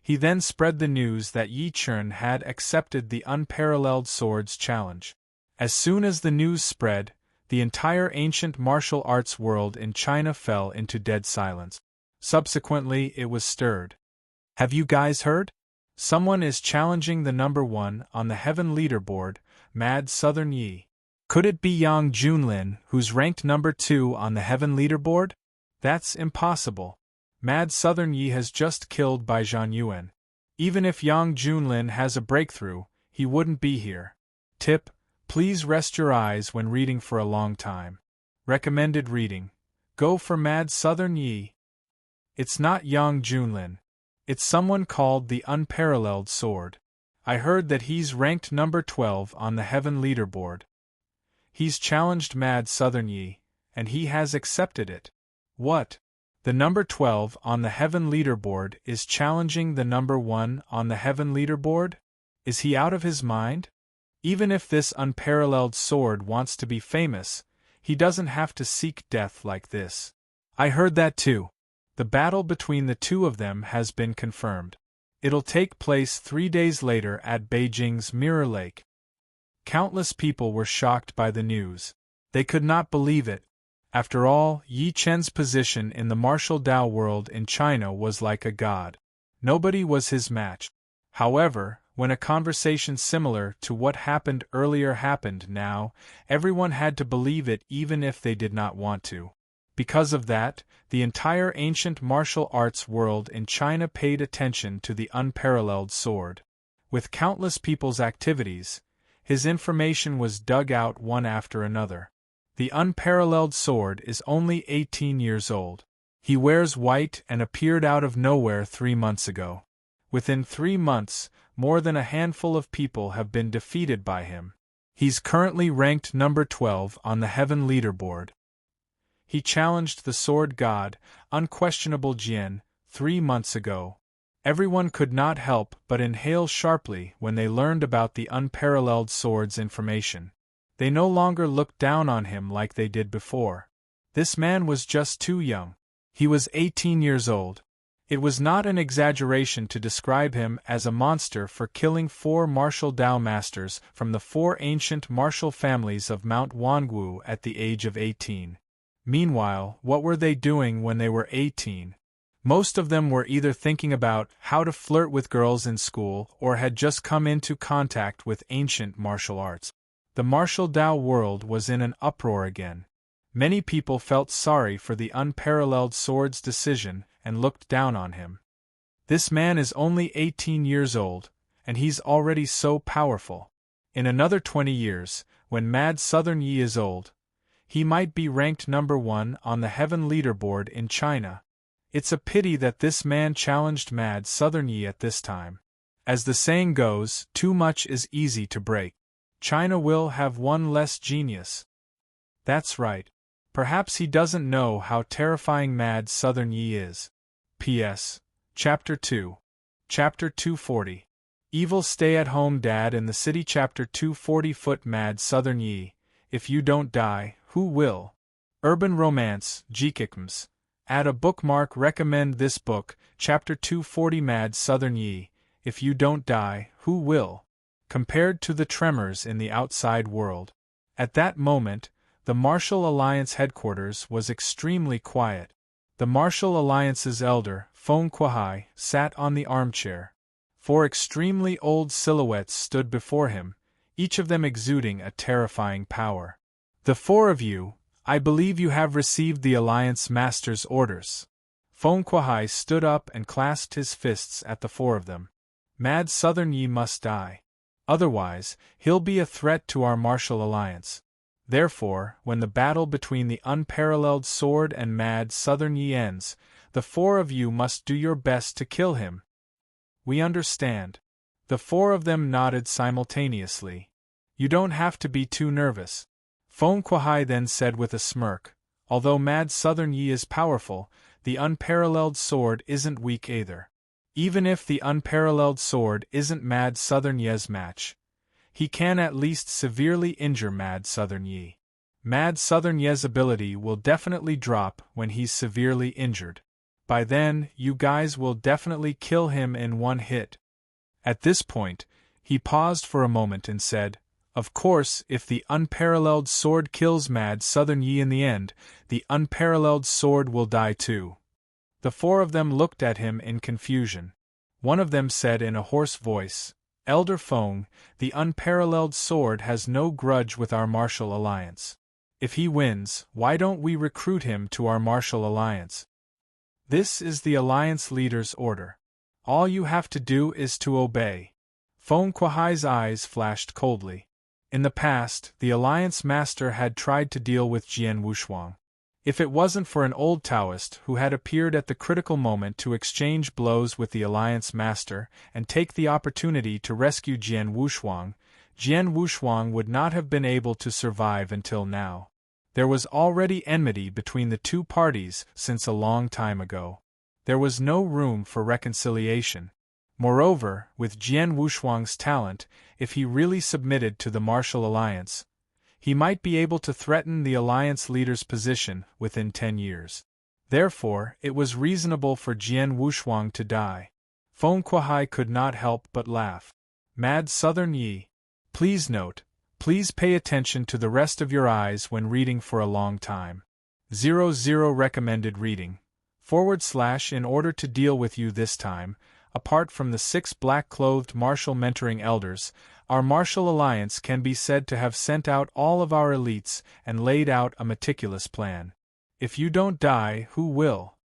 He then spread the news that Yi Chen had accepted the unparalleled swords challenge. As soon as the news spread, the entire ancient martial arts world in China fell into dead silence. Subsequently, it was stirred. "Have you guys heard? Someone is challenging the number 1 on the Heaven leaderboard, Mad Southern Yi. Could it be Yang Junlin, who's ranked number 2 on the Heaven leaderboard? That's impossible. Mad Southern Yi has just killed Bai Zhan Yuan. Even if Yang Junlin has a breakthrough, he wouldn't be here." Tip: please rest your eyes when reading for a long time. Recommended reading: go for Mad Southern Yi. It's not Yang Junlin. It's someone called the Unparalleled Sword. I heard that he's ranked number 12 on the Heaven leaderboard. He's challenged Mad Southern Yi, and he has accepted it. What? The number 12 on the heaven leaderboard is challenging the number 1 on the heaven leaderboard? Is he out of his mind? Even if this unparalleled sword wants to be famous, he doesn't have to seek death like this. I heard that too. The battle between the two of them has been confirmed. It'll take place 3 days later at Beijing's Mirror Lake. Countless people were shocked by the news. They could not believe it. After all, Yi Chen's position in the martial Dao world in China was like a god. Nobody was his match. However, when a conversation similar to what happened earlier happened now, everyone had to believe it even if they did not want to. Because of that, the entire ancient martial arts world in China paid attention to the unparalleled sword. With countless people's activities, his information was dug out one after another. The unparalleled sword is only 18 years old. He wears white and appeared out of nowhere 3 months ago. Within 3 months, more than a handful of people have been defeated by him. He's currently ranked number 12 on the heaven leaderboard. He challenged the sword god, unquestionable Jian, 3 months ago. Everyone could not help but inhale sharply when they learned about the unparalleled sword's information. They no longer looked down on him like they did before. This man was just too young. He was 18 years old. It was not an exaggeration to describe him as a monster for killing 4 martial Dao masters from the 4 ancient martial families of Mount Wangu at the age of 18. Meanwhile, what were they doing when they were 18? Most of them were either thinking about how to flirt with girls in school or had just come into contact with ancient martial arts. The martial Dao world was in an uproar again. Many people felt sorry for the unparalleled sword's decision and looked down on him. This man is only 18 years old, and he's already so powerful. In another 20 years, when Mad Southern Yi is old, he might be ranked number 1 on the heaven leaderboard in China. It's a pity that this man challenged Mad Southern Yi at this time. As the saying goes, too much is easy to break. China will have one less genius. That's right. Perhaps he doesn't know how terrifying Mad Southern Yi is. P.S. Chapter 2. Chapter 240. Evil Stay-at-Home Dad in the City. Chapter 240. Foot Mad Southern Yi. If you don't die, who will? Urban Romance, Jikikms. Add a bookmark. Recommend this book. Chapter 240. Mad Southern Yi. If you don't die, who will? Compared to the tremors in the outside world. At that moment, the Martial Alliance headquarters was extremely quiet. The Martial Alliance's elder, Feng Kuai, sat on the armchair. 4 extremely old silhouettes stood before him, each of them exuding a terrifying power. The 4 of you, I believe you have received the Alliance Master's orders. Feng Kuai stood up and clasped his fists at the 4 of them. Mad Southern Yi must die. Otherwise, he'll be a threat to our martial alliance. Therefore, when the battle between the unparalleled sword and Mad Southern Yi ends, the 4 of you must do your best to kill him. We understand. The 4 of them nodded simultaneously. You don't have to be too nervous. Feng Kuai then said with a smirk, although Mad Southern Yi is powerful, the unparalleled sword isn't weak either. Even if the unparalleled sword isn't Mad Southern Yi's match, he can at least severely injure Mad Southern Yi. Mad Southern Yi's ability will definitely drop when he's severely injured. By then, you guys will definitely kill him in one hit. At this point, he paused for a moment and said, of course, if the unparalleled sword kills Mad Southern Yi in the end, the unparalleled sword will die too. The 4 of them looked at him in confusion. One of them said in a hoarse voice, Elder Feng, the unparalleled sword has no grudge with our martial alliance. If he wins, why don't we recruit him to our martial alliance? This is the alliance leader's order. All you have to do is to obey. Feng Kuai's eyes flashed coldly. In the past, the alliance master had tried to deal with Jian Wushuang. If it wasn't for an old Taoist who had appeared at the critical moment to exchange blows with the Alliance Master and take the opportunity to rescue Jian Wushuang would not have been able to survive until now. There was already enmity between the two parties since a long time ago. There was no room for reconciliation. Moreover, with Jian Wushuang's talent, if he really submitted to the martial alliance, he might be able to threaten the alliance leader's position within 10 years. Therefore, it was reasonable for Jian Wushuang to die. Feng Kuai could not help but laugh. Mad Southern Yi. Please note, please pay attention to the rest of your eyes when reading for a long time. 00 recommended reading. / in order to deal with you this time, apart from the 6 black-clothed martial mentoring elders, our martial alliance can be said to have sent out all of our elites and laid out a meticulous plan. If you don't die, who will?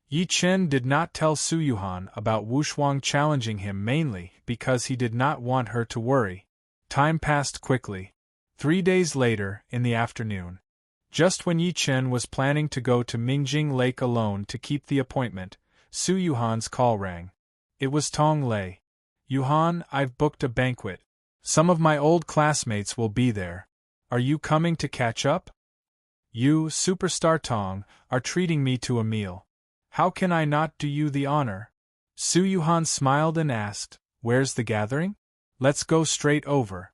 Yi Chen did not tell Su Yuhan about Wushuang challenging him mainly because he did not want her to worry. Time passed quickly. 3 days later, in the afternoon, just when Yi Chen was planning to go to Mingjing Lake alone to keep the appointment, Su Yuhan's call rang. It was Tong Lei. Yuhan, I've booked a banquet. Some of my old classmates will be there. Are you coming to catch up? You, Superstar Tong, are treating me to a meal. How can I not do you the honor? Su Yuhan smiled and asked, Where's the gathering? Let's go straight over.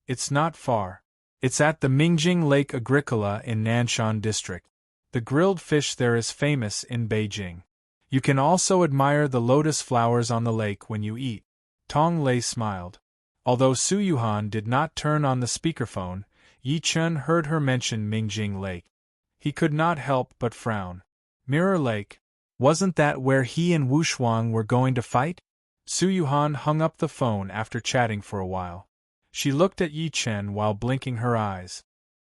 It's not far. It's at the Mingjing Lake Agricola in Nanshan District. The grilled fish there is famous in Beijing. You can also admire the lotus flowers on the lake when you eat. Tong Lei smiled. Although Su Yuhan did not turn on the speakerphone, Yi Chen heard her mention Mingjing Lake. He could not help but frown. Mirror Lake? Wasn't that where he and Wushuang were going to fight? Su Yuhan hung up the phone after chatting for a while. She looked at Yi Chen while blinking her eyes.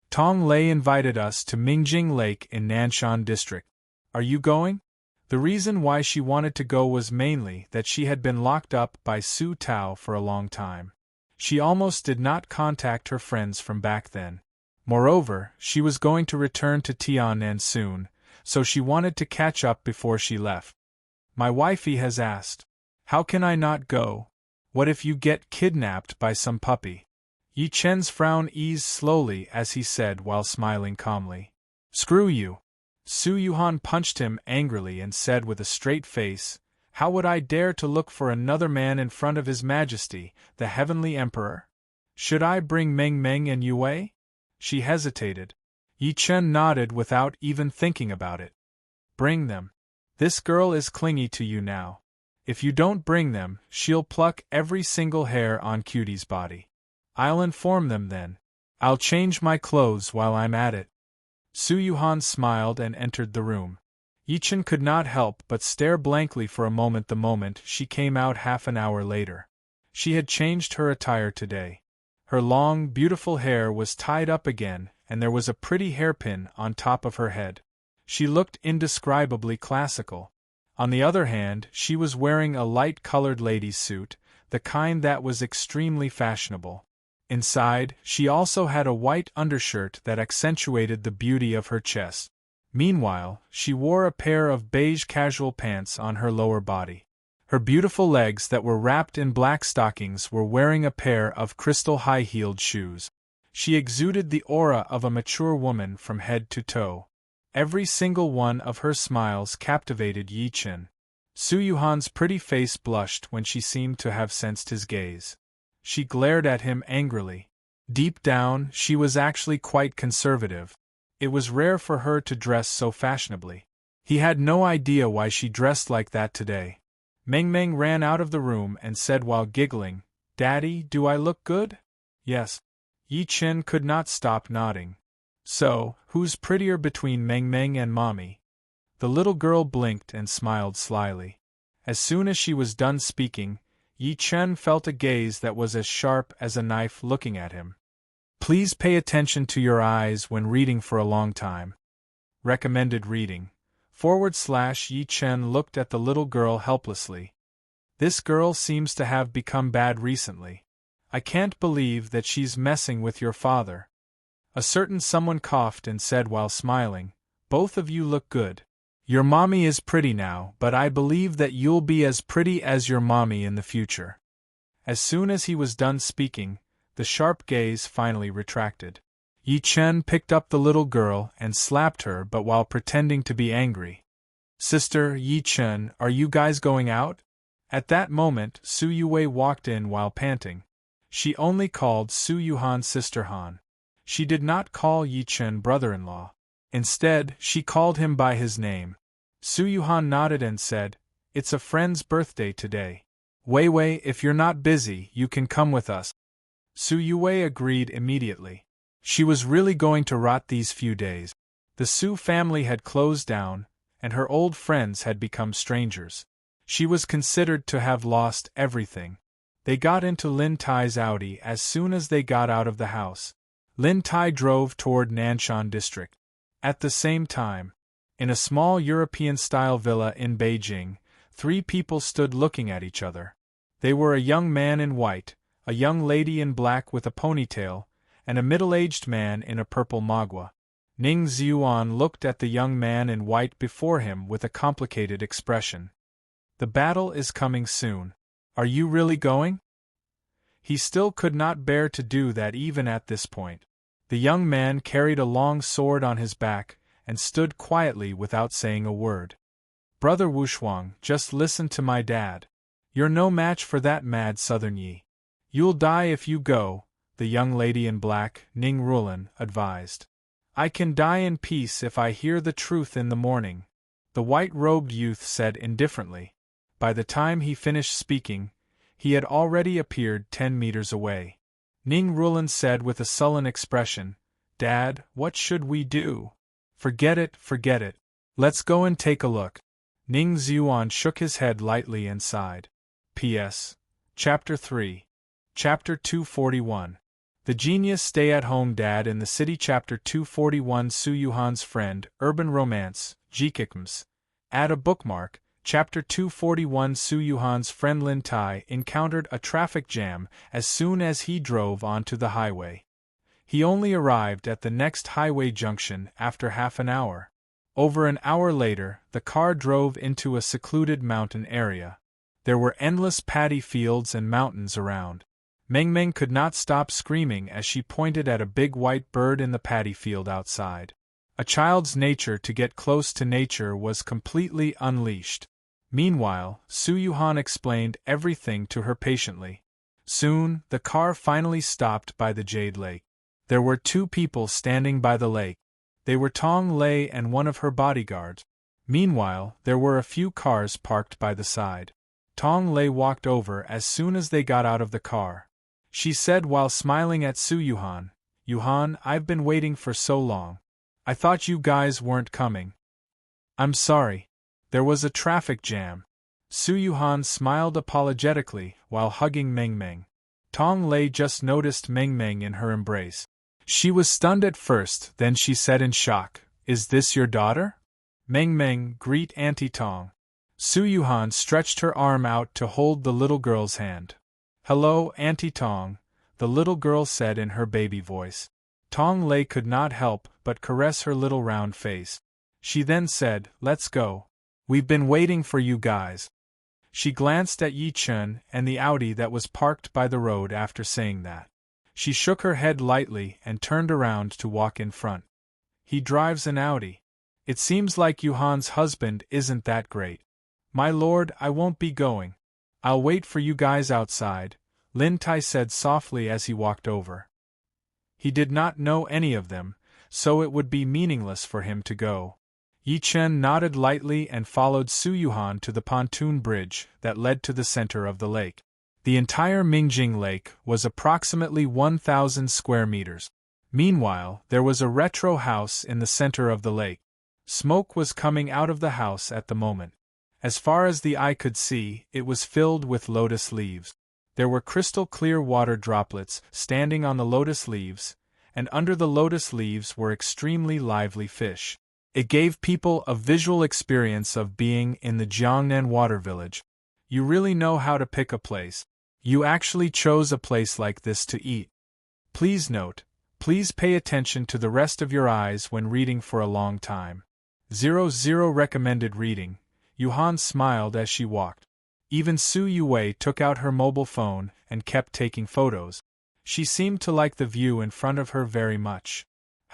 Tong Lei invited us to Mingjing Lake in Nanshan District. Are you going? The reason why she wanted to go was mainly that she had been locked up by Su Tao for a long time. She almost did not contact her friends from back then. Moreover, she was going to return to Tiannan soon, so she wanted to catch up before she left. My wifey has asked. How can I not go? What if you get kidnapped by some puppy? Yi Chen's frown eased slowly as he said while smiling calmly. Screw you. Su Yuhan punched him angrily and said with a straight face, How would I dare to look for another man in front of His Majesty, the Heavenly Emperor? Should I bring Meng Meng and Yue? She hesitated. Yi Chen nodded without even thinking about it. Bring them. This girl is clingy to you now. If you don't bring them, she'll pluck every single hair on Cutie's body. I'll inform them then. I'll change my clothes while I'm at it. Su Yuhan smiled and entered the room. Yi Chen could not help but stare blankly for a moment the moment she came out half an hour later. She had changed her attire today. Her long, beautiful hair was tied up again, and there was a pretty hairpin on top of her head. She looked indescribably classical. On the other hand, she was wearing a light-colored lady's suit, the kind that was extremely fashionable. Inside, she also had a white undershirt that accentuated the beauty of her chest. Meanwhile, she wore a pair of beige casual pants on her lower body. Her beautiful legs that were wrapped in black stockings were wearing a pair of crystal high-heeled shoes. She exuded the aura of a mature woman from head to toe. Every single one of her smiles captivated Yi Chen. Su Yuhan's pretty face blushed when she seemed to have sensed his gaze. She glared at him angrily. Deep down, she was actually quite conservative. It was rare for her to dress so fashionably. He had no idea why she dressed like that today. Meng Meng ran out of the room and said while giggling, Daddy, do I look good? Yes. Yi Chen could not stop nodding. So, who's prettier between Meng Meng and Mommy? The little girl blinked and smiled slyly. As soon as she was done speaking, Yi Chen felt a gaze that was as sharp as a knife looking at him. Please pay attention to your eyes when reading for a long time. Recommended reading. / Yi Chen looked at the little girl helplessly. This girl seems to have become bad recently. I can't believe that she's messing with your father. A certain someone coughed and said while smiling, Both of you look good. Your mommy is pretty now, but I believe that you'll be as pretty as your mommy in the future. As soon as he was done speaking, the sharp gaze finally retracted. Yi Chen picked up the little girl and slapped her, but while pretending to be angry. Sister Yi Chen, are you guys going out? At that moment, Su Yue walked in while panting. She only called Su Yuhan Sister Han. She did not call Yi Chen brother-in-law. Instead, she called him by his name. Su Yuhan nodded and said, "It's a friend's birthday today. Wei Wei, if you're not busy, you can come with us." Su Yue agreed immediately. She was really going to rot these few days. The Su family had closed down, and her old friends had become strangers. She was considered to have lost everything. They got into Lin Tai's Audi as soon as they got out of the house. Lin Tai drove toward Nanshan district. At the same time, in a small European-style villa in Beijing, 3 people stood looking at each other. They were a young man in white, a young lady in black with a ponytail, and a middle-aged man in a purple magua. Ning Ziyuan looked at the young man in white before him with a complicated expression. "The battle is coming soon. Are you really going?" He still could not bear to do that even at this point. The young man carried a long sword on his back and stood quietly without saying a word. "Brother Wushuang, just listen to my dad. You're no match for that mad Southern Yi. You'll die if you go," the young lady in black, Ning Rulan, advised. "I can die in peace if I hear the truth in the morning," the white-robed youth said indifferently. By the time he finished speaking, he had already appeared 10 meters away. Ning Rulan said with a sullen expression, "Dad, what should we do?" Forget it. Let's go and take a look." Ning Ziyuan shook his head lightly and sighed. P.S. Chapter 3. Chapter 241. The Genius Stay-at-Home Dad in the City. Chapter 241. Su Yuhan's Friend, Urban Romance, Jikikms. Add a bookmark. Chapter 241. Su Yuhan's friend Lin Tai encountered a traffic jam as soon as he drove onto the highway. He only arrived at the next highway junction after half an hour. Over an hour later, the car drove into a secluded mountain area. There were endless paddy fields and mountains around. Meng Meng could not stop screaming as she pointed at a big white bird in the paddy field outside. A child's nature to get close to nature was completely unleashed. Meanwhile, Su Yuhan explained everything to her patiently. Soon, the car finally stopped by the Jade Lake. There were 2 people standing by the lake. They were Tong Lei and one of her bodyguards. Meanwhile, there were a few cars parked by the side. Tong Lei walked over as soon as they got out of the car. She said while smiling at Su Yuhan, "Yuhan, I've been waiting for so long. I thought you guys weren't coming." "I'm sorry. There was a traffic jam." Su Yuhan smiled apologetically while hugging Meng Meng. Tong Lei just noticed Meng Meng in her embrace. She was stunned at first, then she said in shock, "Is this your daughter?" "Meng Meng, greet Auntie Tong." Su Yuhan stretched her arm out to hold the little girl's hand. "Hello, Auntie Tong," the little girl said in her baby voice. Tong Lei could not help but caress her little round face. She then said, "Let's go. We've been waiting for you guys." She glanced at Yi Chen and the Audi that was parked by the road after saying that. She shook her head lightly and turned around to walk in front. "He drives an Audi. It seems like Yuhan's husband isn't that great." "My lord, I won't be going. I'll wait for you guys outside," Lin Tai said softly as he walked over. He did not know any of them, so it would be meaningless for him to go. Yi Chen nodded lightly and followed Su Yuhan to the pontoon bridge that led to the center of the lake. The entire Mingjing Lake was approximately 1,000 square meters. Meanwhile, there was a retro house in the center of the lake. Smoke was coming out of the house at the moment. As far as the eye could see, it was filled with lotus leaves. There were crystal-clear water droplets standing on the lotus leaves, and under the lotus leaves were extremely lively fish. It gave people a visual experience of being in the Jiangnan water village. You really know how to pick a place. You actually chose a place like this to eat. Please note, please pay attention to the rest of your eyes when reading for a long time. 00 recommended reading. Yuhan smiled as she walked. Even Su Yue took out her mobile phone and kept taking photos. She seemed to like the view in front of her very much.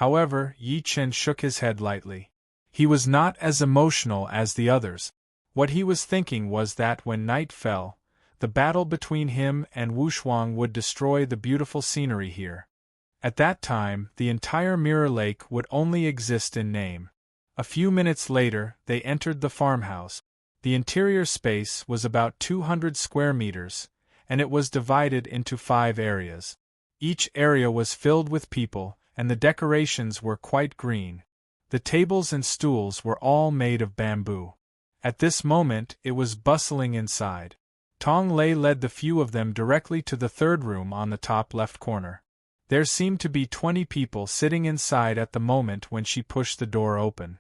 However, Yi Chen shook his head lightly. He was not as emotional as the others. What he was thinking was that when night fell, the battle between him and Wushuang would destroy the beautiful scenery here. At that time, the entire Mirror Lake would only exist in name. A few minutes later, they entered the farmhouse. The interior space was about 200 square meters, and it was divided into 5 areas. Each area was filled with people, and the decorations were quite green. The tables and stools were all made of bamboo. At this moment, it was bustling inside. Tong Lei led the few of them directly to the third room on the top left corner. There seemed to be 20 people sitting inside at the moment when she pushed the door open.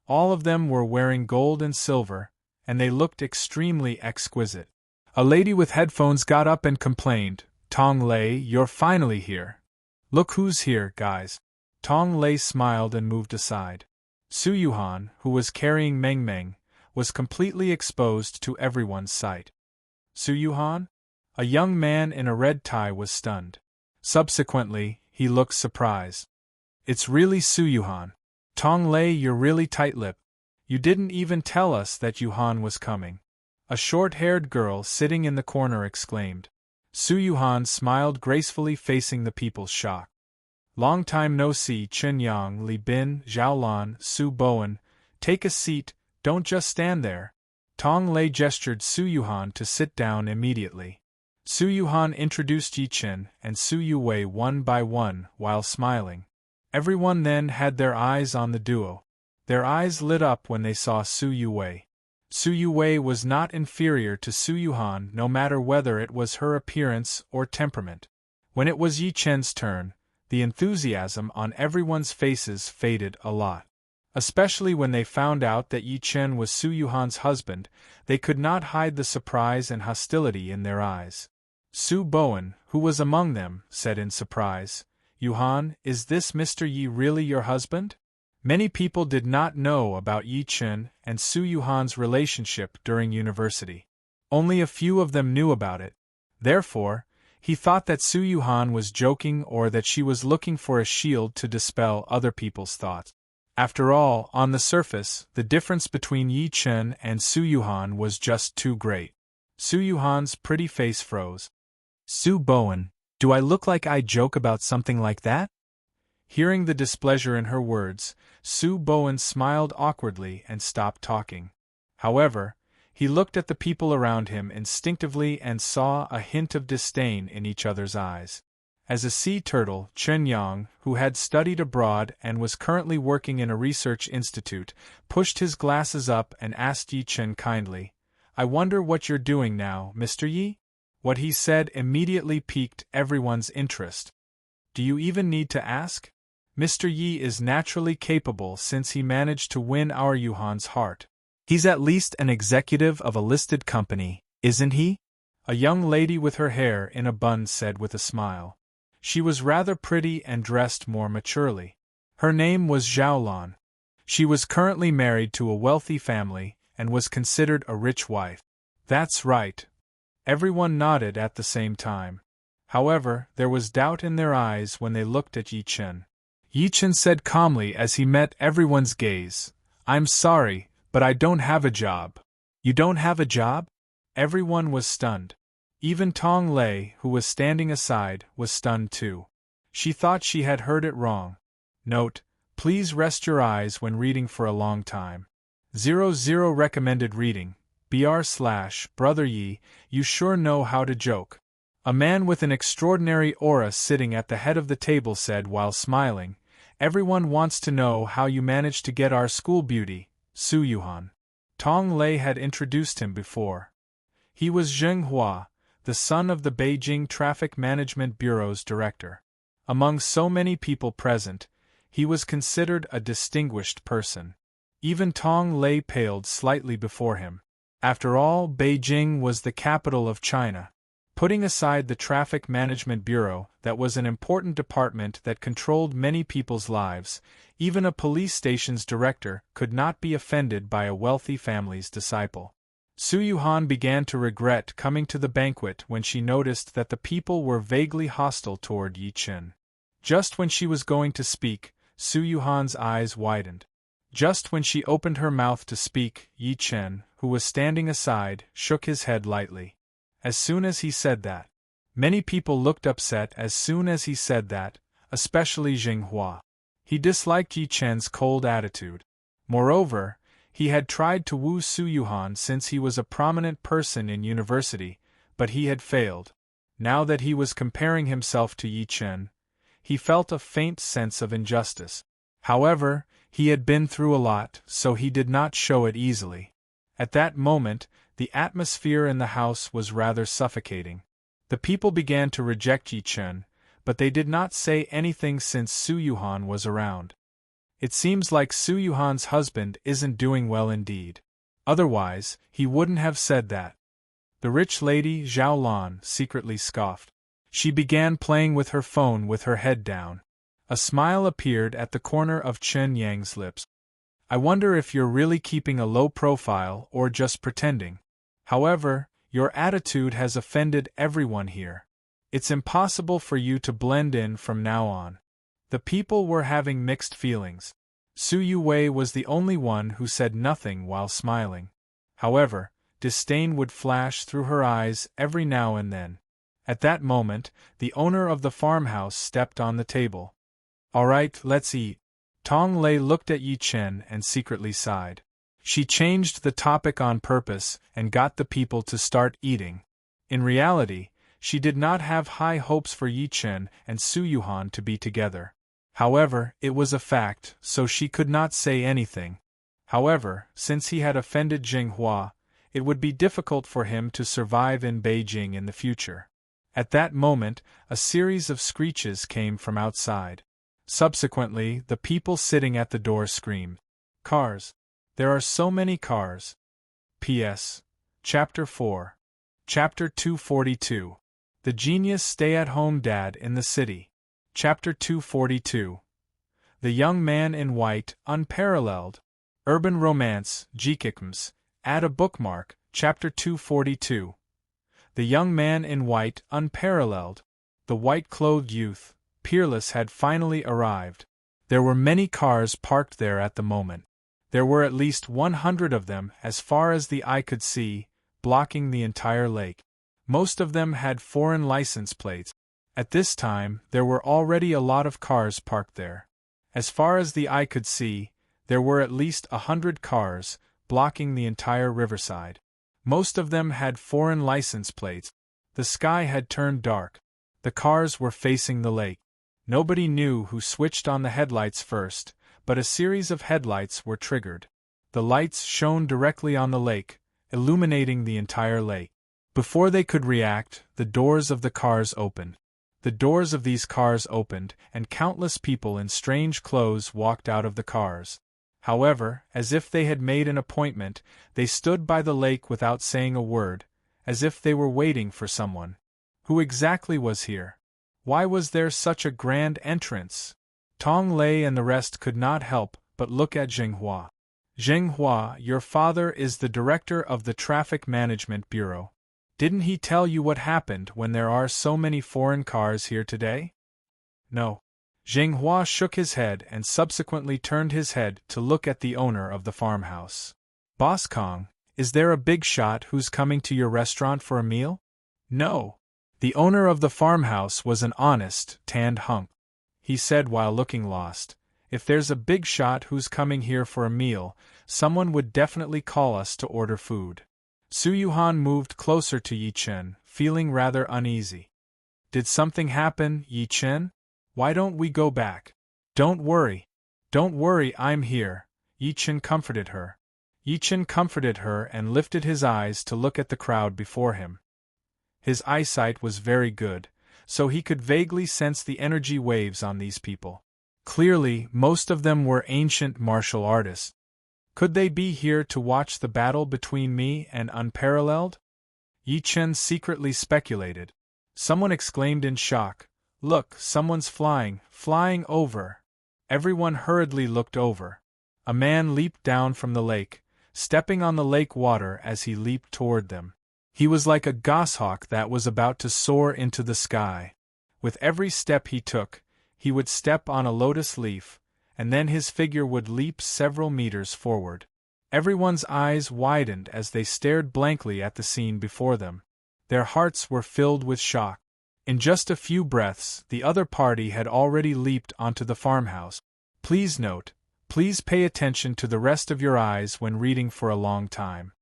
All of them were wearing gold and silver, and they looked extremely exquisite. A lady with headphones got up and complained, "Tong Lei, you're finally here. Look who's here, guys." Tong Lei smiled and moved aside. Su Yuhan, who was carrying Meng Meng, was completely exposed to everyone's sight. Su Yuhan? A young man in a red tie was stunned. Subsequently, he looked surprised. "It's really Su Yuhan. Tong Lei, you're really tight-lipped. You didn't even tell us that Yuhan was coming." A short-haired girl sitting in the corner exclaimed. Su Yuhan smiled gracefully, facing the people's shock. "Long time no see, Chen Yang, Li Bin, Zhaolan, Su Bowen. Take a seat, don't just stand there." Tong Lei gestured Su Yuhan to sit down immediately. Su Yuhan introduced Yi Chen and Su Yuwei one by one while smiling. Everyone then had their eyes on the duo. Their eyes lit up when they saw Su Yuwei. Su Yuwei was not inferior to Su Yuhan, no matter whether it was her appearance or temperament. When it was Yi Chen's turn, the enthusiasm on everyone's faces faded a lot. Especially when they found out that Yi Chen was Su Yuhan's husband, they could not hide the surprise and hostility in their eyes. Su Bowen, who was among them, said in surprise, "Yuhan, is this Mr. Yi really your husband?" Many people did not know about Yi Chen and Su Yuhan's relationship during university. Only a few of them knew about it. Therefore, he thought that Su Yuhan was joking or that she was looking for a shield to dispel other people's thoughts. After all, on the surface, the difference between Yi Chen and Su Yuhan was just too great. Su Yuhan's pretty face froze. "Su Bowen, do I look like I joke about something like that?" Hearing the displeasure in her words, Su Bowen smiled awkwardly and stopped talking. However, he looked at the people around him instinctively and saw a hint of disdain in each other's eyes. As a sea turtle, Chen Yang, who had studied abroad and was currently working in a research institute, pushed his glasses up and asked Yi Chen kindly, "I wonder what you're doing now, Mr. Yi?" What he said immediately piqued everyone's interest. "Do you even need to ask? Mr. Yi is naturally capable since he managed to win our Yuhan's heart. He's at least an executive of a listed company, isn't he?" A young lady with her hair in a bun said with a smile. She was rather pretty and dressed more maturely. Her name was Zhaolan. She was currently married to a wealthy family and was considered a rich wife. "That's right." Everyone nodded at the same time. However, there was doubt in their eyes when they looked at Yi Chen. Yi Chen said calmly as he met everyone's gaze, "I'm sorry, but I don't have a job." "You don't have a job?" Everyone was stunned. Even Tong Lei, who was standing aside, was stunned too. She thought she had heard it wrong. Note: please rest your eyes when reading for a long time. 00 recommended reading. Brother Yi, you sure know how to joke. A man with an extraordinary aura sitting at the head of the table said while smiling, "Everyone wants to know how you managed to get our school beauty, Su Yuhan." Tong Lei had introduced him before. He was Zheng Hua, the son of the Beijing Traffic Management Bureau's director. Among so many people present, he was considered a distinguished person. Even Tong Lei paled slightly before him. After all, Beijing was the capital of China. Putting aside the Traffic Management Bureau, that was an important department that controlled many people's lives, even a police station's director could not be offended by a wealthy family's disciple. Su Yuhan began to regret coming to the banquet when she noticed that the people were vaguely hostile toward Yi Chen. Just when she was going to speak, Su Yuhan's eyes widened. Just when she opened her mouth to speak, Yi Chen, who was standing aside, shook his head lightly. As soon as he said that, many people looked upset as soon as he said that, especially Jinghua. He disliked Yi Chen's cold attitude. Moreover, he had tried to woo Su Yuhan since he was a prominent person in university, but he had failed. Now that he was comparing himself to Yi Chen, he felt a faint sense of injustice. However, he had been through a lot, so he did not show it easily. At that moment, the atmosphere in the house was rather suffocating. The people began to reject Yi Chen, but they did not say anything since Su Yuhan was around. It seems like Su Yuhan's husband isn't doing well indeed. Otherwise, he wouldn't have said that. The rich lady, Zhao Lan, secretly scoffed. She began playing with her phone with her head down. A smile appeared at the corner of Chen Yang's lips. I wonder if you're really keeping a low profile or just pretending. However, your attitude has offended everyone here. It's impossible for you to blend in from now on. The people were having mixed feelings. Su Yuwei was the only one who said nothing while smiling. However, disdain would flash through her eyes every now and then. At that moment, the owner of the farmhouse stepped on the table. All right, let's eat. Tong Lei looked at Yi Chen and secretly sighed. She changed the topic on purpose and got the people to start eating. In reality, she did not have high hopes for Yi Chen and Su Yuhan to be together. However, it was a fact, so she could not say anything. However, since he had offended Jinghua, it would be difficult for him to survive in Beijing in the future. At that moment, a series of screeches came from outside. Subsequently, the people sitting at the door screamed, "Cars! There are so many cars!" P.S. Chapter 4. Chapter 242. The Genius Stay-at-Home Dad in the City. Chapter 242. The Young Man in White, Unparalleled. Urban Romance, Jikikms. Add a bookmark, Chapter 242. The Young Man in White, Unparalleled. The white-clothed youth, Peerless, had finally arrived. There were many cars parked there at the moment. There were at least 100 of them as far as the eye could see, blocking the entire lake. Most of them had foreign license plates. At this time, there were already a lot of cars parked there. As far as the eye could see, there were at least 100 cars, blocking the entire riverside. Most of them had foreign license plates. The sky had turned dark. The cars were facing the lake. Nobody knew who switched on the headlights first, but a series of headlights were triggered. The lights shone directly on the lake, illuminating the entire lake. Before they could react, the doors of the cars opened. The doors of these cars opened, and countless people in strange clothes walked out of the cars. However, as if they had made an appointment, they stood by the lake without saying a word, as if they were waiting for someone. Who exactly was here? Why was there such a grand entrance? Tong Lei and the rest could not help but look at Jinghua. Jinghua, your father is the director of the Traffic Management Bureau. Didn't he tell you what happened when there are so many foreign cars here today? No. Jinghua shook his head and subsequently turned his head to look at the owner of the farmhouse. Boss Kong, is there a big shot who's coming to your restaurant for a meal? No. The owner of the farmhouse was an honest, tanned hunk. He said while looking lost, if there's a big shot who's coming here for a meal, someone would definitely call us to order food. Su Yuhan moved closer to Yi Chen, feeling rather uneasy. Did something happen, Yi Chen? Why don't we go back? Don't worry. Don't worry, I'm here, Yi Chen comforted her. Yi Chen comforted her and lifted his eyes to look at the crowd before him. His eyesight was very good, so he could vaguely sense the energy waves on these people. Clearly, most of them were ancient martial artists. Could they be here to watch the battle between me and Unparalleled? Yi Chen secretly speculated. Someone exclaimed in shock, "Look, someone's flying over." Everyone hurriedly looked over. A man leaped down from the lake, stepping on the lake water as he leaped toward them. He was like a goshawk that was about to soar into the sky. With every step he took, he would step on a lotus leaf, and then his figure would leap several meters forward. Everyone's eyes widened as they stared blankly at the scene before them. Their hearts were filled with shock. In just a few breaths, the other party had already leaped onto the farmhouse. Please note, please pay attention to the rest of your eyes when reading for a long time.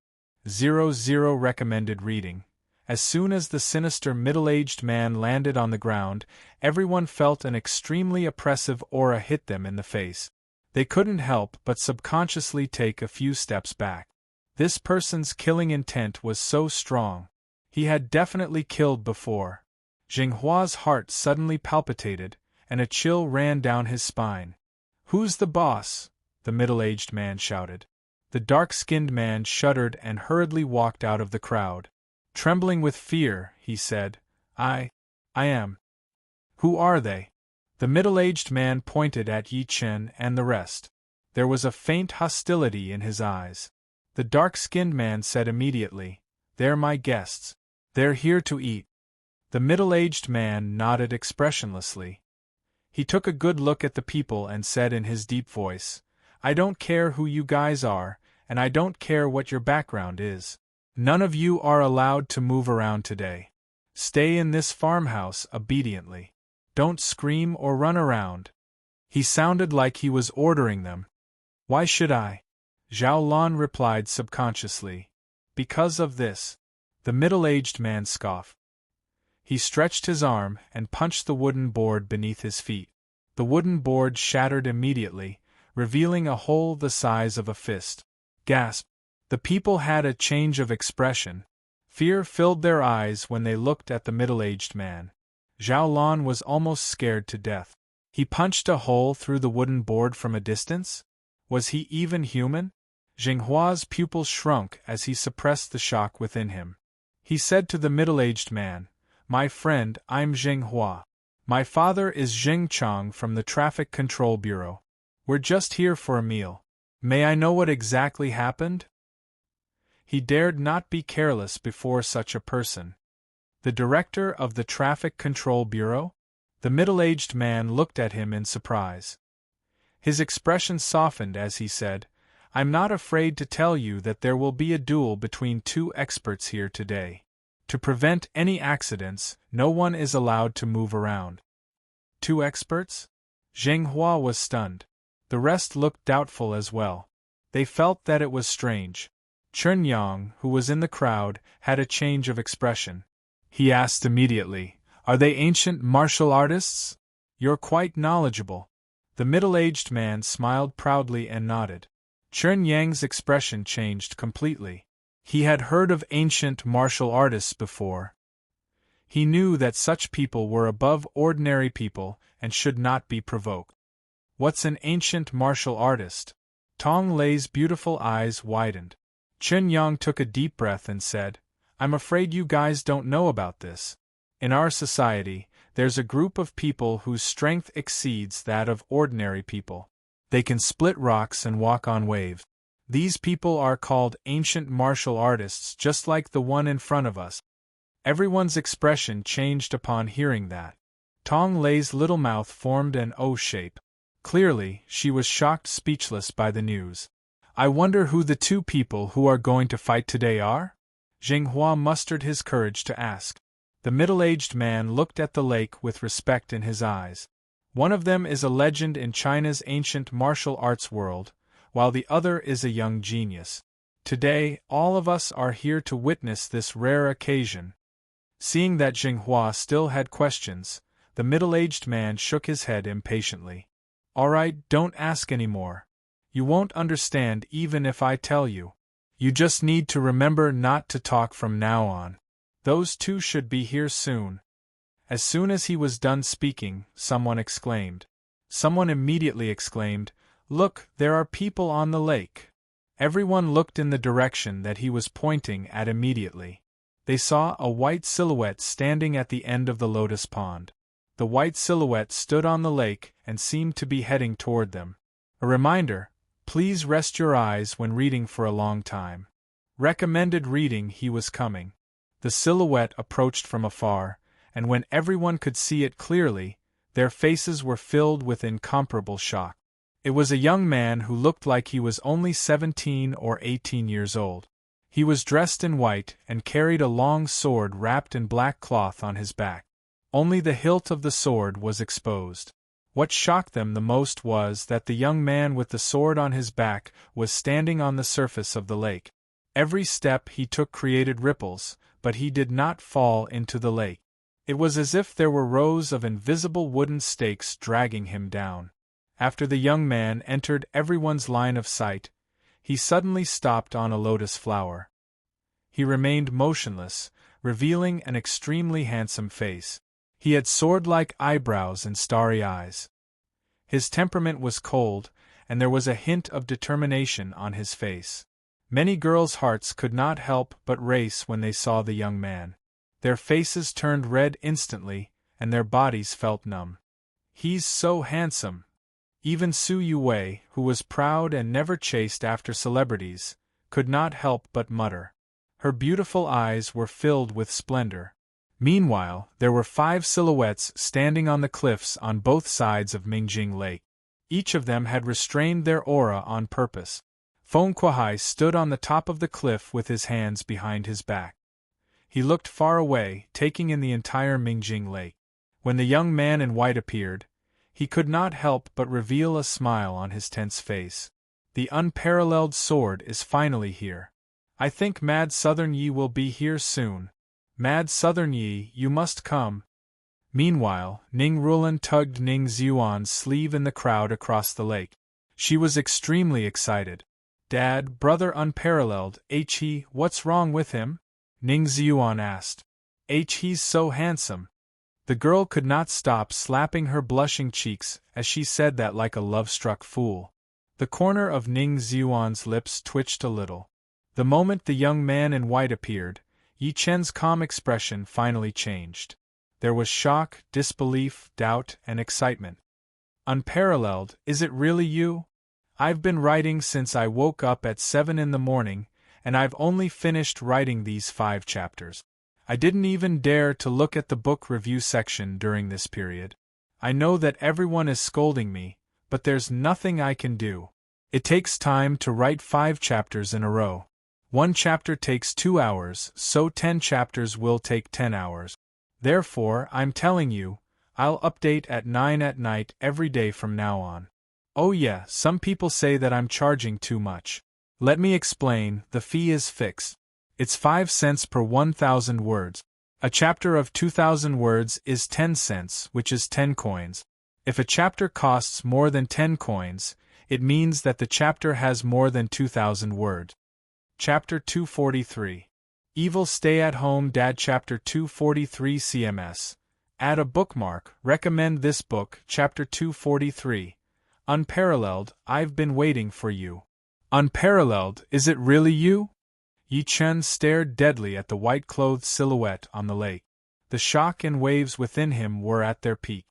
00 recommended reading. As soon as the sinister middle-aged man landed on the ground, everyone felt an extremely oppressive aura hit them in the face. They couldn't help but subconsciously take a few steps back. This person's killing intent was so strong. He had definitely killed before. Jinghua's heart suddenly palpitated, and a chill ran down his spine. "Who's the boss?" the middle-aged man shouted. The dark-skinned man shuddered and hurriedly walked out of the crowd. Trembling with fear, he said, I am. Who are they? The middle-aged man pointed at Yi Chen and the rest. There was a faint hostility in his eyes. The dark-skinned man said immediately, "They're my guests. They're here to eat." The middle-aged man nodded expressionlessly. He took a good look at the people and said in his deep voice, "I don't care who you guys are, and I don't care what your background is. None of you are allowed to move around today. Stay in this farmhouse obediently. Don't scream or run around." He sounded like he was ordering them. "Why should I?" Zhao Lan replied subconsciously. "Because of this." The middle-aged man scoffed. He stretched his arm and punched the wooden board beneath his feet. The wooden board shattered immediately, revealing a hole the size of a fist. Gasp! The people had a change of expression. Fear filled their eyes when they looked at the middle-aged man. Zhao Lan was almost scared to death. He punched a hole through the wooden board from a distance? Was he even human? Jinghua's pupils shrunk as he suppressed the shock within him. He said to the middle-aged man, "My friend, I'm Jinghua. My father is Jing Chang from the Traffic Control Bureau. We're just here for a meal. May I know what exactly happened?" He dared not be careless before such a person. The director of the Traffic Control Bureau? The middle-aged man looked at him in surprise. His expression softened as he said, "I'm not afraid to tell you that there will be a duel between two experts here today. To prevent any accidents, no one is allowed to move around." Two experts? Jinghua was stunned. The rest looked doubtful as well. They felt that it was strange. Chen Yang, who was in the crowd, had a change of expression. He asked immediately, "Are they ancient martial artists? You're quite knowledgeable." The middle-aged man smiled proudly and nodded. Chen Yang's expression changed completely. He had heard of ancient martial artists before. He knew that such people were above ordinary people and should not be provoked. What's an ancient martial artist? Tong Lei's beautiful eyes widened. Chen Yang took a deep breath and said, "I'm afraid you guys don't know about this. In our society, there's a group of people whose strength exceeds that of ordinary people. They can split rocks and walk on waves. These people are called ancient martial artists, just like the one in front of us." Everyone's expression changed upon hearing that. Tong Lei's little mouth formed an O shape. Clearly, she was shocked speechless by the news. "I wonder who the two people who are going to fight today are?" Jinghua mustered his courage to ask. The middle-aged man looked at the lake with respect in his eyes. "One of them is a legend in China's ancient martial arts world, while the other is a young genius. Today, all of us are here to witness this rare occasion." Seeing that Jinghua still had questions, the middle-aged man shook his head impatiently. "All right, don't ask any more. You won't understand even if I tell you. You just need to remember not to talk from now on. Those two should be here soon." As soon as he was done speaking, someone exclaimed. Someone immediately exclaimed, "Look, there are people on the lake." Everyone looked in the direction that he was pointing at immediately. They saw a white silhouette standing at the end of the lotus pond. The white silhouette stood on the lake and seemed to be heading toward them. A reminder, please rest your eyes when reading for a long time. Recommended reading. He was coming. The silhouette approached from afar, and when everyone could see it clearly, their faces were filled with incomparable shock. It was a young man who looked like he was only 17 or 18 years old. He was dressed in white and carried a long sword wrapped in black cloth on his back. Only the hilt of the sword was exposed. What shocked them the most was that the young man with the sword on his back was standing on the surface of the lake. Every step he took created ripples, but he did not fall into the lake. It was as if there were rows of invisible wooden stakes dragging him down. After the young man entered everyone's line of sight, he suddenly stopped on a lotus flower. He remained motionless, revealing an extremely handsome face. He had sword-like eyebrows and starry eyes. His temperament was cold, and there was a hint of determination on his face. Many girls' hearts could not help but race when they saw the young man. Their faces turned red instantly, and their bodies felt numb. "He's so handsome." Even Su Yue, who was proud and never chased after celebrities, could not help but mutter. Her beautiful eyes were filled with splendor. Meanwhile, there were 5 silhouettes standing on the cliffs on both sides of Mingjing Lake. Each of them had restrained their aura on purpose. Feng Kuai stood on the top of the cliff with his hands behind his back. He looked far away, taking in the entire Mingjing Lake. When the young man in white appeared, he could not help but reveal a smile on his tense face. "The unparalleled sword is finally here. I think Mad Southern Yi will be here soon. Mad Southern Yi, you must come." Meanwhile, Ning Rulan tugged Ning Xuan's sleeve in the crowd across the lake. She was extremely excited. "Dad, brother unparalleled, He, what's wrong with him?" Ning Xuan asked. He's so handsome." The girl could not stop slapping her blushing cheeks as she said that like a love-struck fool. The corner of Ning Xuan's lips twitched a little. The moment the young man in white appeared, Yi Chen's calm expression finally changed. There was shock, disbelief, doubt, and excitement. "Unparalleled, is it really you? I've been writing since I woke up at 7 in the morning, and I've only finished writing these 5 chapters. I didn't even dare to look at the book review section during this period. I know that everyone is scolding me, but there's nothing I can do. It takes time to write 5 chapters in a row. 1 chapter takes 2 hours, so 10 chapters will take 10 hours. Therefore, I'm telling you, I'll update at 9 at night every day from now on." "Oh yeah, some people say that I'm charging too much. Let me explain, the fee is fixed. It's 5 cents per 1,000 words. A chapter of 2,000 words is 10 cents, which is 10 coins. If a chapter costs more than 10 coins, it means that the chapter has more than 2,000 words." Chapter 243. Evil Stay-at-Home Dad. Chapter 243 CMS. Add a bookmark. Recommend this book. Chapter 243. Unparalleled, I've been waiting for you. "Unparalleled, is it really you?" Yi Chen stared deadly at the white-clothed silhouette on the lake. The shock and waves within him were at their peak.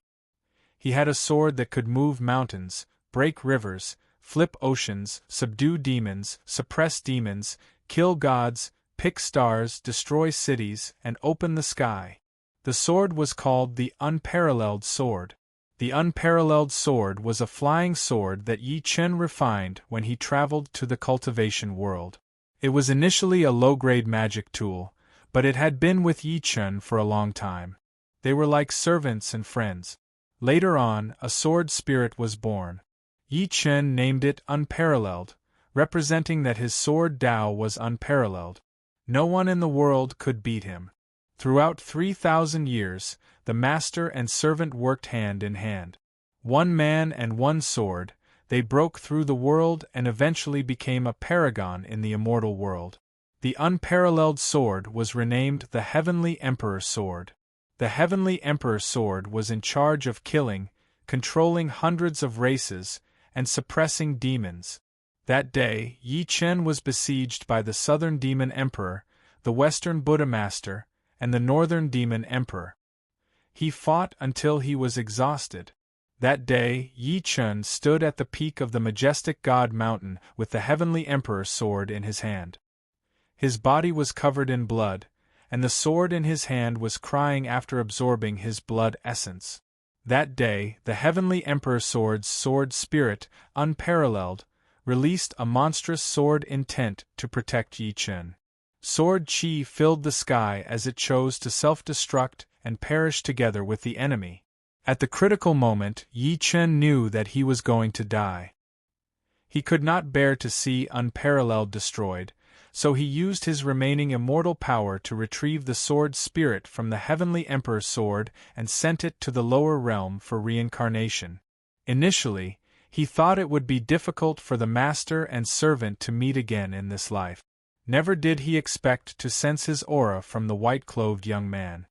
He had a sword that could move mountains, break rivers, flip oceans, subdue demons, suppress demons, kill gods, pick stars, destroy cities, and open the sky. The sword was called the Unparalleled Sword. The Unparalleled Sword was a flying sword that Yi Chen refined when he traveled to the cultivation world. It was initially a low-grade magic tool, but it had been with Yi Chen for a long time. They were like servants and friends. Later on, a sword spirit was born. Yi Chen named it Unparalleled, representing that his sword Dao was unparalleled. No one in the world could beat him. Throughout 3,000 years, the master and servant worked hand in hand. One man and one sword, they broke through the world and eventually became a paragon in the immortal world. The Unparalleled Sword was renamed the Heavenly Emperor Sword. The Heavenly Emperor Sword was in charge of killing, controlling hundreds of races, and suppressing demons. That day, Yi Chen was besieged by the Southern Demon Emperor, the Western Buddha Master, and the Northern Demon Emperor. He fought until he was exhausted. That day, Yi Chen stood at the peak of the majestic God Mountain with the Heavenly Emperor Sword in his hand. His body was covered in blood, and the sword in his hand was crying after absorbing his blood essence. That day, the Heavenly Emperor Sword's sword spirit, unparalleled, released a monstrous sword intent to protect Yi Chen. Sword chi filled the sky as it chose to self-destruct and perish together with the enemy. At the critical moment, Yi Chen knew that he was going to die. He could not bear to see unparalleled destroyed, so he used his remaining immortal power to retrieve the sword spirit from the Heavenly Emperor's sword and sent it to the lower realm for reincarnation. Initially, he thought it would be difficult for the master and servant to meet again in this life. Never did he expect to sense his aura from the white-clothed young man.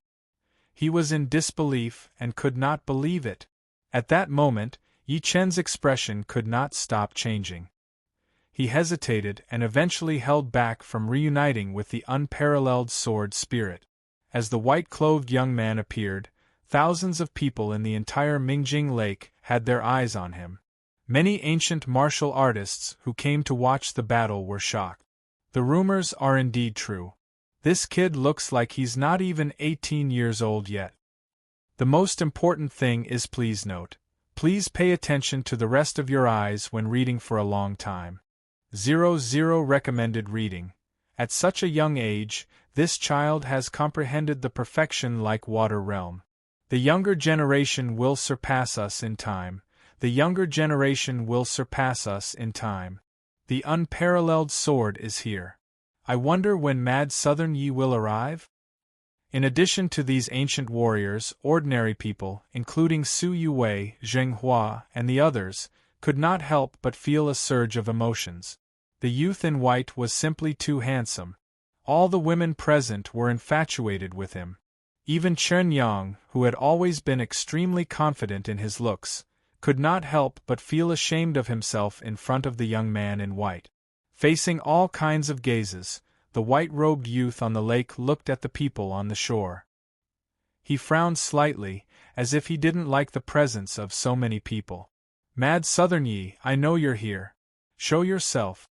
He was in disbelief and could not believe it. At that moment, Yi Chen's expression could not stop changing. He hesitated and eventually held back from reuniting with the unparalleled sword spirit. As the white-clothed young man appeared, thousands of people in the entire Mingjing Lake had their eyes on him. Many ancient martial artists who came to watch the battle were shocked. The rumors are indeed true. This kid looks like he's not even 18 years old yet. The most important thing is please note. Please pay attention to the rest of your eyes when reading for a long time. 00 recommended reading. At such a young age, this child has comprehended the perfection like water realm. The younger generation will surpass us in time. The younger generation will surpass us in time. The unparalleled sword is here. I wonder when Mad Southern Yi will arrive? In addition to these ancient warriors, ordinary people, including Su Yuwei, Zheng Hua, and the others, could not help but feel a surge of emotions. The youth in white was simply too handsome. All the women present were infatuated with him. Even Chen Yang, who had always been extremely confident in his looks, could not help but feel ashamed of himself in front of the young man in white. Facing all kinds of gazes, the white-robed youth on the lake looked at the people on the shore. He frowned slightly, as if he didn't like the presence of so many people. Mad Southern Yi, I know you're here. Show yourself.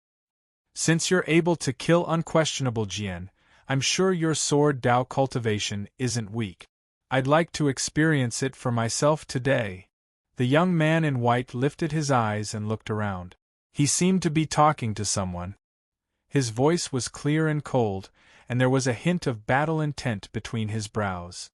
Since you're able to kill unquestionable Jian, I'm sure your sword Dao cultivation isn't weak. I'd like to experience it for myself today. The young man in white lifted his eyes and looked around. He seemed to be talking to someone. His voice was clear and cold, and there was a hint of battle intent between his brows.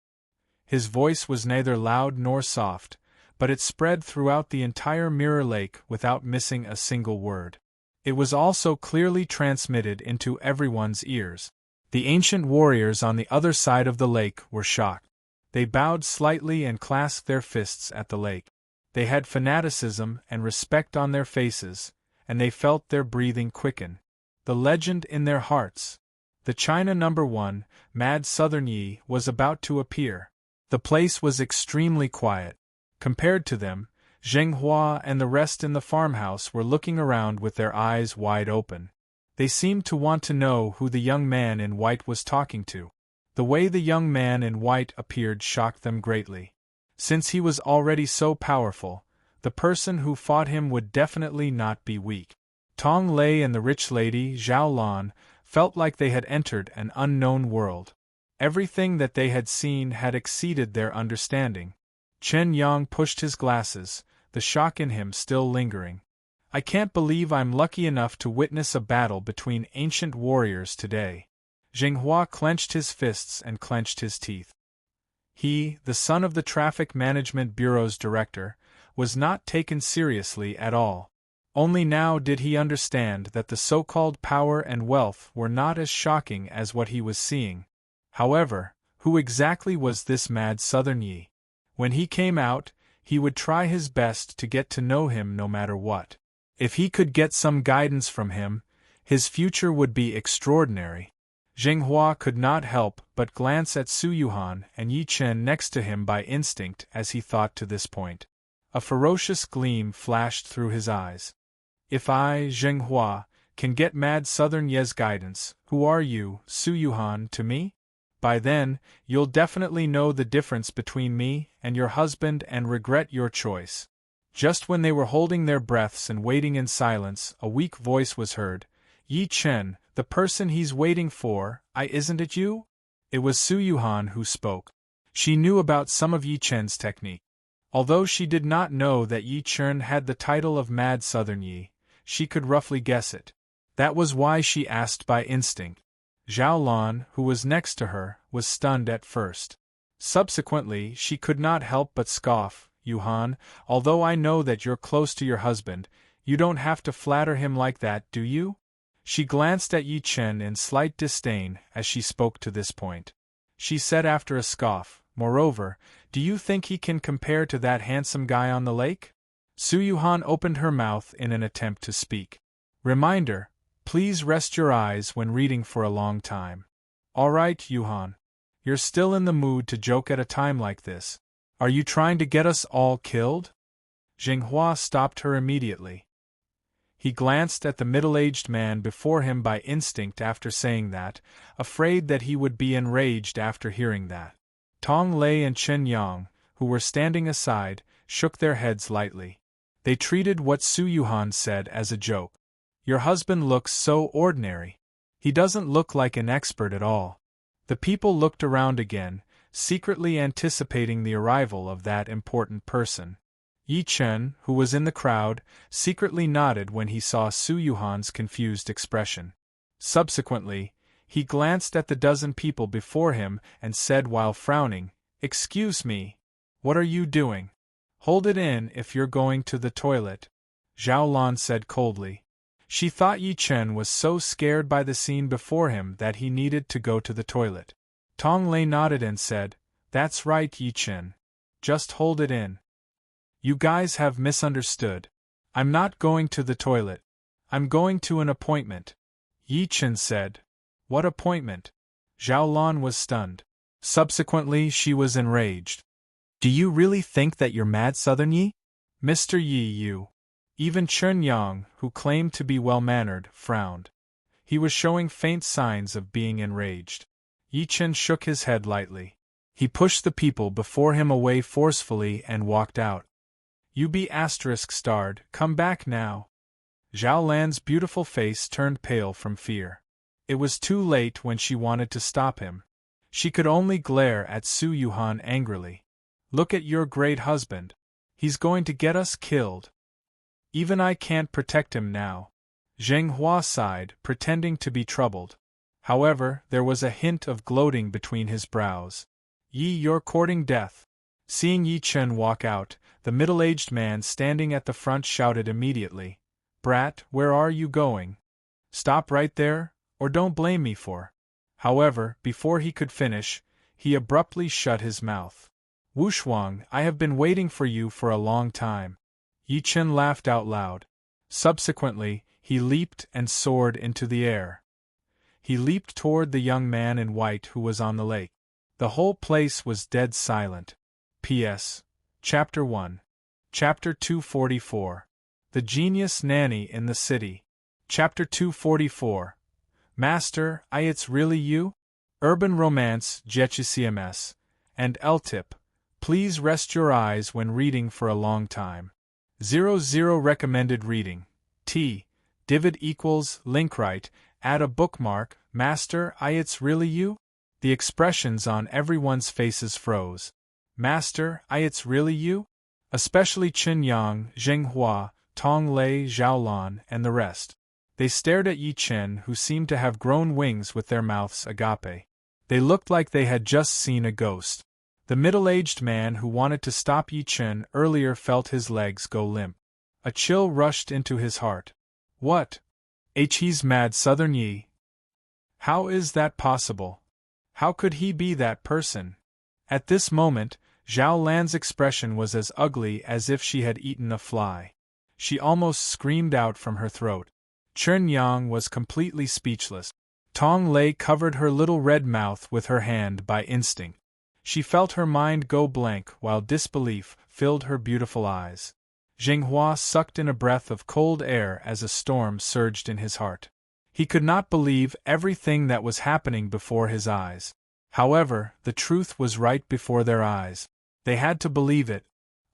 His voice was neither loud nor soft, but it spread throughout the entire mirror lake without missing a single word. It was also clearly transmitted into everyone's ears. The ancient warriors on the other side of the lake were shocked. They bowed slightly and clasped their fists at the lake. They had fanaticism and respect on their faces, and they felt their breathing quicken. The legend in their hearts. The China #1, Mad Southern Yi, was about to appear. The place was extremely quiet. Compared to them, Zheng Hua and the rest in the farmhouse were looking around with their eyes wide open. They seemed to want to know who the young man in white was talking to. The way the young man in white appeared shocked them greatly. Since he was already so powerful, the person who fought him would definitely not be weak. Tong Lei and the rich lady, Zhao Lan, felt like they had entered an unknown world. Everything that they had seen had exceeded their understanding. Chen Yang pushed his glasses, the shock in him still lingering. I can't believe I'm lucky enough to witness a battle between ancient warriors today. Zheng Hua clenched his fists and clenched his teeth. He, the son of the Traffic Management Bureau's director, was not taken seriously at all. Only now did he understand that the so-called power and wealth were not as shocking as what he was seeing. However, who exactly was this Mad Southern Yi? When he came out, he would try his best to get to know him no matter what. If he could get some guidance from him, his future would be extraordinary. Zheng Hua could not help but glance at Su Yuhan and Yi Chen next to him by instinct as he thought to this point. A ferocious gleam flashed through his eyes. If I, Zheng Hua, can get Mad Southern Ye's guidance, who are you, Su Yuhan, to me? By then, you'll definitely know the difference between me and your husband and regret your choice. Just when they were holding their breaths and waiting in silence, a weak voice was heard. Yi Chen, the person he's waiting for, isn't it you? It was Su Yuhan who spoke. She knew about some of Yi Chen's technique. Although she did not know that Yi Chen had the title of Mad Southern Yi, she could roughly guess it. That was why she asked by instinct. Zhao Lan, who was next to her, was stunned at first. Subsequently, she could not help but scoff. Yuhan, although I know that you're close to your husband, you don't have to flatter him like that, do you? She glanced at Yi Chen in slight disdain as she spoke to this point. She said after a scoff, moreover, do you think he can compare to that handsome guy on the lake? Su Yuhan opened her mouth in an attempt to speak. Reminder, please rest your eyes when reading for a long time. All right, Yuhan. You're still in the mood to joke at a time like this. Are you trying to get us all killed? Jinghua stopped her immediately. He glanced at the middle-aged man before him by instinct after saying that, afraid that he would be enraged after hearing that. Tong Lei and Chen Yang, who were standing aside, shook their heads lightly. They treated what Su Yuhan said as a joke. Your husband looks so ordinary. He doesn't look like an expert at all. The people looked around again, secretly anticipating the arrival of that important person. Yi Chen, who was in the crowd, secretly nodded when he saw Su Yuhan's confused expression. Subsequently, he glanced at the dozen people before him and said while frowning, "Excuse me. What are you doing? Hold it in if you're going to the toilet," Zhao Lan said coldly. She thought Yi Chen was so scared by the scene before him that he needed to go to the toilet. Tong Lei nodded and said, "That's right, Yi Chen. Just hold it in. You guys have misunderstood. I'm not going to the toilet. I'm going to an appointment," Yi Chen said. "What appointment?" Zhao Lan was stunned. Subsequently, she was enraged. "Do you really think that you're Mad Southern Yi? Mr. Yi, you." Even Chen Yang, who claimed to be well-mannered, frowned. He was showing faint signs of being enraged. Yi Chen shook his head lightly. He pushed the people before him away forcefully and walked out. "You be **starred, come back now." Zhao Lan's beautiful face turned pale from fear. It was too late when she wanted to stop him. She could only glare at Su Yuhan angrily. "Look at your great husband. He's going to get us killed. Even I can't protect him now." Zheng Hua sighed, pretending to be troubled. However, there was a hint of gloating between his brows. "Yi, you're courting death." Seeing Yi Chen walk out, the middle-aged man standing at the front shouted immediately, "Brat, where are you going? Stop right there, or don't blame me for." However, before he could finish, he abruptly shut his mouth. "Wushuang, I have been waiting for you for a long time." Yi Chen laughed out loud. Subsequently, he leaped and soared into the air. He leaped toward the young man in white who was on the lake. The whole place was dead silent. P.S. Chapter 1. Chapter 244. The Genius Nanny in the City. Chapter 244. Master, it's really you? Urban Romance, JCMS. And L-Tip. Please rest your eyes when reading for a long time. 00 recommended reading. T. Divid equals, link right, add a bookmark, Master, it's really you? The expressions on everyone's faces froze. Master, it's really you? Especially Chen Yang, Zheng Hua, Tong Lei, Zhao Lan, and the rest. They stared at Yi Chen, who seemed to have grown wings with their mouths agape. They looked like they had just seen a ghost. The middle-aged man who wanted to stop Yi Chen earlier felt his legs go limp. A chill rushed into his heart. What? He's Mad Southern Yi? How is that possible? How could he be that person? At this moment, Zhao Lan's expression was as ugly as if she had eaten a fly. She almost screamed out from her throat. Chen Yang was completely speechless. Tong Lei covered her little red mouth with her hand by instinct. She felt her mind go blank while disbelief filled her beautiful eyes. Zheng Hua sucked in a breath of cold air as a storm surged in his heart. He could not believe everything that was happening before his eyes. However, the truth was right before their eyes. They had to believe it.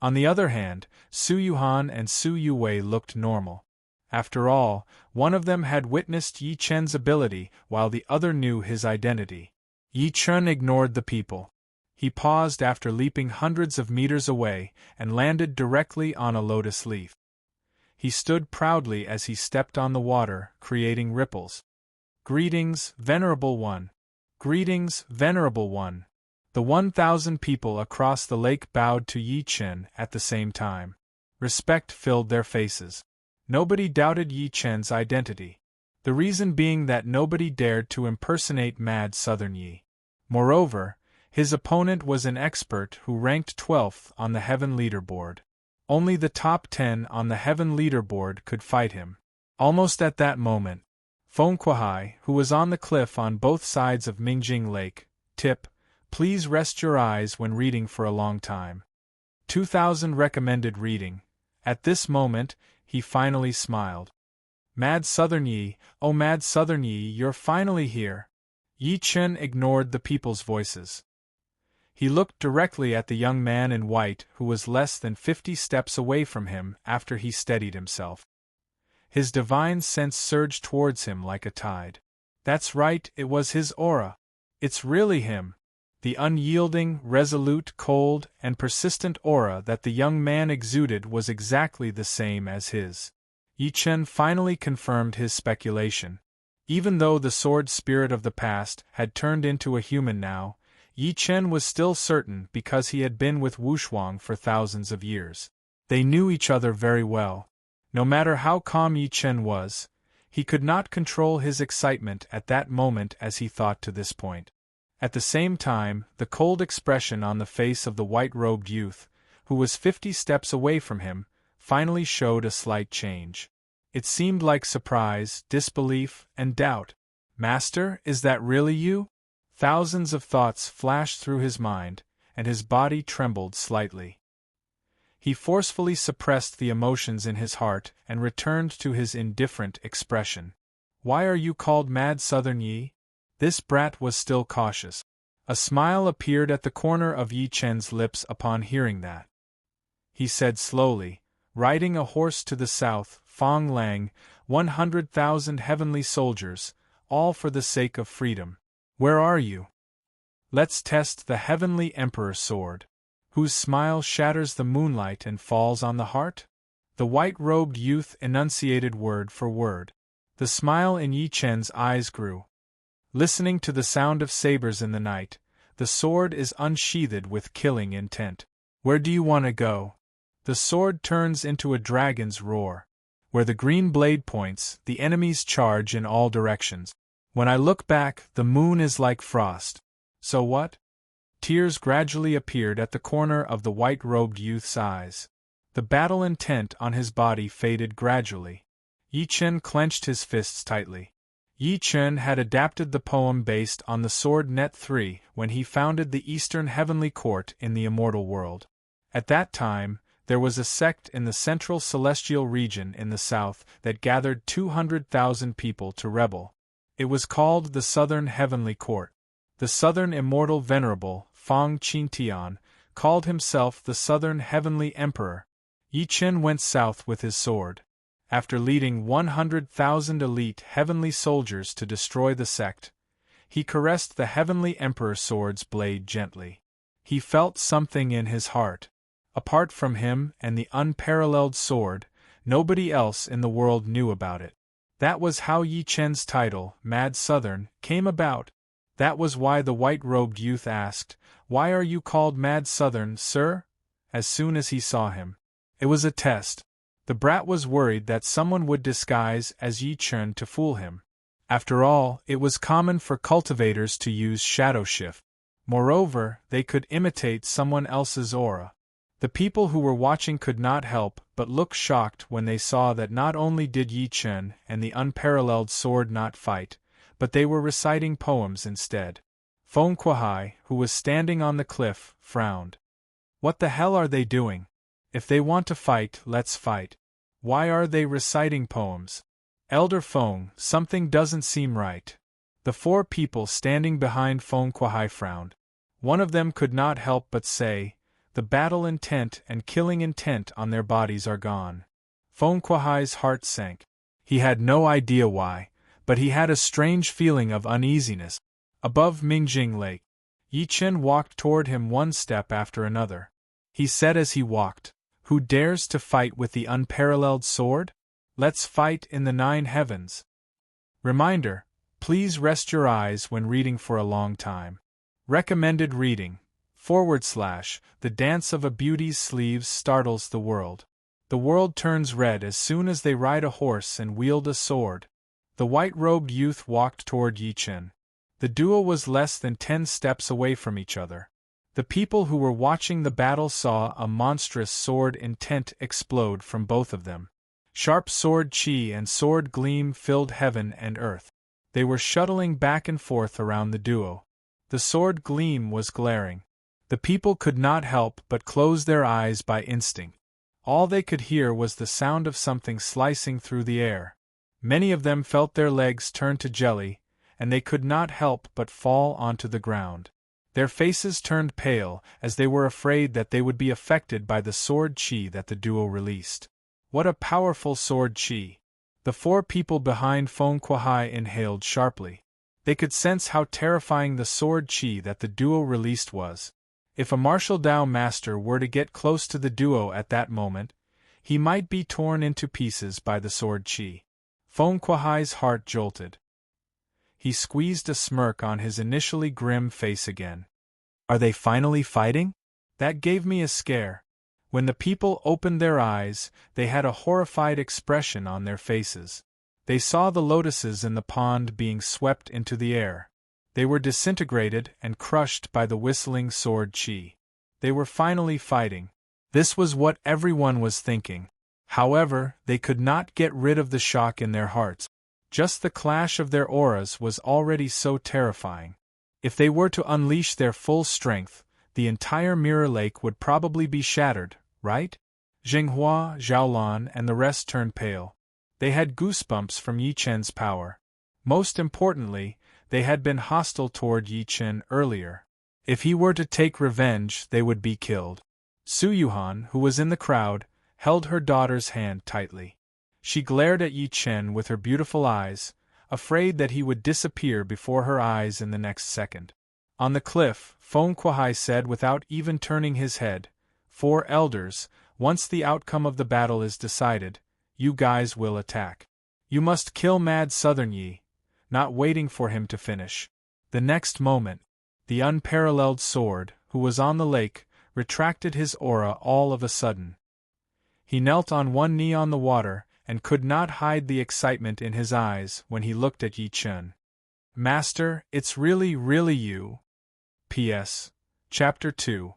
On the other hand, Su Yuhan and Su Yuwei looked normal. After all, one of them had witnessed Yi Chen's ability while the other knew his identity. Yi Chen ignored the people. He paused after leaping hundreds of meters away and landed directly on a lotus leaf. He stood proudly as he stepped on the water, creating ripples. "Greetings, Venerable One! Greetings, Venerable One!" The 1,000 people across the lake bowed to Yi Chen at the same time. Respect filled their faces. Nobody doubted Yi Chen's identity. The reason being that nobody dared to impersonate Mad Southern Yi. Moreover, his opponent was an expert who ranked 12th on the Heaven leaderboard. Only the top 10 on the Heaven leaderboard could fight him. Almost at that moment, Feng Kuai, who was on the cliff on both sides of Mingjing Lake, tip, "Please rest your eyes when reading for a long time." 2000 recommended reading. At this moment, he finally smiled. "Mad Southern Yi, oh Mad Southern Yi, you're finally here." Yi Chen ignored the people's voices. He looked directly at the young man in white who was less than 50 steps away from him after he steadied himself. His divine sense surged towards him like a tide. That's right, it was his aura. It's really him. The unyielding, resolute, cold, and persistent aura that the young man exuded was exactly the same as his. Yi Chen finally confirmed his speculation. Even though the sword spirit of the past had turned into a human now, Yi Chen was still certain because he had been with Wushuang for thousands of years. They knew each other very well. No matter how calm Yi Chen was, he could not control his excitement at that moment as he thought to this point. At the same time, the cold expression on the face of the white-robed youth, who was 50 steps away from him, finally showed a slight change. It seemed like surprise, disbelief, and doubt. "Master, is that really you?" Thousands of thoughts flashed through his mind, and his body trembled slightly. He forcefully suppressed the emotions in his heart and returned to his indifferent expression. "Why are you called Mad Southern Yi?" This brat was still cautious. A smile appeared at the corner of Yi Chen's lips upon hearing that. He said slowly, "Riding a horse to the south, Fong Lang, 100,000 heavenly soldiers, all for the sake of freedom. Where are you? Let's test the heavenly emperor sword, whose smile shatters the moonlight and falls on the heart." The white-robed youth enunciated word for word. The smile in Yi Chen's eyes grew. "Listening to the sound of sabers in the night, the sword is unsheathed with killing intent. Where do you want to go?" The sword turns into a dragon's roar. Where the green blade points, the enemies charge in all directions. When I look back, the moon is like frost. So what? Tears gradually appeared at the corner of the white-robed youth's eyes. The battle intent on his body faded gradually. Yi Chen clenched his fists tightly. Yi Chen had adapted the poem based on the Sword Net 3 when he founded the Eastern Heavenly Court in the immortal world. At that time, there was a sect in the central celestial region in the south that gathered 200,000 people to rebel. It was called the Southern Heavenly Court. The Southern Immortal Venerable, Fang Qintian, called himself the Southern Heavenly Emperor. Yi Chen went south with his sword. After leading 100,000 elite heavenly soldiers to destroy the sect, he caressed the Heavenly Emperor sword's blade gently. He felt something in his heart. Apart from him and the unparalleled sword, nobody else in the world knew about it. That was how Yi Chen's title, Mad Southern, came about. That was why the white-robed youth asked, "Why are you called Mad Southern, sir?" as soon as he saw him. It was a test. The brat was worried that someone would disguise as Yi Chen to fool him. After all, it was common for cultivators to use shadow shift. Moreover, they could imitate someone else's aura. The people who were watching could not help but look shocked when they saw that not only did Yi Chen and the unparalleled sword not fight, but they were reciting poems instead. Feng Kuai, who was standing on the cliff, frowned. "What the hell are they doing? If they want to fight, let's fight. Why are they reciting poems? Elder Feng, something doesn't seem right." The four people standing behind Feng Kuai frowned. One of them could not help but say, "The battle intent and killing intent on their bodies are gone." Feng Kuai's heart sank. He had no idea why, but he had a strange feeling of uneasiness. Above Mingjing Lake, Yi Chen walked toward him one step after another. He said as he walked, "Who dares to fight with the unparalleled sword? Let's fight in the 9 heavens." Reminder: please rest your eyes when reading for a long time. Recommended reading: /The dance of a beauty's sleeves startles the world. The world turns red as soon as they ride a horse and wield a sword. The white-robed youth walked toward Yi Chen. The duo was less than 10 steps away from each other. The people who were watching the battle saw a monstrous sword intent explode from both of them. Sharp sword chi and sword gleam filled heaven and earth. They were shuttling back and forth around the duo. The sword gleam was glaring. The people could not help but close their eyes by instinct. All they could hear was the sound of something slicing through the air. Many of them felt their legs turn to jelly, and they could not help but fall onto the ground. Their faces turned pale, as they were afraid that they would be affected by the sword chi that the duo released. What a powerful sword chi! The 4 people behind Feng Kuai inhaled sharply. They could sense how terrifying the sword chi that the duo released was. If a martial Dao master were to get close to the duo at that moment, he might be torn into pieces by the sword chi. Feng Kuai's heart jolted. He squeezed a smirk on his initially grim face again. Are they finally fighting? That gave me a scare. When the people opened their eyes, they had a horrified expression on their faces. They saw the lotuses in the pond being swept into the air. They were disintegrated and crushed by the whistling sword chi. They were finally fighting. This was what everyone was thinking. However, they could not get rid of the shock in their hearts. Just the clash of their auras was already so terrifying. If they were to unleash their full strength, the entire mirror lake would probably be shattered, right? Jinghua, Zhaolan, and the rest turned pale. They had goosebumps from Yi Chen's power. Most importantly, they had been hostile toward Yi Chen earlier. If he were to take revenge, they would be killed. Su Yuhan, who was in the crowd, held her daughter's hand tightly. She glared at Yi Chen with her beautiful eyes, afraid that he would disappear before her eyes in the next second. On the cliff, Feng Kuai said without even turning his head, 4 elders, once the outcome of the battle is decided, you guys will attack. You must kill Mad Southern Yi, not waiting for him to finish. The next moment, the unparalleled sword, who was on the lake, retracted his aura all of a sudden. He knelt on one knee on the water, and could not hide the excitement in his eyes when he looked at Yi Chen. Master, it's really you. P.S. Chapter 2.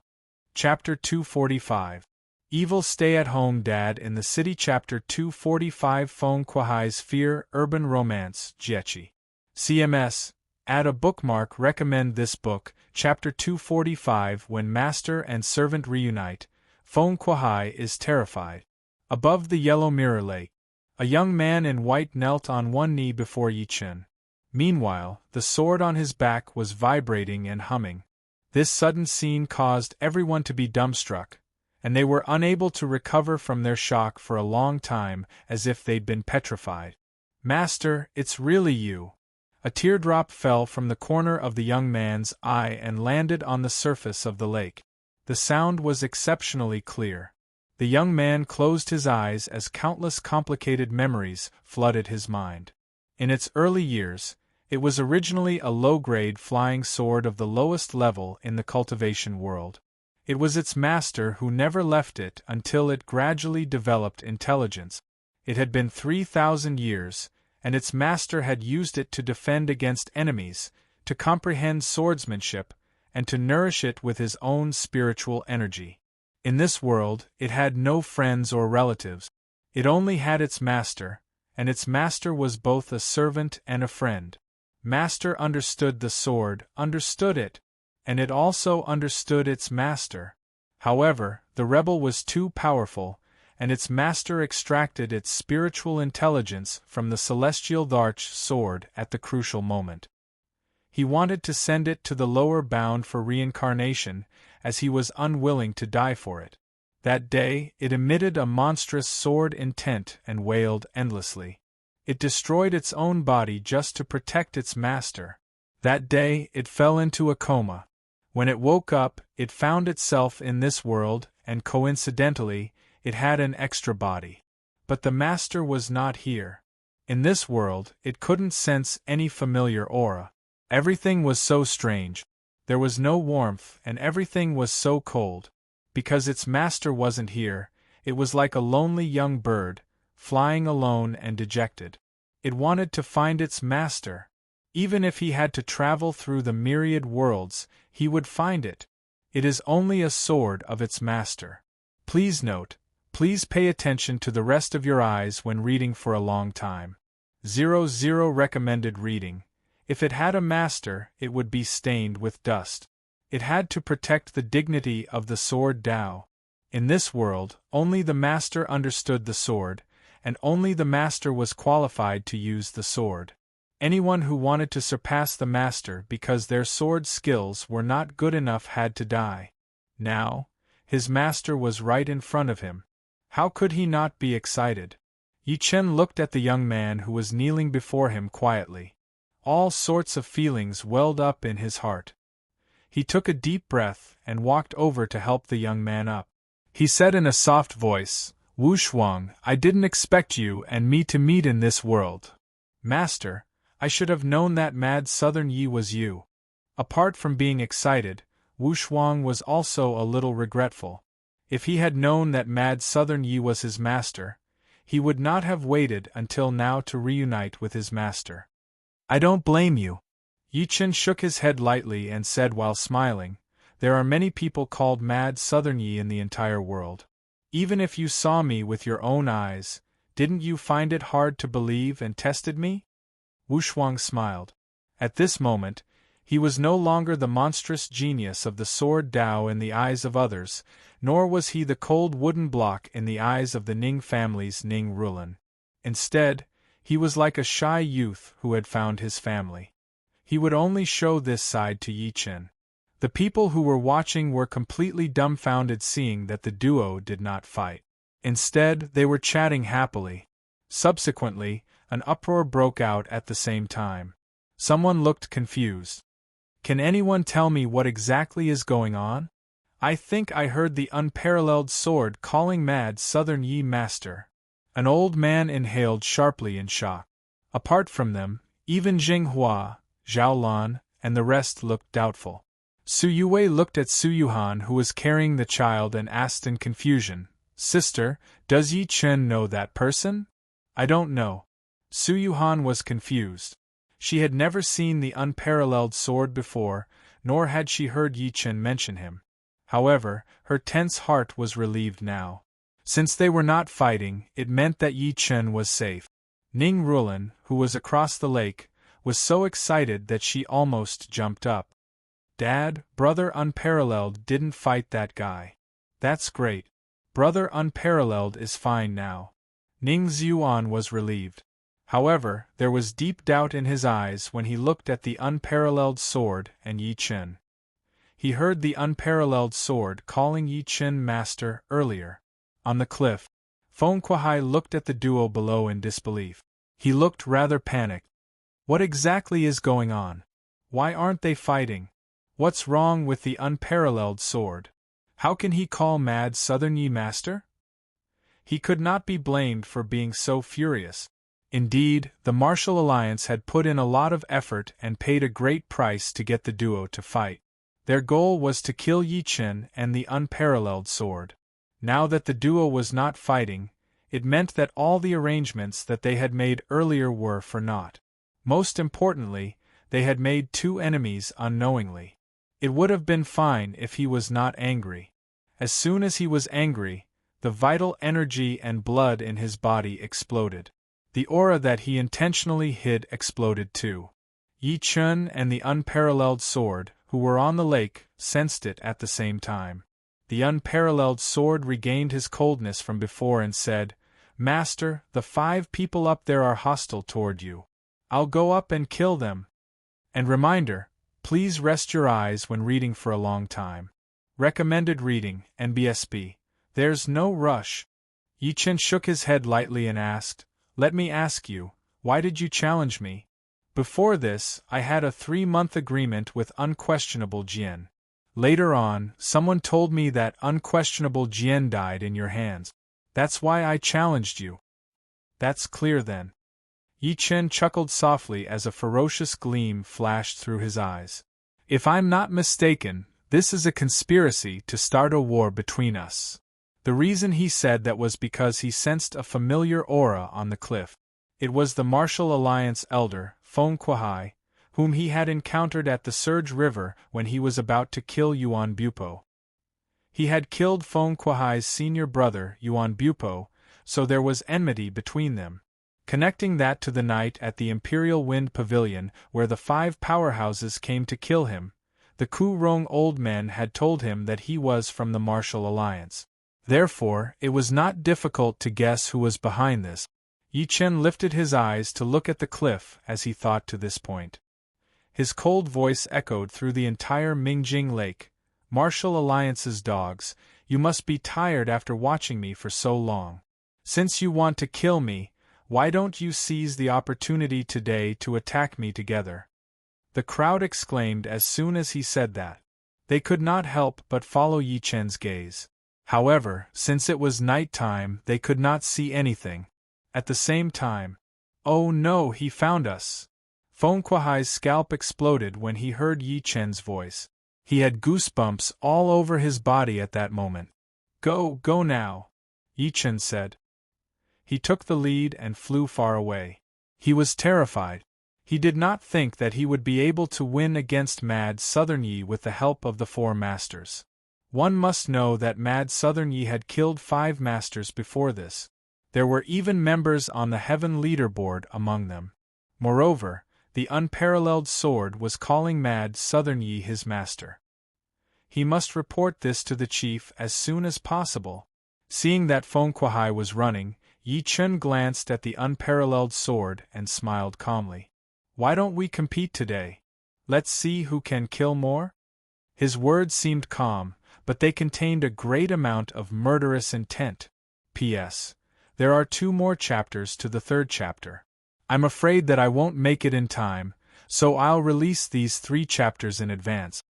Chapter 245. Evil Stay-at-Home Dad in the City. Chapter 245. Feng Kuai's Fear Urban Romance. Jiechi. CMS. Add a bookmark. Recommend this book. Chapter 245. When Master and Servant Reunite, Feng Kuai is terrified. Above the yellow mirror lake, a young man in white knelt on one knee before Yi Chen. Meanwhile, the sword on his back was vibrating and humming. This sudden scene caused everyone to be dumbstruck, and they were unable to recover from their shock for a long time, as if they'd been petrified. Master, it's really you. A teardrop fell from the corner of the young man's eye and landed on the surface of the lake. The sound was exceptionally clear. The young man closed his eyes as countless complicated memories flooded his mind. In its early years, it was originally a low-grade flying sword of the lowest level in the cultivation world. It was its master who never left it until it gradually developed intelligence. It had been 3,000 years, and its master had used it to defend against enemies, to comprehend swordsmanship, and to nourish it with his own spiritual energy. In this world, it had no friends or relatives. It only had its master, and its master was both a servant and a friend. Master understood the sword, understood it, and it also understood its master. However, the rebel was too powerful, and its master extracted its spiritual intelligence from the celestial Dharch sword at the crucial moment. He wanted to send it to the lower bound for reincarnation, as he was unwilling to die for it. That day, it emitted a monstrous sword intent and wailed endlessly. It destroyed its own body just to protect its master. That day, it fell into a coma. When it woke up, it found itself in this world, and coincidentally, it had an extra body. But the master was not here. In this world, it couldn't sense any familiar aura. Everything was so strange. There was no warmth, and everything was so cold. Because its master wasn't here, it was like a lonely young bird, flying alone and dejected. It wanted to find its master. Even if he had to travel through the myriad worlds, he would find it. It is only a sword of its master. Please note, please pay attention to the rest of your eyes when reading for a long time. 00 recommended reading. If it had a master, it would be stained with dust. It had to protect the dignity of the sword Tao. In this world, only the master understood the sword, and only the master was qualified to use the sword. Anyone who wanted to surpass the master because their sword skills were not good enough had to die. Now, his master was right in front of him. How could he not be excited? Yi Chen looked at the young man who was kneeling before him quietly. All sorts of feelings welled up in his heart. He took a deep breath and walked over to help the young man up. He said in a soft voice, "Wu Shuang, I didn't expect you and me to meet in this world. Master, I should have known that mad Southern Yi was you." Apart from being excited, Wu Shuang was also a little regretful. If he had known that mad Southern Yi was his master, he would not have waited until now to reunite with his master. "I don't blame you." Yi Chen shook his head lightly and said while smiling, "There are many people called mad Southern Yi in the entire world. Even if you saw me with your own eyes, didn't you find it hard to believe and tested me?" Wu Shuang smiled. At this moment, he was no longer the monstrous genius of the sword Tao in the eyes of others, nor was he the cold wooden block in the eyes of the Ning family's Ning Rulan. Instead, he was like a shy youth who had found his family. He would only show this side to Yi Chen. The people who were watching were completely dumbfounded seeing that the duo did not fight. Instead, they were chatting happily. Subsequently, an uproar broke out at the same time. Someone looked confused. "Can anyone tell me what exactly is going on? I think I heard the unparalleled sword calling mad Southern Yi master." An old man inhaled sharply in shock. Apart from them, even Jinghua, Zhao Lan, and the rest looked doubtful. Su Yue looked at Su Yuhan who was carrying the child and asked in confusion, "Sister, does Yi Chen know that person?" "I don't know." Su Yuhan was confused. She had never seen the unparalleled sword before, nor had she heard Yi Chen mention him. However, her tense heart was relieved now. Since they were not fighting, it meant that Yi Chen was safe. Ning Rulan, who was across the lake, was so excited that she almost jumped up. "Dad, Brother Unparalleled didn't fight that guy." "That's great. Brother Unparalleled is fine now." Ning Xuan was relieved. However, there was deep doubt in his eyes when he looked at the unparalleled sword and Yi Chen. He heard the unparalleled sword calling Yi Chen master earlier. On the cliff, Feng Kuai looked at the duo below in disbelief. He looked rather panicked. What exactly is going on? Why aren't they fighting? What's wrong with the unparalleled sword? How can he call mad Southern Yi master? He could not be blamed for being so furious. Indeed, the Martial Alliance had put in a lot of effort and paid a great price to get the duo to fight. Their goal was to kill Yi Chen and the unparalleled sword. Now that the duo was not fighting, it meant that all the arrangements that they had made earlier were for naught. Most importantly, they had made two enemies unknowingly. It would have been fine if he was not angry. As soon as he was angry, the vital energy and blood in his body exploded. The aura that he intentionally hid exploded too. Yi Chen and the unparalleled sword, who were on the lake, sensed it at the same time. The unparalleled sword regained his coldness from before and said, "Master, the 5 people up there are hostile toward you. I'll go up and kill them." And reminder, please rest your eyes when reading for a long time. Recommended reading, NBSB. There's no rush. Yi Chen shook his head lightly and asked, "Let me ask you, why did you challenge me? Before this, I had a 3-month agreement with unquestionable Jian. Later on, someone told me that unquestionable Jian died in your hands. That's why I challenged you. That's clear then. Yi Chen chuckled softly as a ferocious gleam flashed through his eyes. If I'm not mistaken, this is a conspiracy to start a war between us. The reason he said that was because he sensed a familiar aura on the cliff. It was the Martial Alliance elder, Feng Kuai, whom he had encountered at the Surge River when he was about to kill Yuan Bupo. He had killed Feng Kuai's senior brother, Yuan Bupo, so there was enmity between them. Connecting that to the night at the Imperial Wind Pavilion where the 5 powerhouses came to kill him, the Ku Rong old men had told him that he was from the Martial Alliance. Therefore, it was not difficult to guess who was behind this. Yi Chen lifted his eyes to look at the cliff as he thought to this point. His cold voice echoed through the entire Mingjing Lake. Martial Alliance's dogs, you must be tired after watching me for so long. Since you want to kill me, why don't you seize the opportunity today to attack me together? The crowd exclaimed as soon as he said that. They could not help but follow Yi Chen's gaze. However, since it was night time, they could not see anything. At the same time, oh no, he found us! Feng Kuai's scalp exploded when he heard Yi Chen's voice. He had goosebumps all over his body at that moment. Go now, Yi Chen said. He took the lead and flew far away. He was terrified. He did not think that he would be able to win against Mad Southern Yi with the help of the 4 masters. One must know that Mad Southern Yi had killed 5 masters before this. There were even members on the Heaven leaderboard among them. Moreover, the unparalleled sword was calling Mad Southern Yi his master. He must report this to the chief as soon as possible. Seeing that Feng Kuai was running, Yi Chen glanced at the unparalleled sword and smiled calmly. Why don't we compete today? Let's see who can kill more? His words seemed calm, but they contained a great amount of murderous intent. P.S. There are 2 more chapters to the 3rd chapter. I'm afraid that I won't make it in time, so I'll release these 3 chapters in advance.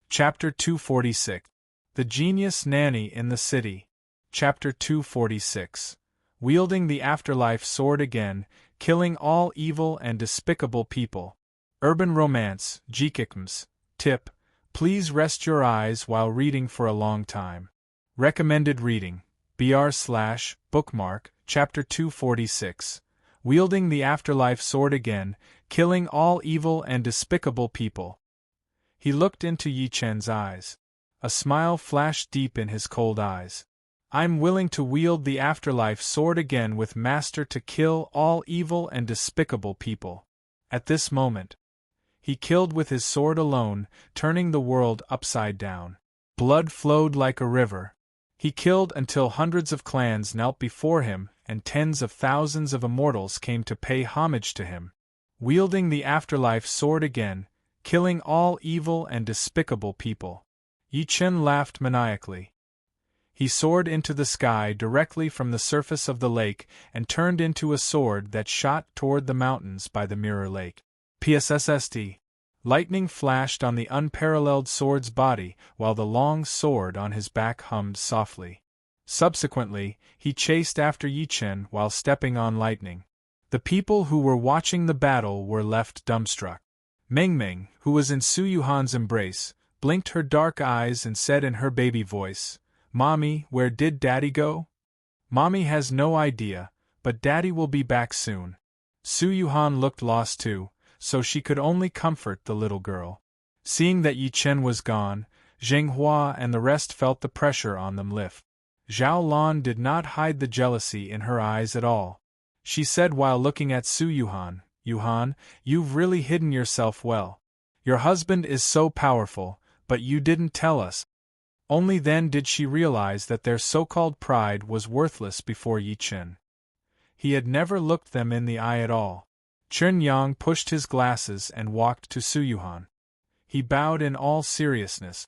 Chapter 246. The Genius Nanny in the City. Chapter 246. Wielding the Afterlife Sword Again, Killing All Evil and Despicable People. Urban Romance, Jikikms. Tip: please rest your eyes while reading for a long time. Recommended reading. BR/bookmark, Chapter 246. Wielding the Afterlife Sword Again, Killing All Evil and Despicable People. He looked into Yi Chen's eyes. A smile flashed deep in his cold eyes. I'm willing to wield the Afterlife Sword again with Master to kill all evil and despicable people. At this moment, he killed with his sword alone, turning the world upside down. Blood flowed like a river. He killed until hundreds of clans knelt before him, and tens of thousands of immortals came to pay homage to him. Wielding the Afterlife Sword again, killing all evil and despicable people. Yi Chen laughed maniacally. He soared into the sky directly from the surface of the lake and turned into a sword that shot toward the mountains by the Mirror Lake. PSSST. Lightning flashed on the unparalleled sword's body while the long sword on his back hummed softly. Subsequently, he chased after Yi Chen while stepping on lightning. The people who were watching the battle were left dumbstruck. Mengmeng, who was in Su Yuhan's embrace, blinked her dark eyes and said in her baby voice, "Mommy, where did Daddy go?" "Mommy has no idea, but Daddy will be back soon." Su Yuhan looked lost too, so she could only comfort the little girl. Seeing that Yi Chen was gone, Zheng Hua and the rest felt the pressure on them lift. Zhao Lan did not hide the jealousy in her eyes at all. She said while looking at Su Yuhan, "Yuhan, you've really hidden yourself well. Your husband is so powerful, but you didn't tell us." Only then did she realize that their so-called pride was worthless before Yi Chen. He had never looked them in the eye at all. Chen Yang pushed his glasses and walked to Su Yuhan. He bowed in all seriousness.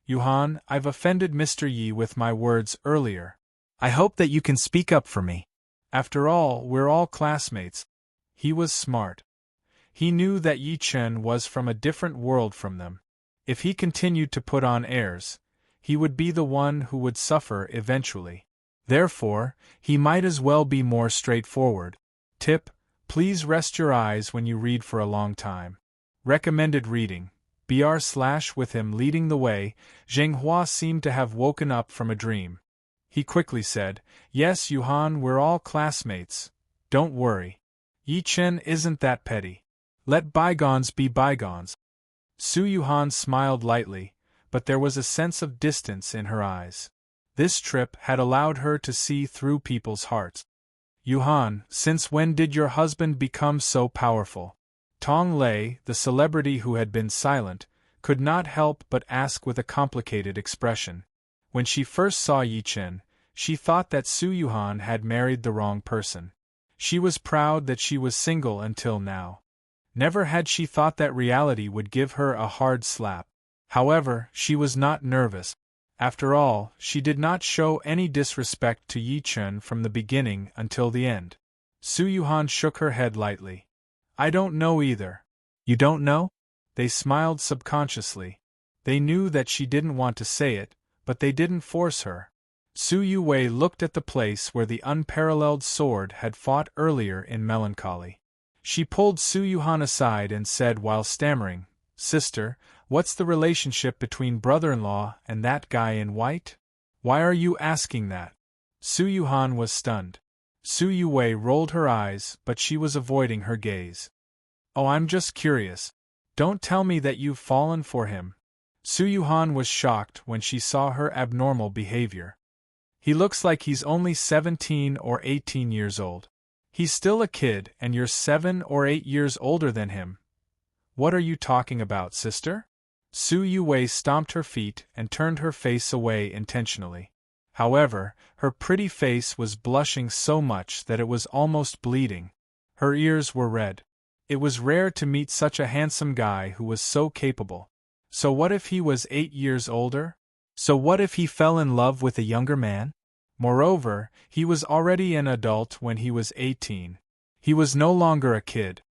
"Yuhan, I've offended Mr. Yi with my words earlier. I hope that you can speak up for me. After all, we're all classmates." He was smart. He knew that Yi Chen was from a different world from them. If he continued to put on airs, he would be the one who would suffer eventually. Therefore, he might as well be more straightforward. Tip: please rest your eyes when you read for a long time. Recommended reading. With him leading the way, Zheng Hua seemed to have woken up from a dream. He quickly said, "Yes, Yuhan, we're all classmates. Don't worry. Yi Chen isn't that petty. Let bygones be bygones." Su Yuhan smiled lightly, but there was a sense of distance in her eyes. This trip had allowed her to see through people's hearts. "Yuhan, since when did your husband become so powerful?" Tong Lei, the celebrity who had been silent, could not help but ask with a complicated expression. When she first saw Yi Chen, she thought that Su Yuhan had married the wrong person. She was proud that she was single until now. Never had she thought that reality would give her a hard slap. However, she was not nervous. After all, she did not show any disrespect to Yi Chen from the beginning until the end. Su Yuhan shook her head lightly. "I don't know either." "You don't know?" They smiled subconsciously. They knew that she didn't want to say it, but they didn't force her. Su Yuwei looked at the place where the unparalleled sword had fought earlier in melancholy. She pulled Su Yuhan aside and said while stammering, "Sister, what's the relationship between brother-in-law and that guy in white? Why are you asking that?" Su Yuhan was stunned. Su Yuwei rolled her eyes, but she was avoiding her gaze. "Oh, I'm just curious. Don't tell me that you've fallen for him." Su Yuhan was shocked when she saw her abnormal behavior. "He looks like he's only 17 or 18 years old. He's still a kid and you're 7 or 8 years older than him. What are you talking about, sister?" Su Yuwei stomped her feet and turned her face away intentionally. However, her pretty face was blushing so much that it was almost bleeding. Her ears were red. It was rare to meet such a handsome guy who was so capable. So what if he was 8 years older? So what if he fell in love with a younger man? Moreover, he was already an adult when he was 18. He was no longer a kid.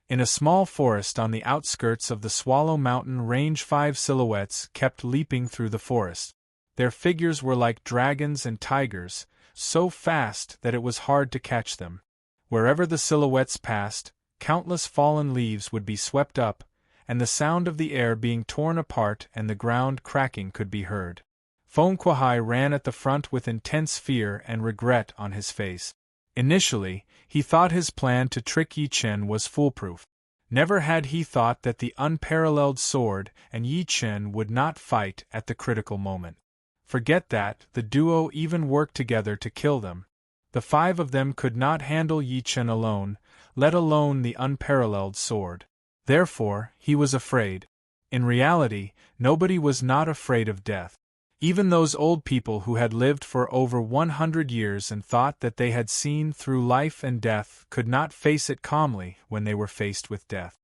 In a small forest on the outskirts of the Swallow Mountain range, 5 silhouettes kept leaping through the forest. Their figures were like dragons and tigers, so fast that it was hard to catch them. Wherever the silhouettes passed, countless fallen leaves would be swept up, and the sound of the air being torn apart and the ground cracking could be heard. Feng Kuai ran at the front with intense fear and regret on his face. Initially, he thought his plan to trick Yi Chen was foolproof. Never had he thought that the unparalleled sword and Yi Chen would not fight at the critical moment. Forget that, the duo even worked together to kill them. The 5 of them could not handle Yi Chen alone, let alone the unparalleled sword. Therefore, he was afraid. In reality, nobody was not afraid of death. Even those old people who had lived for over 100 years and thought that they had seen through life and death could not face it calmly when they were faced with death.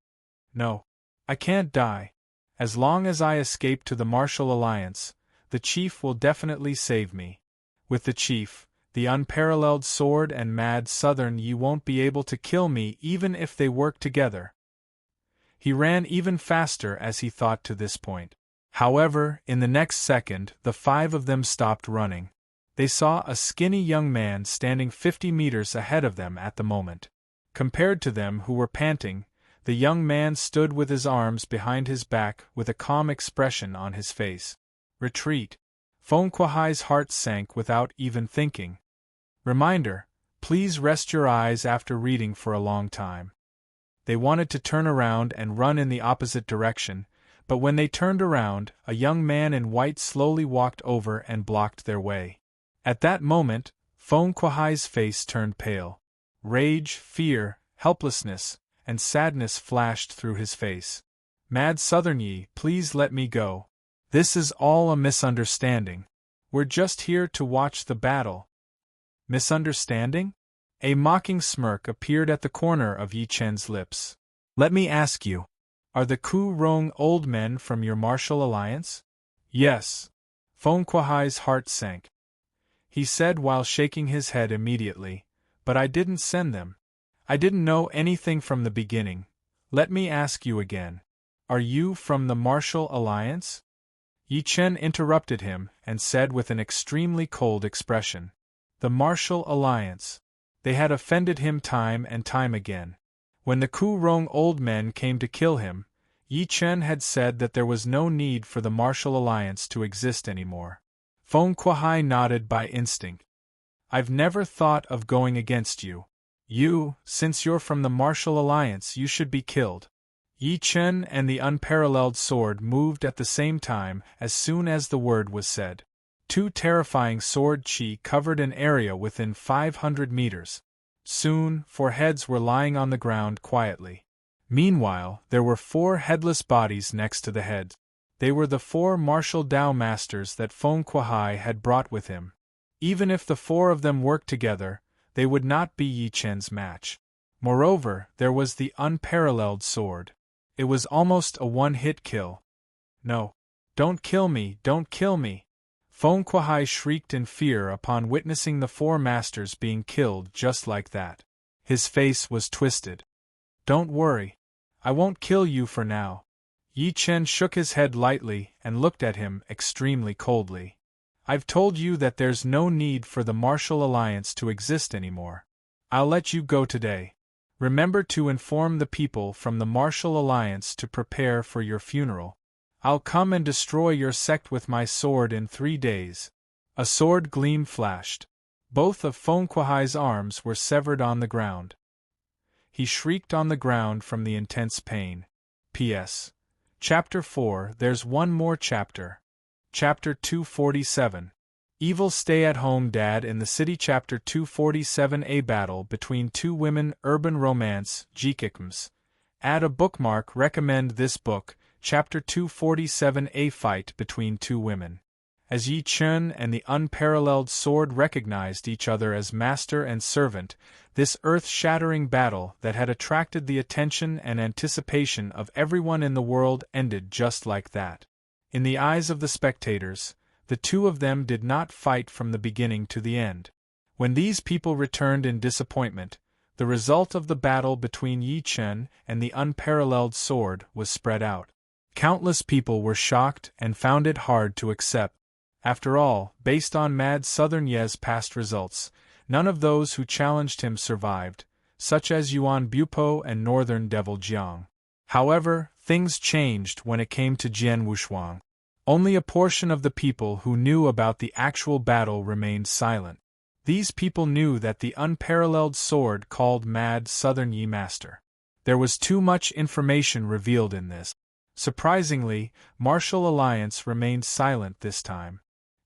"No. I can't die. As long as I escape to the Martial Alliance, the chief will definitely save me. With the chief, the unparalleled sword and mad Southern Yi won't be able to kill me even if they work together." He ran even faster as he thought to this point. However, in the next second, the 5 of them stopped running. They saw a skinny young man standing 50 meters ahead of them at the moment. Compared to them who were panting, the young man stood with his arms behind his back with a calm expression on his face. "Retreat." Feng Kuai's heart sank without even thinking. Reminder: please rest your eyes after reading for a long time. They wanted to turn around and run in the opposite direction, but when they turned around, a young man in white slowly walked over and blocked their way. At that moment, Feng Kuai's face turned pale. Rage, fear, helplessness, and sadness flashed through his face. "Mad Southern Yi, please let me go. This is all a misunderstanding. We're just here to watch the battle." "Misunderstanding?" A mocking smirk appeared at the corner of Yi Chen's lips. "Let me ask you, are the Ku Rong old men from your martial alliance?" "Yes." Feng Kuai's heart sank. He said while shaking his head immediately, "But I didn't send them. I didn't know anything from the beginning. Let me ask you again. Are you from the Martial Alliance? Yi Chen interrupted him and said with an extremely cold expression. The Martial Alliance. They had offended him time and time again. When the Ku-Rong old men came to kill him, Yi Chen had said that there was no need for the Martial Alliance to exist anymore. Feng Kuai nodded by instinct. I've never thought of going against you. Since you're from the Martial Alliance, you should be killed. Yi Chen and the unparalleled sword moved at the same time as soon as the word was said. Two terrifying sword chi covered an area within 500 meters. Soon, 4 heads were lying on the ground quietly. Meanwhile, there were 4 headless bodies next to the heads. They were the 4 martial Dao masters that Feng Kuai had brought with him. Even if the 4 of them worked together, they would not be Yi Chen's match. Moreover, there was the unparalleled sword. It was almost a one-hit kill. No. Don't kill me, don't kill me! Feng Kuai shrieked in fear upon witnessing the 4 masters being killed just like that. His face was twisted. Don't worry. I won't kill you for now. Yi Chen shook his head lightly and looked at him extremely coldly. I've told you that there's no need for the Martial Alliance to exist anymore. I'll let you go today. Remember to inform the people from the Martial Alliance to prepare for your funeral. I'll come and destroy your sect with my sword in 3 days. A sword gleam flashed. Both of Feng Kuai's arms were severed on the ground. He shrieked on the ground from the intense pain. P.S. Chapter 4. There's one more chapter. Chapter 247. Evil Stay-at-Home Dad in the City. Chapter 247. A battle between 2 women. Urban romance. Jikikms. Add a bookmark. Recommend this book. Chapter 247. A fight between 2 women. As Yi Chen and the unparalleled sword recognized each other as master and servant, this earth-shattering battle that had attracted the attention and anticipation of everyone in the world ended just like that. In the eyes of the spectators, the 2 of them did not fight from the beginning to the end. When these people returned in disappointment, the result of the battle between Yi Chen and the unparalleled sword was spread out. Countless people were shocked and found it hard to accept. After all, based on Mad Southern Ye's past results, none of those who challenged him survived, such as Yuan Bupo and Northern Devil Jiang. However, things changed when it came to Jian Wushuang. Only a portion of the people who knew about the actual battle remained silent. These people knew that the unparalleled sword called Mad Southern Yi Master. There was too much information revealed in this. Surprisingly, Martial Alliance remained silent this time.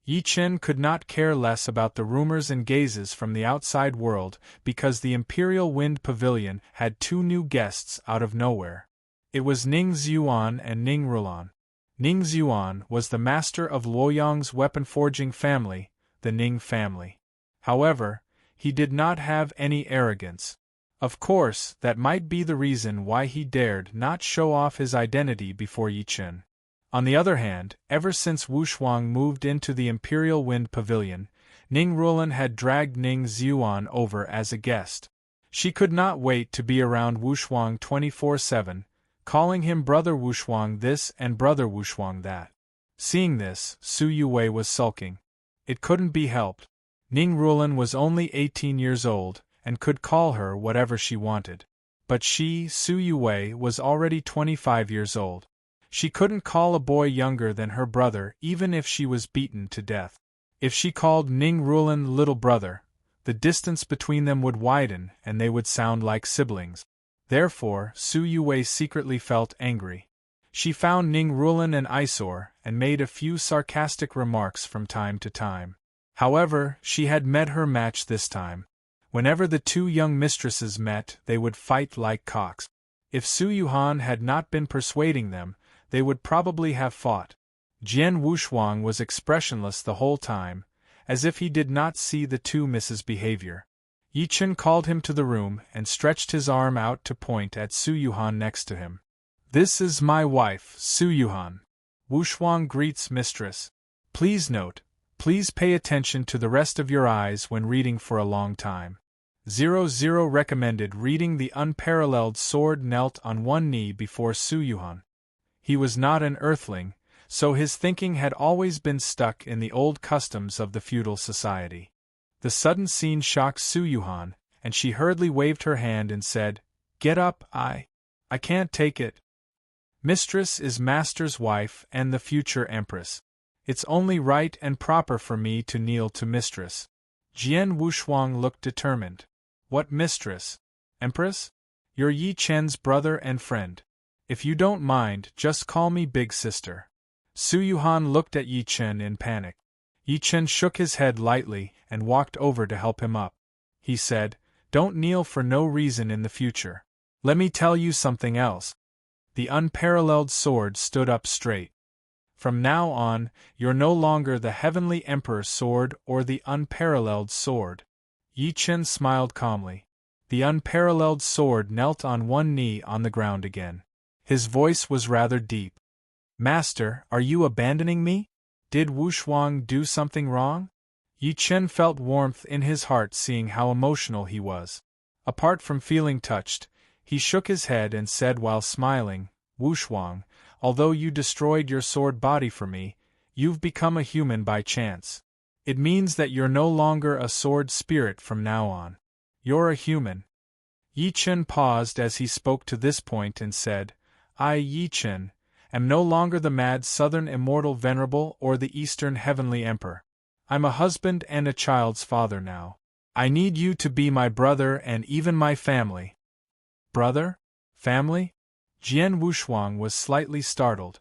Yi Chen could not care less about the rumors and gazes from the outside world because the Imperial Wind Pavilion had 2 new guests out of nowhere. It was Ning Xuan and Ning Rulan. Ning Xuan was the master of Luoyang's weapon-forging family, the Ning family. However, he did not have any arrogance. Of course, that might be the reason why he dared not show off his identity before Yi Chen. On the other hand, ever since Wushuang moved into the Imperial Wind Pavilion, Ning Rulan had dragged Ning Xuan over as a guest. She could not wait to be around Wushuang 24/7, calling him Brother Wushuang this and Brother Wushuang that. Seeing this, Su Yue was sulking. It couldn't be helped. Ning Rulan was only 18 years old, and could call her whatever she wanted. But she, Su Yue, was already 25 years old. She couldn't call a boy younger than her brother even if she was beaten to death. If she called Ning Rulan little brother, the distance between them would widen and they would sound like siblings. Therefore, Su Yue secretly felt angry. She found Ning Rulan an eyesore and made a few sarcastic remarks from time to time. However, she had met her match this time. Whenever the 2 young mistresses met, they would fight like cocks. If Su Yuhan had not been persuading them, they would probably have fought. Jian Wushuang was expressionless the whole time, as if he did not see the 2 misses' behavior. Yi Chen called him to the room and stretched his arm out to point at Su Yuhan next to him. This is my wife, Su Yuhan. Wushuang greets mistress. Please note, please pay attention to the rest of your eyes when reading for a long time. 00 recommended reading the unparalleled sword knelt on one knee before Su Yuhan. He was not an earthling, so his thinking had always been stuck in the old customs of the feudal society. The sudden scene shocked Suyuhan, and she hurriedly waved her hand and said, "Get up, I can't take it. Mistress is master's wife and the future empress. It's only right and proper for me to kneel to mistress." Jian Wushuang looked determined. "What mistress? Empress? You're Yi Chen's brother and friend. If you don't mind, just call me big sister." Suyuhan looked at Yi Chen in panic. Yi Chen shook his head lightly and walked over to help him up. He said, "Don't kneel for no reason in the future. Let me tell you something else." The unparalleled sword stood up straight. "From now on, you're no longer the Heavenly Emperor's sword or the unparalleled sword." Yi Chen smiled calmly. The unparalleled sword knelt on one knee on the ground again. His voice was rather deep. "Master, are you abandoning me? Did Wushuang do something wrong?" Yi Chen felt warmth in his heart seeing how emotional he was. Apart from feeling touched, he shook his head and said while smiling, "Wushuang, although you destroyed your sword body for me, you've become a human by chance. It means that you're no longer a sword spirit from now on. You're a human." Yi Chen paused as he spoke to this point and said, "I, Yi Chen, am no longer the mad southern immortal venerable or the eastern heavenly emperor. I'm a husband and a child's father now. I need you to be my brother and even my family." "Brother? Family?" Jian Wushuang was slightly startled.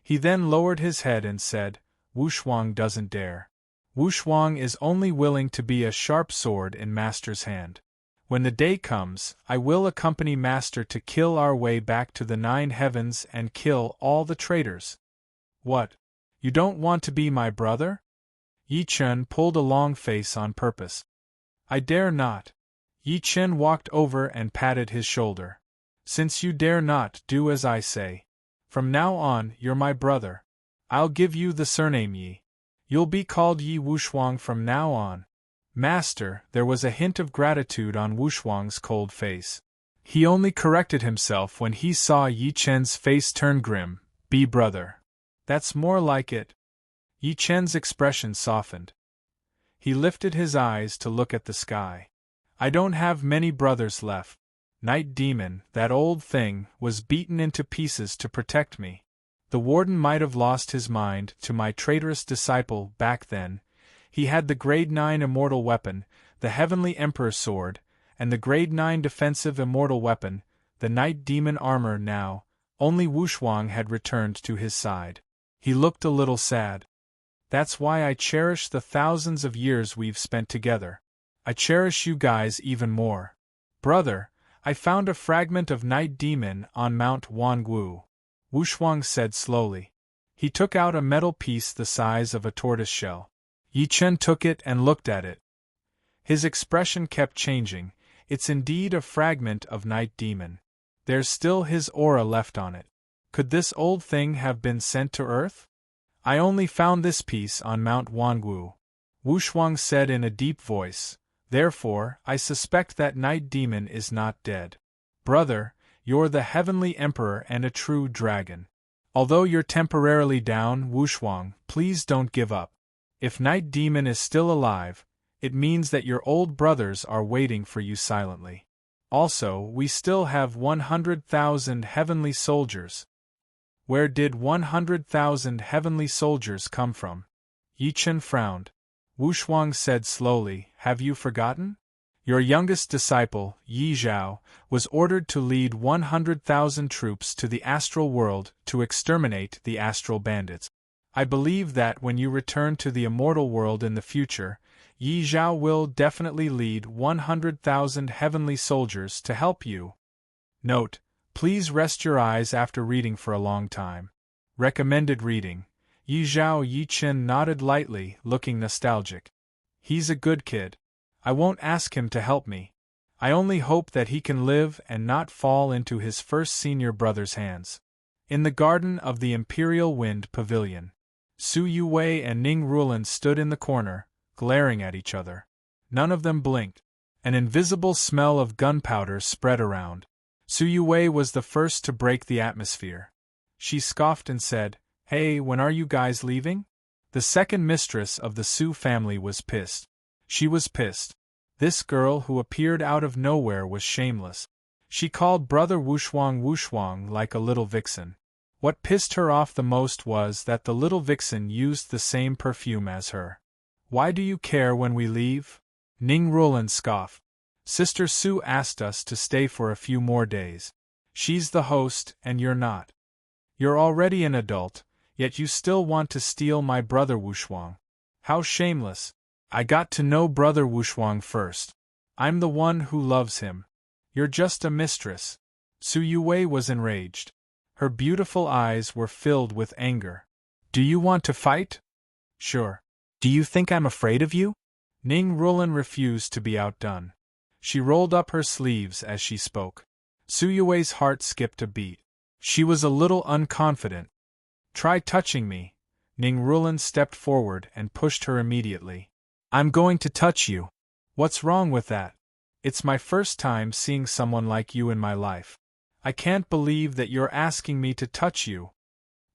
He then lowered his head and said, "Wushuang doesn't dare. Wushuang is only willing to be a sharp sword in Master's hand. When the day comes, I will accompany Master to kill our way back to the 9 heavens and kill all the traitors." "What? You don't want to be my brother?" Yi Chen pulled a long face on purpose. "I dare not." Yi Chen walked over and patted his shoulder. "Since you dare not do as I say, from now on you're my brother. I'll give you the surname Yi. You'll be called Yi Wushuang from now on." "Master," there was a hint of gratitude on Wushuang's cold face. He only corrected himself when he saw Yi Chen's face turn grim. "Be brother. That's more like it." Yi Chen's expression softened. He lifted his eyes to look at the sky. "I don't have many brothers left. Night Demon, that old thing, was beaten into pieces to protect me. The warden might have lost his mind to my traitorous disciple back then. He had the grade 9 immortal weapon, the Heavenly Emperor's sword, and the grade 9 defensive immortal weapon, the Night Demon armor now. Only Wushuang had returned to his side. He looked a little sad. That's why I cherish the thousands of years we've spent together. I cherish you guys even more. Brother, I found a fragment of Night Demon on Mount Wangu," Wushuang said slowly. He took out a metal piece the size of a tortoise shell. Yi Chen took it and looked at it. His expression kept changing. "It's indeed a fragment of Night Demon. There's still his aura left on it. Could this old thing have been sent to Earth? I only found this piece on Mount Wangu," Wushuang said in a deep voice. "Therefore, I suspect that Night Demon is not dead. Brother, you're the Heavenly Emperor and a true dragon. Although you're temporarily down, Wushuang, please don't give up. If Night Demon is still alive, it means that your old brothers are waiting for you silently. Also, we still have 100,000 heavenly soldiers." "Where did 100,000 heavenly soldiers come from?" Yi Chen frowned. Wushuang said slowly, "Have you forgotten? Your youngest disciple, Yi Zhao, was ordered to lead 100,000 troops to the astral world to exterminate the astral bandits. I believe that when you return to the immortal world in the future, Yi Zhao will definitely lead 100,000 heavenly soldiers to help you." Note: please rest your eyes after reading for a long time. Recommended reading. Yi Zhao. Yi Chen nodded lightly, looking nostalgic. "He's a good kid. I won't ask him to help me. I only hope that he can live and not fall into his first senior brother's hands." In the garden of the Imperial Wind Pavilion, Su Yuwei and Ning Rulan stood in the corner, glaring at each other. None of them blinked. An invisible smell of gunpowder spread around. Su Yuwei was the first to break the atmosphere. She scoffed and said, "Hey, when are you guys leaving?" The second mistress of the Su family was pissed. She was pissed. This girl who appeared out of nowhere was shameless. She called Brother Wushwang like a little vixen. What pissed her off the most was that the little vixen used the same perfume as her. "Why do you care when we leave?" Ning Rulan scoffed. "Sister Su asked us to stay for a few more days. She's the host, and you're not. You're already an adult, yet you still want to steal my brother Wushwang. How shameless. I got to know Brother Wushwang first. I'm the one who loves him. You're just a mistress." Su Yue was enraged. Her beautiful eyes were filled with anger. "Do you want to fight?" "Sure. Do you think I'm afraid of you?" Ning Rulan refused to be outdone. She rolled up her sleeves as she spoke. Su Yue's heart skipped a beat. She was a little unconfident. "Try touching me." Ning Rulan stepped forward and pushed her immediately. "I'm going to touch you." "What's wrong with that? It's my first time seeing someone like you in my life. I can't believe that you're asking me to touch you."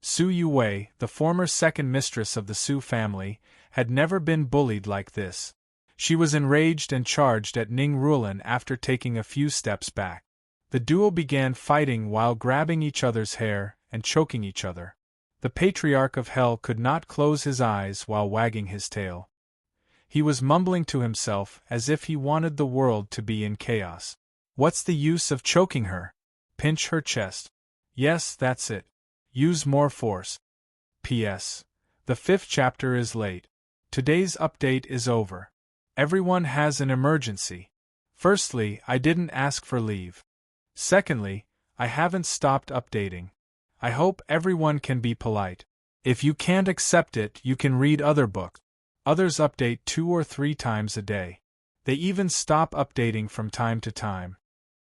Su Yue, the former second mistress of the Su family, had never been bullied like this. She was enraged and charged at Ning Rulan after taking a few steps back. The duo began fighting while grabbing each other's hair and choking each other. The Patriarch of Hell could not close his eyes while wagging his tail. He was mumbling to himself as if he wanted the world to be in chaos. "What's the use of choking her? Pinch her chest. Yes, that's it. Use more force. P.S. The 5th chapter is late. Today's update is over. Everyone has an emergency. Firstly, I didn't ask for leave. Secondly, I haven't stopped updating. I hope everyone can be polite. If you can't accept it, you can read other books. Others update 2 or 3 times a day. They even stop updating from time to time.